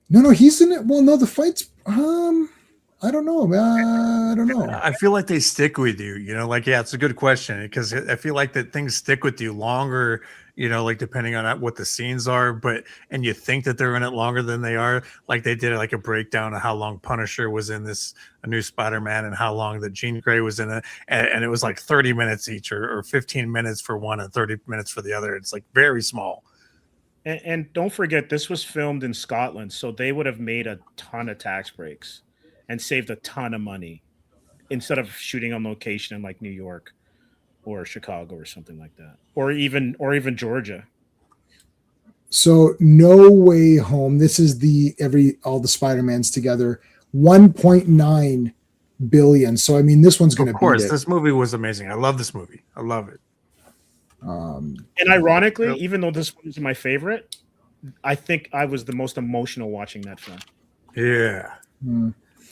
No, he's in it. Well, no, the fights. I I don't know, man. I don't know. I feel like they stick with you, like, yeah, it's a good question because I feel like that things stick with you longer, like depending on what the scenes are, and you think that they're in it longer than they are. Like they did like a breakdown of how long Punisher was in a new Spider-Man and how long that Jean Grey was in it. And it was like 30 minutes each or 15 minutes for one and 30 minutes for the other. It's like very small. And don't forget, this was filmed in Scotland, so they would have made a ton of tax breaks and saved a ton of money instead of shooting on location in like New York or Chicago or something like that, or even Georgia. So No Way Home. This is all the Spider-Mans together. 1.9 billion. So I mean, this one's going to. Of course, this movie was amazing. I love this movie. I love it. And ironically, even though this one is my favorite, I think I was the most emotional watching that film. Yeah.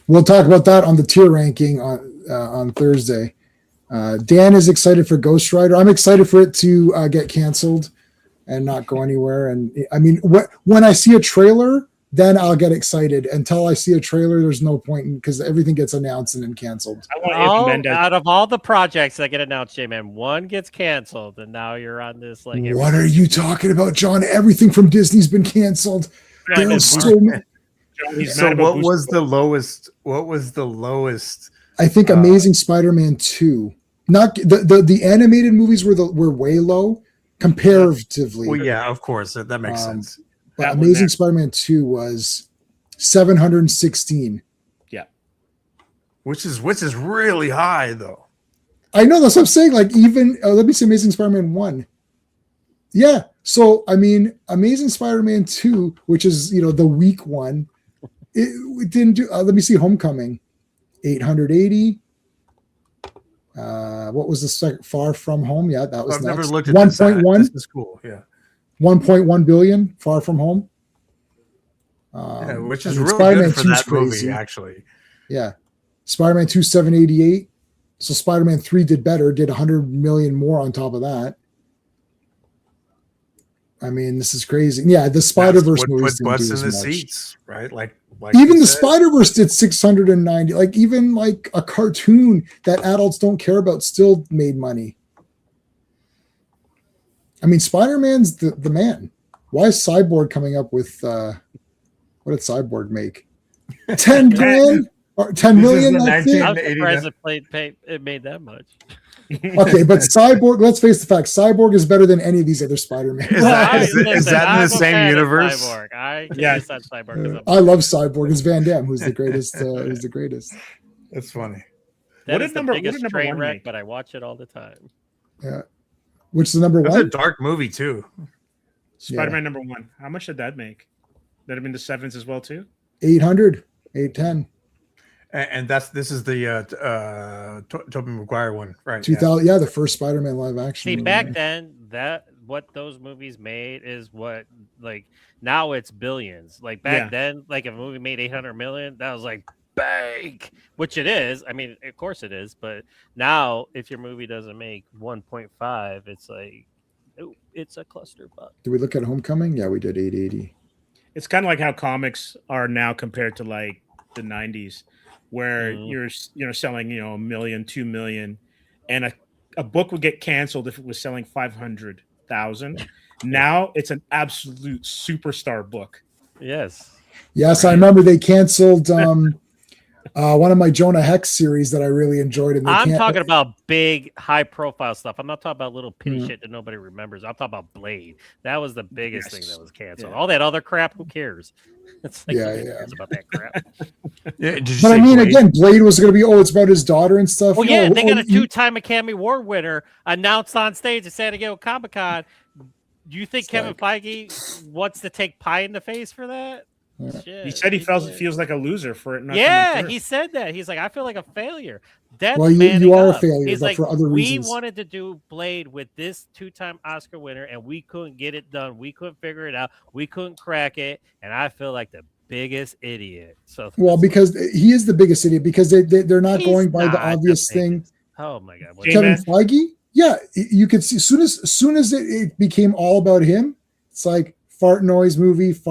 We'll talk about that on the tier ranking on Thursday. Dan is excited for Ghost Rider. I'm excited for it to get canceled and not go anywhere. And I mean, when I see a trailer, then I'll get excited. Until I see a trailer, there's no point because everything gets announced and then canceled. Out of all the projects that get announced, J-Man, one gets canceled, and now you're on this like. What are you talking about, John? Everything from Disney's been canceled. So what was the lowest? What was the lowest? I think Amazing Spider-Man 2. Not the animated movies were way low comparatively. Well, yeah, of course that makes sense. But Amazing Spider-Man 2 was 716. Yeah, which is really high though. I know, that's what I'm saying. Like even let me see Amazing Spider-Man 1. Yeah, so I mean Amazing Spider-Man 2, which is the weak one. It didn't do. Let me see. Homecoming, 880. What was the second? Far From Home. Yeah, that was. I've next. never looked at 1.1. This is cool. Yeah. 1.1 billion. Far From Home. Which is really Spider-Man good for 2's that movie, crazy. actually. Yeah, Spider-Man 2 788. So Spider-Man 3 did better. Did 100 million more on top of that. I mean, this is crazy. Yeah, the Spider-Verse movies put butts didn't do in the as much. seats, right? Like even the Spider-Verse did 690. Like even like a cartoon that adults don't care about still made money. I mean, Spider-Man's the man. Why is Cyborg coming up with what did Cyborg make? 10 grand or 10 million? That's it. I'm surprised it made that much. Okay, but Cyborg, let's face the facts. Cyborg is better than any of these other Spider-Man. Is that in the same universe? Cyborg. I love Cyborg. It's Van Damme who's the greatest. Who's the greatest? That's funny. That is the biggest train wreck, but I watch it all the time. Yeah. Which is the number one? That's a dark movie too. Spider-Man number 1. How much did that make? That have been the sevens as well too? 800, 810. And this is the Tobey Maguire one, right? 2000, yeah, the first Spider-Man live action. See, movie. back then, what those movies made is what, like, now it's billions. Like back then, like if a movie made 800 million, that was like bank, which it is. I mean, of course it is, but now if your movie doesn't make 1.5, it's like, it's a clusterfuck. Did we look at Homecoming? Yeah, we did 880. It's kind of like how comics are now compared to like the 90s. Where you're selling $1 million, 2 million, and a book would get canceled if it was selling 500,000. Now it's an absolute superstar book. Yes, I remember they canceled one of my Jonah Hex series that I really enjoyed. And I'm talking about big, high-profile stuff. I'm not talking about little pitty shit that nobody remembers. I'm talking about Blade. That was the biggest thing that was canceled. All that other crap, who cares? It's like, who cares about that crap? But I mean, Blade? Again, Blade was going to be, it's about his daughter and stuff. Well, yeah, they got a 2-time Academy Award winner announced on stage at San Diego Comic-Con. Do you think Kevin Feige wants to take pie in the face for that? Shit, he said he feels like a loser for it. He said that. He's like, I feel like a failure. That's you are a failure. He's like, for other reasons. We wanted to do Blade with this 2-time Oscar winner, and we couldn't get it done. We couldn't figure it out. We couldn't crack it, and I feel like the biggest idiot. So, because he is the biggest idiot because they're not going by the obvious thing. Oh my God, Kevin Feige. Yeah, you could see as soon as it became all about him, it's like fart noise movie. It's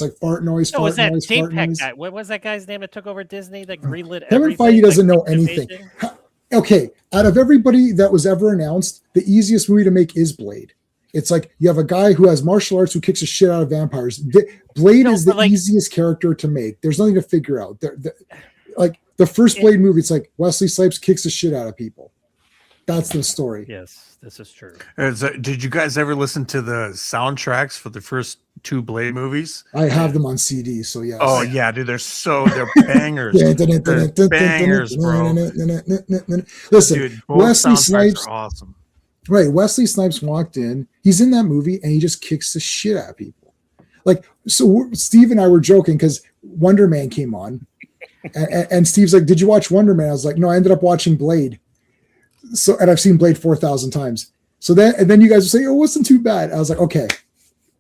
like fart noise, No, was fart that noise, fart JPEG noise. guy? What was that guy's name that took over Disney that greenlit Kevin everything? Feige doesn't like know anything. Division? Okay, out of everybody that was ever announced, the easiest movie to make is Blade. It's like you have a guy who has martial arts who kicks the shit out of vampires. Blade is the easiest character to make. There's nothing to figure out. Like the first Blade movie, it's like Wesley Snipes kicks the shit out of people. That's the story. Yes, this is true. Did you guys ever listen to the soundtracks for the first 2 Blade movies? I have them on CD, so yes. Oh yeah, dude, they're bangers. They're bangers, bro. Listen, Dude, both Wesley soundtracks Snipes are awesome. Right, Wesley Snipes walked in. He's in that movie, and he just kicks the shit out of people. Like, so Steve and I were joking because Wonder Man came on, and Steve's like, "Did you watch Wonder Man?" I was like, "No, I ended up watching Blade." So, and I've seen Blade 4,000 times. So then you guys would say, "Oh, it wasn't too bad." I was like, "Okay."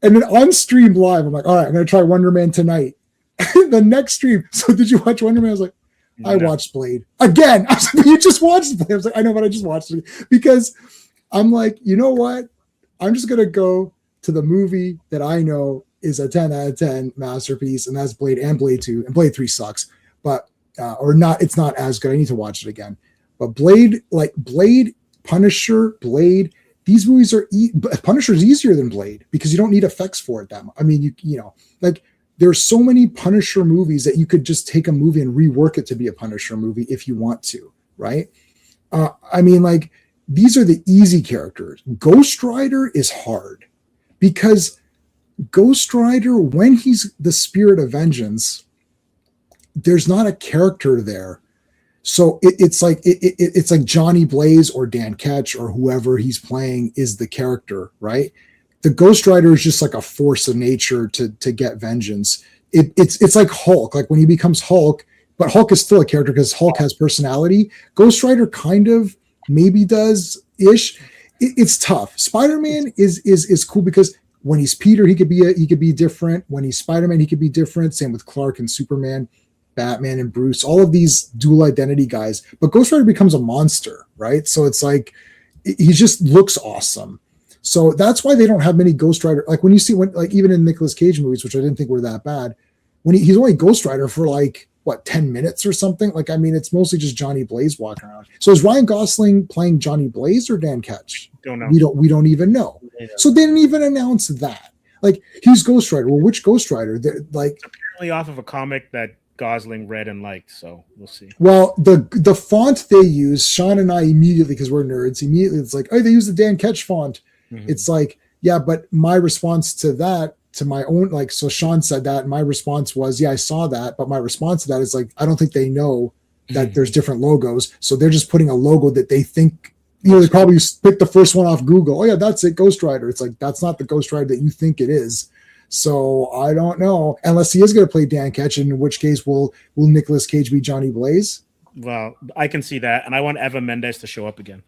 And then on stream live, I'm like, "All right, I'm gonna try Wonder Man tonight." The next stream. So did you watch Wonder Man? I was like, "I watched Blade again." I was like, "You just watched Blade." I was like, "I know, but I just watched it because." I'm like, you know what? I'm just gonna go to the movie that I know is a 10 out of 10 masterpiece, and that's Blade and Blade 2. And Blade 3 sucks, but or not. It's not as good. I need to watch it again. But Blade, like Blade, Punisher, Blade. These movies are Punisher is easier than Blade because you don't need effects for it that much. I mean, you know, like there's so many Punisher movies that you could just take a movie and rework it to be a Punisher movie if you want to, right? I mean, like. These are the easy characters. Ghost Rider is hard because Ghost Rider, when he's the spirit of vengeance, there's not a character there. So it's like Johnny Blaze or Dan Ketch or whoever he's playing is the character, right? The Ghost Rider is just like a force of nature to get vengeance. It's like Hulk. Like when he becomes Hulk, but Hulk is still a character because Hulk has personality. Ghost Rider kind of maybe does ish. It's tough. Spider-Man is cool because when he's Peter, he could be different. When he's Spider-Man, he could be different. Same with Clark and Superman, Batman and Bruce, all of these dual identity guys. But Ghost Rider becomes a monster, right? So it's like he just looks awesome. So that's why they don't have many Ghost Rider. Like when you see like even in Nicolas Cage movies, which I didn't think were that bad, when he's only Ghost Rider for like 10 minutes or something. Like, I mean, it's mostly just Johnny Blaze walking around. So is Ryan Gosling playing Johnny Blaze or Dan Ketch? Don't know. We don't even know. So they didn't even announce that. Like, he's Ghost Rider. Well, which Ghost Rider? Like, it's apparently off of a comic that Gosling read and liked. So we'll see. Well, the font they use, Sean and I immediately, because we're nerds, it's like, oh, they use the Dan Ketch font. Mm-hmm. It's like, yeah, but my response to that, to my own, like, so Sean said that, and my response was, yeah, I saw that, but my response to that is like, I don't think they know that there's different logos, so they're just putting a logo that they think, you know, they probably picked the first one off Google. Oh yeah, that's it, Ghost Rider. It's like, that's not the Ghost Rider that you think it is. So I don't know, unless he is going to play Dan Ketch, in which case will Nicolas Cage be Johnny Blaze? Well, I can see that, and I want Eva Mendes to show up again.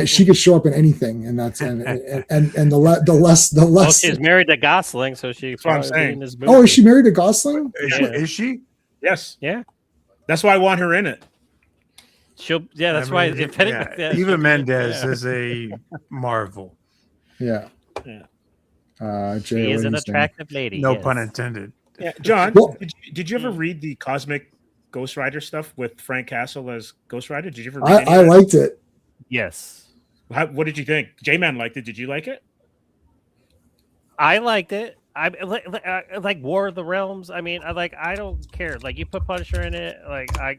She could show up in anything, and that's and the less. Well, she's married to Gosling, so she's probably in this movie. Oh, is she married to Gosling? Is she? Yes. Yeah. That's why I want her in it. That's why. Eva Mendes is a marvel. Yeah. She is an attractive lady. No pun intended. Yeah, John, well, did you ever read the Cosmic Ghost Rider stuff with Frank Castle as Ghost Rider? Did you ever read I liked it. Yes. What did you think? J-Man liked it. Did you like it? I liked it. I like War of the Realms. I mean, I don't care. Like, you put Punisher in it. Like, I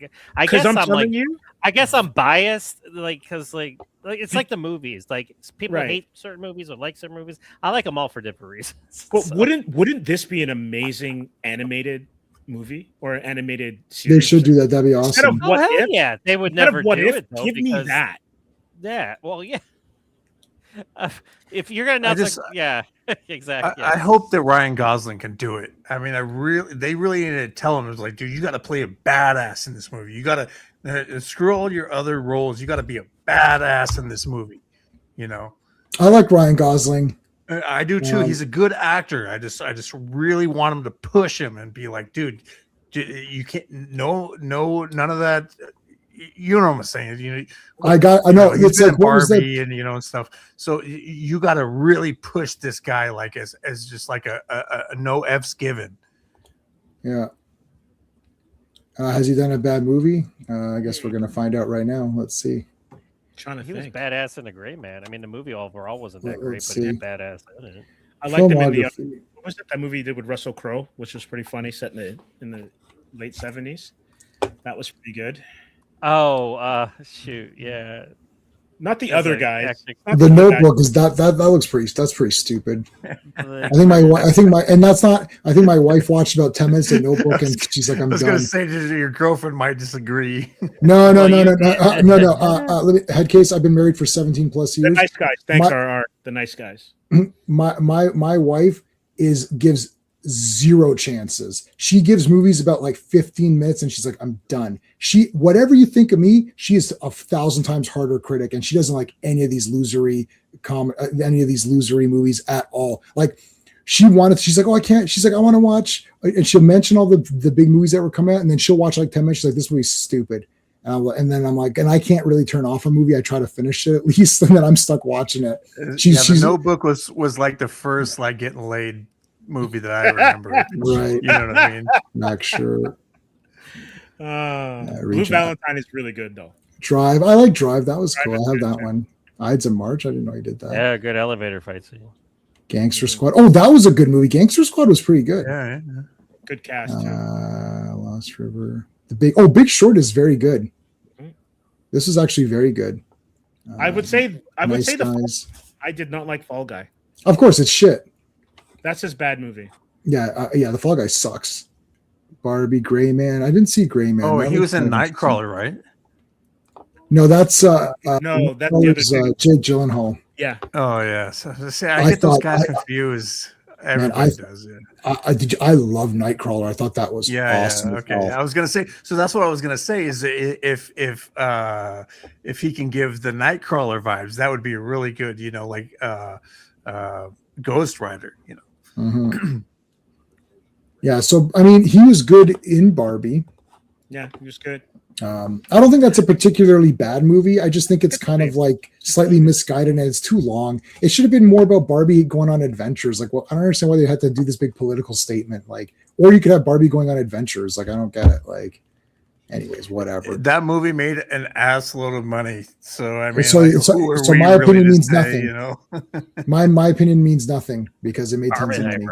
guess I'm like you. I guess I'm biased. Like, because like it's like the movies. Like, people hate certain movies or like certain movies. I like them all for different reasons. But so. Wouldn't this be an amazing animated movie or an animated series? They should do that. That'd be awesome. Yeah, they would never do it. Though, give me that. Yeah. Well, yeah. If you're gonna announce, exactly. I hope that Ryan Gosling can do it. I mean, they really need to tell him, it's like, dude, you got to play a badass in this movie. You got to screw all your other roles. You got to be a badass in this movie. You know, I like Ryan Gosling. I do too. He's a good actor. I just really want him to push him and be like, dude, you can't. No, none of that. you know what I'm saying. I know. He's It's been like in what was that? Barbie and stuff. So you got to really push this guy like as just like a no F's given. Yeah. Has he done a bad movie? I guess we're gonna find out right now. Let's see. Trying to He was think. badass in The Gray Man. I mean, the movie overall wasn't that great, Let's but he was see. badass in it. I liked him in the Filmography. what was that movie he did with Russell Crowe, which was pretty funny, set in the late 70s. That was pretty good. Oh, shoot, yeah. Not the It's other like guys. acting- Not The other guys. Notebook is that looks that's pretty stupid. The- I think my wife watched about 10 minutes of Notebook and she's like, I I'm was done. going to say your girlfriend might disagree. No. Well, you- Let me, head case. I've been married for 17 plus The years. nice guys. Thanks, My- RR. The nice guys. My wife gives zero chances. She gives movies about like 15 minutes and she's like, I'm done. Whatever you think of me, she is 1,000 times harder critic, and she doesn't like any of these losery movies at all. Like she's like, oh, I can't. She's like, I want to watch, and she'll mention all the big movies that were coming out, and then she'll watch like 10 minutes. She's like, this movie's stupid. And then I'm like, and I can't really turn off a movie. I try to finish it at least, and then I'm stuck watching it. The Notebook was like the first like getting laid movie that I remember. Right. You know what I mean? Not sure. Blue Reach Out. Valentine is really good though. Drive. I like Drive. That was Drive cool. is I have good, that too. one. Ides of March. I didn't know he did that. yeah, good elevator fight scene. Gangster Squad. Oh, that was a good movie. Gangster Squad was pretty good. Yeah. Good cast too. Lost River. Big Short is very good. Mhm. This is actually very good. I would say Nice the Guys. I did not like Fall Guy. Of course, it's shit. That's his bad movie. Yeah, the Fall Guy sucks. Barbie, Gray Man. I didn't see Gray Man. Oh, That he looks was in kind of Nightcrawler, right? No, that's No, that's the other dude. Jake Gyllenhaal. Yeah. Oh yeah. So, see, I I get those thought- guys confused. Everybody does it. I love Nightcrawler. I thought that was awesome. Yeah, okay. I was gonna say. So that's what I was gonna say. Is if he can give the Nightcrawler vibes, that would be really good. Like Ghost Rider. Mhm. Yeah. So I mean, he was good in Barbie. Yeah, he was good. I don't think that's a particularly bad movie. I just think it's kind of like slightly misguided and it's too long. It should have been more about Barbie going on adventures. Like, well, I don't understand why they had to do this big political statement. Like, or you could have Barbie going on adventures. Like, I don't get it. Like, anyways, whatever. That movie made an assload of money. So I mean, So my opinion means nothing. My opinion means nothing because it made tons of money.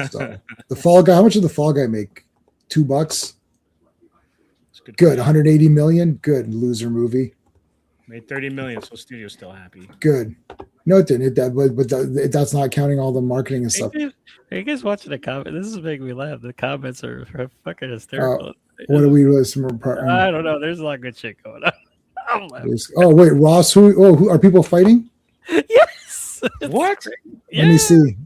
So the Fall Guy. How much did the Fall Guy make? $2. Good. 180 million. Good. Loser movie. Made 30 million, so studio's still happy. Good. No, it didn't. That's not counting all the marketing and stuff. Are you guys watching the comment? This is making me laugh. The comments are fucking hysterical. What are we listening? I don't know. There's a lot of good shit going on. I'm laughing. Oh wait, Ross. Who are people fighting? Yes. What? Yeah. Let me see.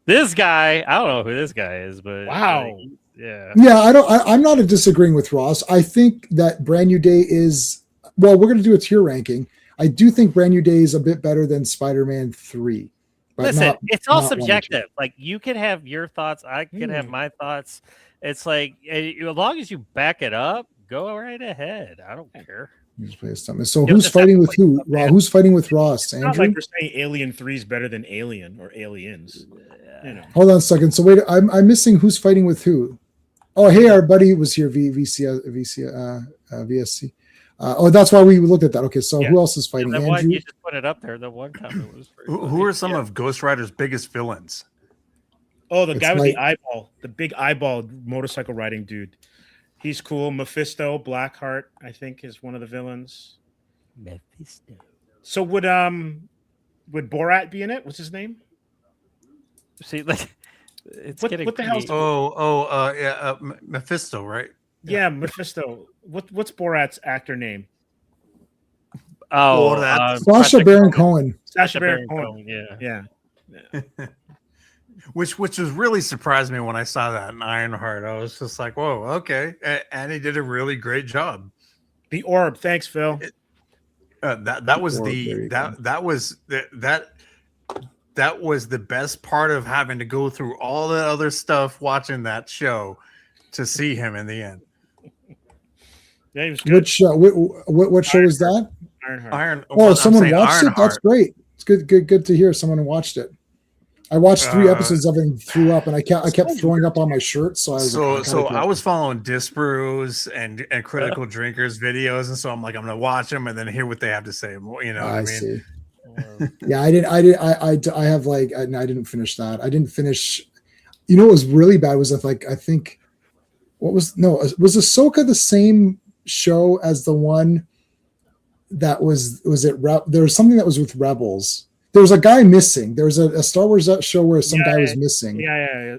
This guy. I don't know who this guy is, but Wow. yeah. Yeah, I'm not disagreeing with Ross. I think that Brand New Day is. Well, we're going to do a tier ranking. I do think Brand New Day is a bit better than Spider-Man 3. But Listen, it's all not one or two. subjective. Like you can have your thoughts, I can have my thoughts. It's like as long as you back it up, go right ahead. I don't care. Just play something. So who's fighting with who? Who's fighting with Ross? It's not Andrew? like we're saying Alien 3 is better than Alien or Aliens. You know. Hold on a second. So wait, I'm missing who's fighting with who. Oh, hey, our buddy was here. VSC. Oh, that's why we looked at that. Okay, so who else is fighting? That Andrew? one you just put it up there. The one comment was for Who are some of Ghost Rider's biggest villains? Oh, the It's guy with like- the eyeball, the big eyeball motorcycle riding dude. He's cool. Mephisto, Blackheart, I think, is one of the villains. Mephisto. So would Borat be in it? What's his name? See, like it's What getting the hell's- pretty- Mephisto, right? Yeah, Mephisto. What's Borat's actor name? Oh, Sacha Baron Cohen. Sacha Baron Cohen. Yeah. Yeah. Which was really surprised me when I saw that in Ironheart. I was just like, "Whoa, okay!" And he did a really great job. The Orb. Thanks, Phil. That was Orb, there the you go. that was the best part of having to go through all the other stuff watching that show to see him in the end. Yeah, he was good. Which what show is that? Ironheart. Oh, someone watched it. That's great. It's good to hear someone watched it. I watched 3 episodes of it and threw up, and I kept throwing up on my shirt. So I was following Disbrews and Critical Drinkers videos, and so I'm like, I'm gonna watch them and then hear what they have to say. You know what I mean? See. Yeah, I didn't finish that. I didn't finish. You know, what was really bad was was Ahsoka the same show as the one that was it? There was something that was with Rebels. There was a guy missing. There was a Star Wars show where some guy was missing. Yeah.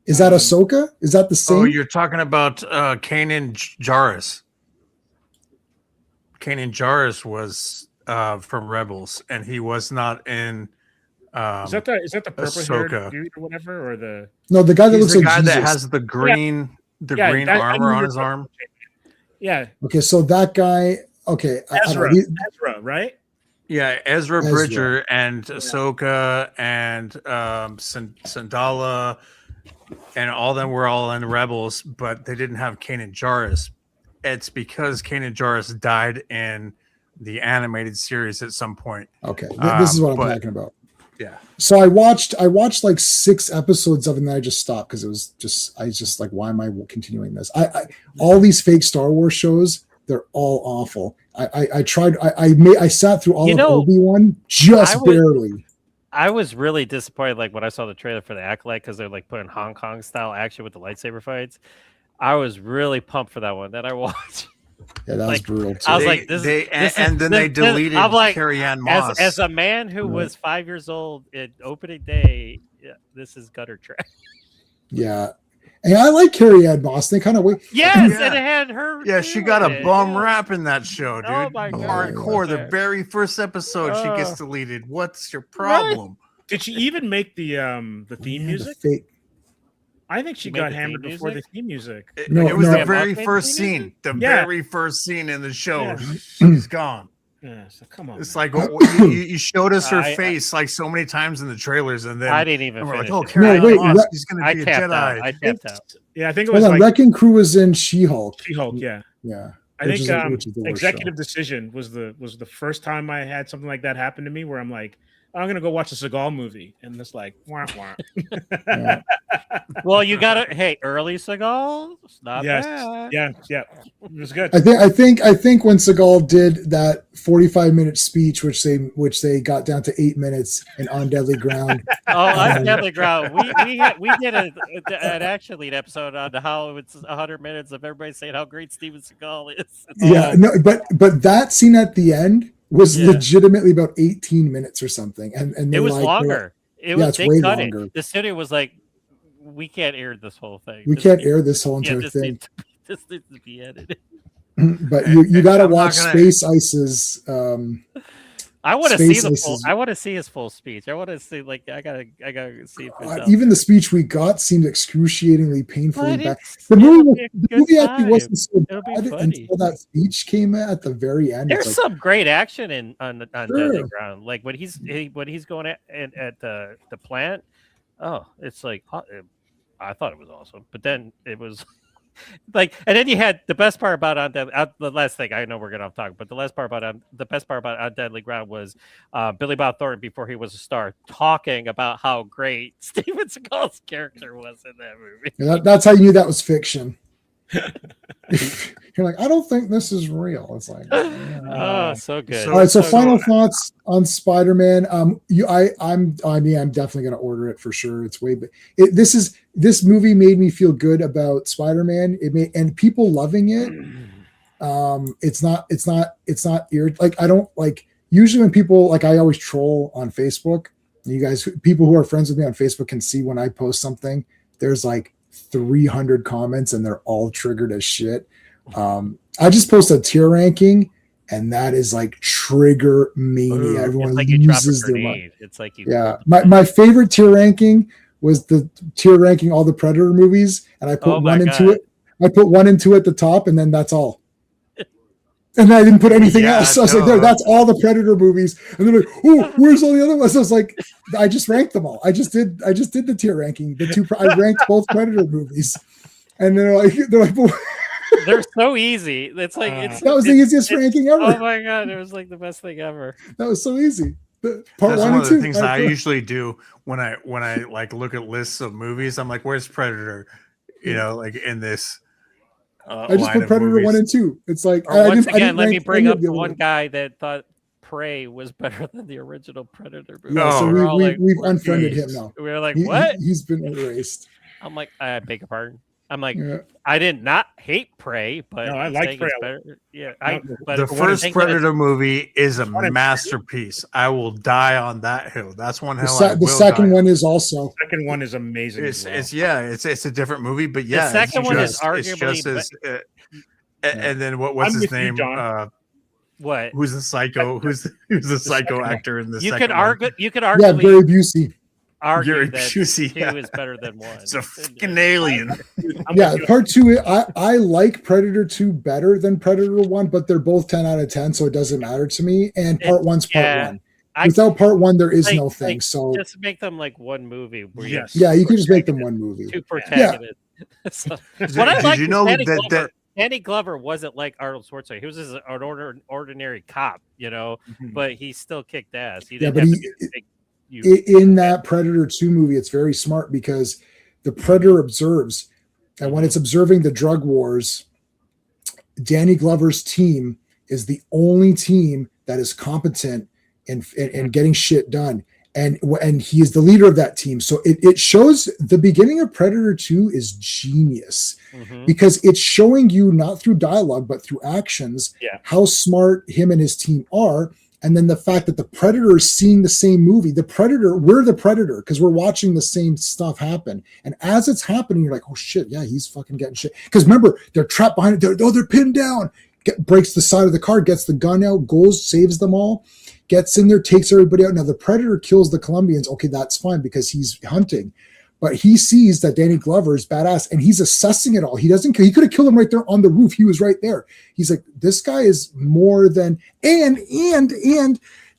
Is that Ahsoka? Is that the same? Oh, you're talking about Kanan Jarrus. Kanan Jarrus was from Rebels, and he was not in. Is that the purple-haired Ahsoka. dude or whatever, or the the guy that looks like Jesus. That has the green armor on his arm? Yeah. Okay, so that guy. Okay, Ezra, right? Yeah, Ezra Bridger and Ahsoka and Sandala and all them were all in Rebels, but they didn't have Kanan Jarrus. It's because Kanan Jarrus died in the animated series at some point. Okay, this is what I'm talking about. Yeah. So I watched like 6 episodes of it, and then I just stopped because I was just like, why am I continuing this? All these fake Star Wars shows, they're all awful. I tried. I sat through all of Obi-Wan barely. I was really disappointed, like when I saw the trailer for the Acolyte, because they're like putting Hong Kong style action with the lightsaber fights. I was really pumped for that one. That I watched. Yeah, that was brutal too. I was like, they deleted Carrie-Anne Moss. As a man who was 5 years old at opening day, this is gutter trash. Yeah. And I like Carrie-Anne Moss. They kind of wait. Yes, and it had her. Yeah, she got a bum rap in that show, dude. Oh my God. Hardcore. The very first episode, she gets deleted. What's your problem? Did she even make the theme music? I think she got hammered before the theme music. It was the very first scene. The very first scene in the show. Yeah. She's gone. Yeah, so come on. It's like you showed us her face like so many times in the trailers, and then I didn't even. We're finish like, oh, she's going to be a Jedi. I tapped out. Yeah, I think it was Wrecking Crew was in She-Hulk. She-Hulk, yeah. I think Executive Decision was the first time I had something like that happen to me, where I'm like, I'm gonna go watch a Seagal movie, and it's like, wah, wah. Yeah. Well, you got to early Seagal. Not bad. Yeah, it was good. I think when Seagal did that 45-minute speech, which they got down to 8 minutes, and On Deadly Ground. On Deadly Ground, we did an Action Lead episode on how it's 100 minutes of everybody saying how great Steven Seagal is. But that scene at the end was legitimately about 18 minutes or something, and it was longer. It's way longer. The studio was like, we can't air this whole thing. We can't air this whole entire thing. This needs to be edited. But you got to watch Space Ice's. I want to see the full. I want to see his full speech. I want to see I gotta see. Even the speech we got seemed excruciatingly painfully bad. The movie actually wasn't so bad until that speech came at the very end. There's some great action on Deadly Ground, like when he's going at the plant. Oh, it's like I thought it was awesome, but then it was. Like, and then you had the best part about the last thing, I know we're gonna talk, but the best part about On Deadly Ground was Billy Bob Thornton, before he was a star, talking about how great Steven Seagal's character was in that movie. Yeah, that's how you knew that was fiction. You're like, I don't think this is real. It's like, oh, so good. All right, so final thoughts on Spider-Man. I'm definitely gonna order it for sure. It's this movie made me feel good about Spider-Man. And people loving it. It's not like, I don't like, usually when people like, I always troll on Facebook. You guys, people who are friends with me on Facebook can see when I post something, there's like 300 comments and they're all triggered as shit. I just posted a tier ranking, and that is like trigger mania. Everyone like loses their mind. It's like my favorite tier ranking was the tier ranking all the Predator movies, and I put one into it. I put one into at the top, and then that's all. And I didn't put anything else. So I was like, that's all the Predator movies. And they're like, oh, where's all the other ones? I was like, I just ranked them all. I just did the tier ranking. I ranked both Predator movies. And they're like, they're so easy. It's like That was the easiest ranking ever. Oh my god, it was like the best thing ever. That was so easy. Part That's one one and of the two. things I usually do when I like look at lists of movies. I'm like, where's Predator? You know, like in this. I just put Predator 1 and 2. It's like once again, let me rank bring any up of the the other one ones. guy that thought Prey was better than the original Predator movie. Yeah, so Oh, we've unfriended him now. We were like, He- what? He's been erased. I'm like, I beg your pardon. I'm like, Yeah. I did not hate Prey, but No, I I'm like saying Prey it's a lot. better. Yeah, but The for one first thing that it's- Predator movie is a One and two? masterpiece. I will die on that hill. That's one The, hill. the second one is also. Second one is amazing. It's as well. it's a different movie, but yeah, The second it's one is just- arguably it's just as, and then what's I'm his with you, name? John. what Who's the psycho? Who's the psycho second one. actor in the you second could one? argue. You could Yeah, arguably Gary Busey. argue Gary that Busey, 2 yeah. is better than 1. It's a fucking alien. I'm Yeah, with you. part 2. I like Predator 2 better than Predator 1, but they're both 10 out of 10, so it doesn't matter to me. And part 1's part yeah. 1. I- Without part 1, there is like- no thing. like, So just make them like one movie. Where you Yes. yeah, you can just make them one movie. have 2 protagonists. So, Did, what I did like you is know Danny that Glover. Danny Glover wasn't like Arnold Schwarzenegger. He was just an ordinary cop, you know, Mhm. but he still kicked ass. He Yeah, didn't but have he- to be a big, huge- In that Predator 2 movie, it's very smart because the Predator observes, and when it's observing the drug wars, Danny Glover's team is the only team that is competent in getting shit done. And he is the leader of that team. So it shows the beginning of Predator 2 is genius Mhm. because it's showing you not through dialogue, but through actions, Yeah. how smart him and his team are. And then the fact that the Predator is seeing the same movie, we're the Predator because we're watching the same stuff happen. And as it's happening, you're like, oh shit, yeah, he's fucking getting shit. Because remember, they're trapped behind it. They're pinned down. Breaks the side of the car, gets the gun out, goes, saves them all, gets in there, takes everybody out. Now the Predator kills the Colombians. Okay, that's fine because he's hunting. But he sees that Danny Glover is badass and he's assessing it all. He could have killed him right there on the roof. He was right there. He's like, this guy is more than, and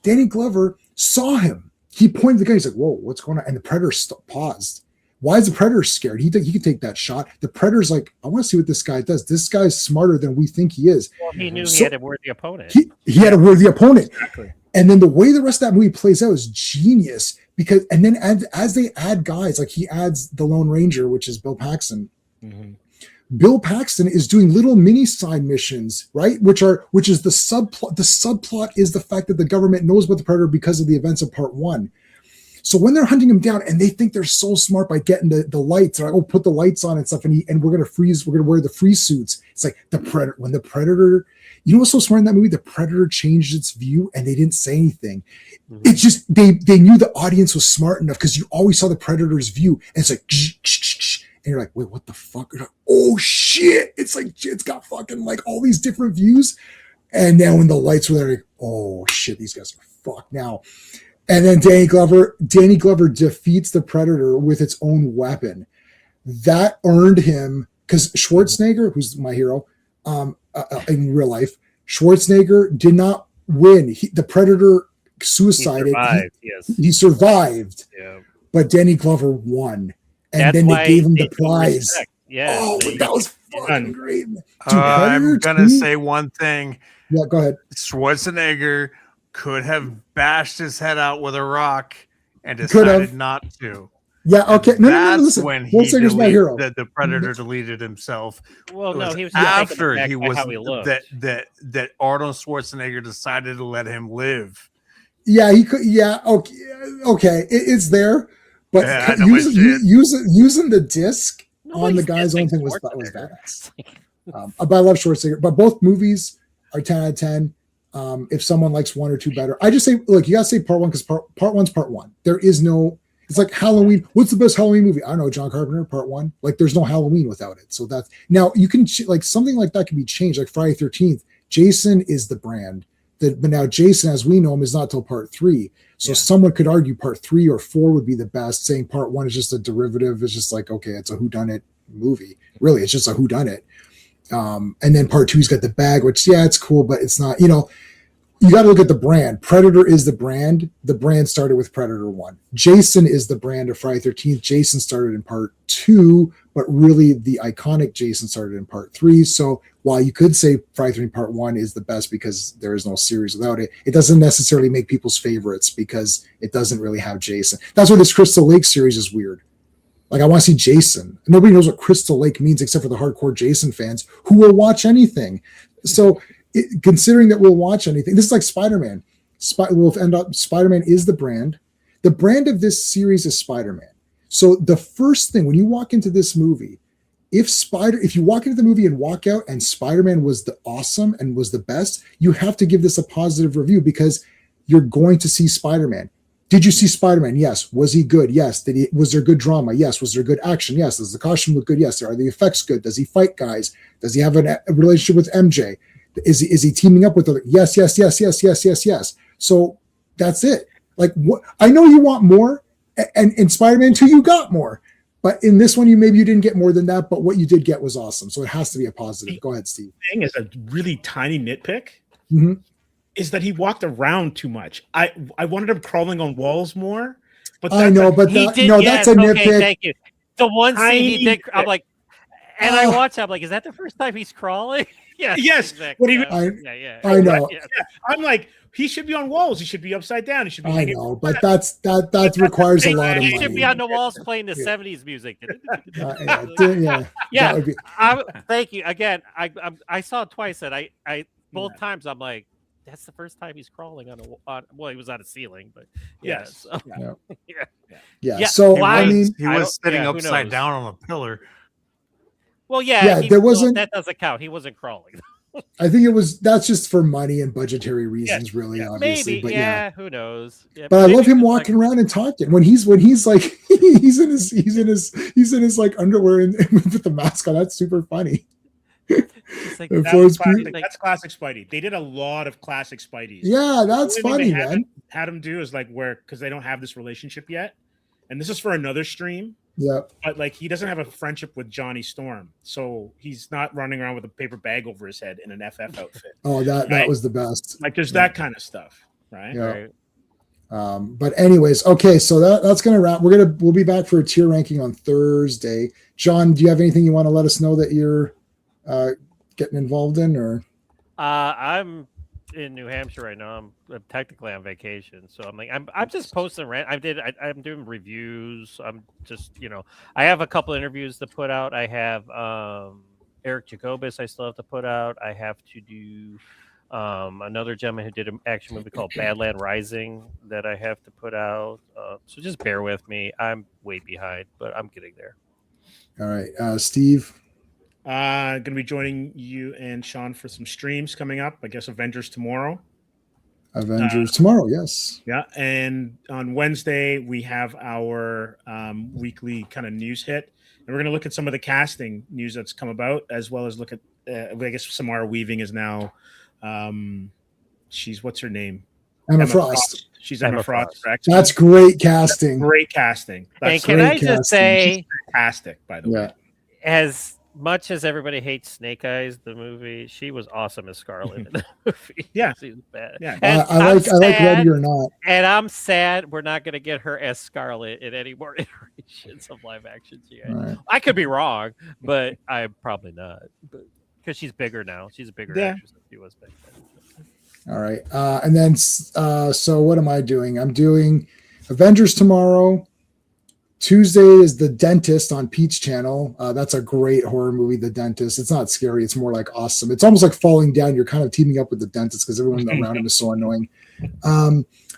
Danny Glover saw him. He pointed the gun. He's like, whoa, what's going on? And the Predator paused. Why is the Predator scared? He could take that shot. The Predator's like, I want to see what this guy does. This guy's smarter than we think he is. Well, he knew So- he had a worthy opponent. He had a worthy opponent. Exactly. And then the way the rest of that movie plays out is genius because, and then as they add guys, like he adds the Lone Ranger, which is Bill Paxton. Mhm. Bill Paxton is doing little mini side missions, right? Which is the subplot. The subplot is the fact that the government knows about the Predator because of the events of part 1. So when they're hunting him down and they think they're so smart by getting the lights, they're like, oh, put the lights on and stuff. And we're going to wear the freeze suits. It's like when the Predator, you know what's so smart in that movie? The Predator changed its view and they didn't say anything. Mhm. It's just, they knew the audience was smart enough because you always saw the Predator's view. And it's like, and you're like, wait, what the fuck? You're like, oh shit. It's like, it's got fucking like all these different views. And then when the lights were there, like, oh shit, these guys are fucked now. And then Danny Glover defeats the Predator with its own weapon. That earned him, because Schwarzenegger, who's my hero in real life, Schwarzenegger did not win. The Predator suicided. He survived, Yeah. but Danny Glover won. And That's then why they gave him the they took prize. respect. Yeah. Oh, they- that was Done. fucking great. Dude, I'm Predator gonna 2? say one thing. Yeah, go ahead. Schwarzenegger could have bashed his head out with a rock and Could have. decided not to. Yeah, okay. No, That's listen. when he Schwarzenegger's my hero. the Predator deleted himself. Well, It no, was he was just taken after aback he by was how he looked. that Arnold Schwarzenegger decided to let him live. Yeah, he could. Yeah, okay. It's there, but Yeah, I know my shit. using the disc on the Nobody's guy's own dissing thing was Schwarzenegger. badass. But I love Schwarzenegger. But both movies are 10 out of 10. If someone likes 1 or 2 better, I just say, look, you gotta say part 1 because part 1's part 1. There is no. It's like Halloween. What's the best Halloween movie? I don't know. John Carpenter, part 1. Like, there's no Halloween without it. So that's now you can like something like that can be changed. Like Friday 13th. Jason is the brand. But now Jason, as we know him, is not till part 3. So someone could argue part 3 or 4 would be the best, saying part 1 is just a derivative. It's just like, okay, it's a whodunit movie. Really, it's just a whodunit. And then part 2's got the bag, which it's cool, but it's not. you got to look at the brand. Predator is the brand. The brand started with Predator 1. Jason is the brand of Friday 13th. Jason started in part 2, but really the iconic Jason started in part 3. So while you could say Friday 13th part 1 is the best because there is no series without it, it doesn't necessarily make people's favorites because it doesn't really have Jason. That's why this Crystal Lake series is weird. Like, I want to see Jason. Nobody knows what Crystal Lake means except for the hardcore Jason fans who will watch anything. So considering that we'll watch anything, this is like Spider-Man. We'll end up, Spider-Man is the brand. The brand of this series is Spider-Man. So the first thing when you walk into this movie, if you walk into the movie and walk out and Spider-Man was the awesome and was the best, you have to give this a positive review because you're going to see Spider-Man. Did you see Spider-Man? Yes. Was he good? Yes. Was there good drama? Yes. Was there good action? Yes. Does the costume look good? Yes. Are the effects good? Does he fight guys? Does he have a relationship with MJ? Is he teaming up with other? Yes. So that's it. Like, what? I know you want more, and in Spider-Man 2 you got more, but in this one you didn't get more than that. But what you did get was awesome. So it has to be a positive. Go ahead, Steve. Thing is a really tiny nitpick. Mm-hmm. Is that he walked around too much. I wanted him crawling on walls more. But I know, but he did, that's a nitpick. Thank you. The one scene he did, I'm nitpick. like, and I watched, I'm like, is that the first time he's crawling? Yes. Exactly. What I know. Yeah. I'm like, he should be on walls. He should be upside down. He should be. I know, but that requires a lot of He money. should be on the walls playing the 70s music. Yeah. That would be, Thank you again. I saw it twice, and I both times I'm like, that's the first time he's crawling on well, he was on a ceiling, but Yes. So, yeah. So I mean, he was sitting who upside knows? down on a pillar. Well, yeah, there wasn't. That doesn't count. He wasn't crawling. I think that's just for money and budgetary reasons, really, obviously. Maybe, but yeah, who knows? Yeah, but I love him it's walking like, around and talking when he's like he's in his like underwear and with the mask on. That's super funny. it's like, That's classic Spidey. They did a lot of classic Spideys. Yeah, that's The only funny, thing they man. had him do is like because they don't have this relationship yet, and this is for another stream. Yeah. But like he doesn't have a friendship with Johnny Storm, so he's not running around with a paper bag over his head in an FF outfit. Oh, that was the best. Like there's that kind of stuff, right? Yeah. But anyways, okay, so that's gonna wrap. We'll be back for a tier ranking on Thursday. John, do you have anything you want to let us know that you're getting involved in, or? I'm in New Hampshire right now. I'm technically on vacation, so I'm like I'm just posting rant. I'm doing reviews. I'm just I have a couple interviews to put out. I have Eric Jacobus I still have to put out. I have to do another gentleman who did an action movie called Badland Rising that I have to put out. So just bear with me. I'm way behind, but I'm getting there. All right, Steve. Going to be joining you and Sean for some streams coming up. I guess Avengers tomorrow. Tomorrow, yes. Yeah, and on Wednesday we have our weekly kind of news hit, and we're going to look at some of the casting news that's come about, as well as look at I guess Samara Weaving is now. What's her name? Emma Frost. She's Emma Frost. That's great casting. Great casting. And can I just say, she's fantastic, by the way. As much as everybody hates Snake Eyes, the movie, she was awesome as Scarlet in the movie. Yeah, she was bad. Yeah, I like Ready or Not, and I'm sad we're not going to get her as Scarlet in any more iterations of live action. Right. I could be wrong, but I'm probably not. But because she's bigger now, she's a bigger actress than she was back then. All right, and then so what am I doing? I'm doing Avengers tomorrow. Tuesday is The Dentist on Pete's channel. That's a great horror movie, The Dentist. It's not scary. It's more like awesome. It's almost like Falling Down. You're kind of teaming up with the dentist because everyone around him is so annoying.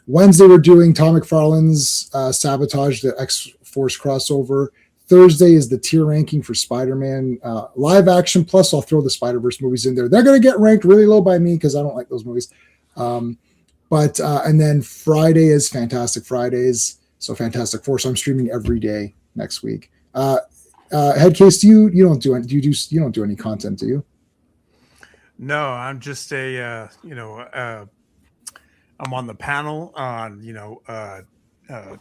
Wednesday, we're doing Tom McFarlane's Sabotage, the X-Force crossover. Thursday is the tier ranking for Spider-Man live action. Plus, I'll throw the Spider-Verse movies in there. They're going to get ranked really low by me because I don't like those movies. And then Friday is Fantastic Fridays. So Fantastic Four. So I'm streaming every day next week. Headcase, you don't do any content, do you? No, I'm just I'm on the panel on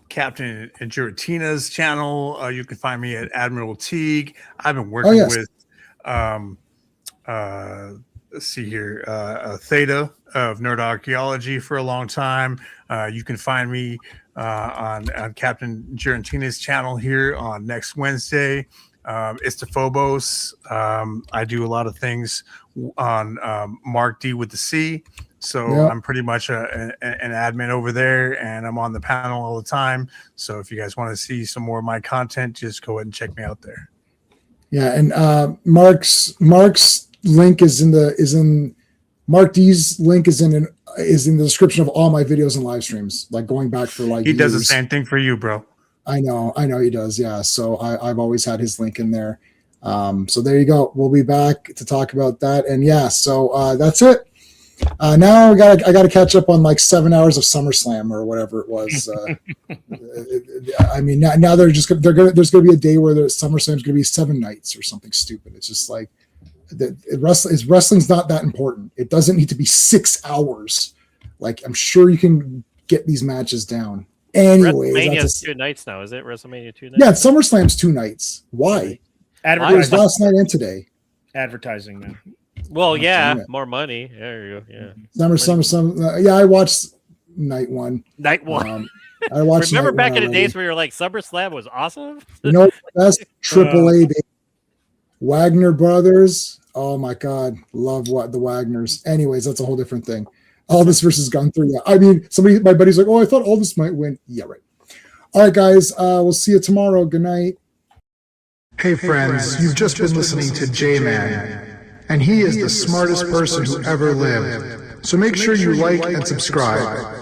Captain and Giratina's channel. You can find me at Admiral Teague. I've been working with let's see here, Theta of Nerd Archaeology for a long time. You can find me on Captain Girantina's channel here on next Wednesday. It's the Phobos. I do a lot of things on Mark D with the C. So Yep. I'm pretty much an admin over there, and I'm on the panel all the time. So if you guys want to see some more of my content, just go ahead and check me out there. Yeah, and Mark's link is in Mark D's link is in the description of all my videos and live streams, like going back for like He does the years. same thing for you, bro. I know he does. Yeah, so I've always had his link in there. So there you go. We'll be back to talk about that, and yeah, so that's it. Now I gotta catch up on like 7 hours of SummerSlam or whatever it was. I mean, now there's gonna be a day where the SummerSlam's gonna be 7 nights or something stupid. It's just like wrestling's not that important. It doesn't need to be 6 hours. Like, I'm sure you can get these matches down. Anyway, WrestleMania's 2 nights now, is it? WrestleMania 2 nights? Yeah, SummerSlam's 2 nights. Why? It was Advertising, last night and today. advertising, man. Well, yeah, damn it. more money. There you go. Yeah. Summer. Yeah, I watched night one. Night one. I watched. Remember night back one in the already. days where you're like, SummerSlam was awesome? You know, best AAA baby. Wagner brothers. Oh my God, love what the Wagners. Anyways, that's a whole different thing. Aldis versus Gunther. Yeah, I mean, my buddy's like, oh, I thought Aldis might win. Yeah, right. All right, guys. We'll see you tomorrow. Good night. Hey friends, you've just been listening to J-Man, and he is the smartest person who ever lived. So make sure you like and subscribe.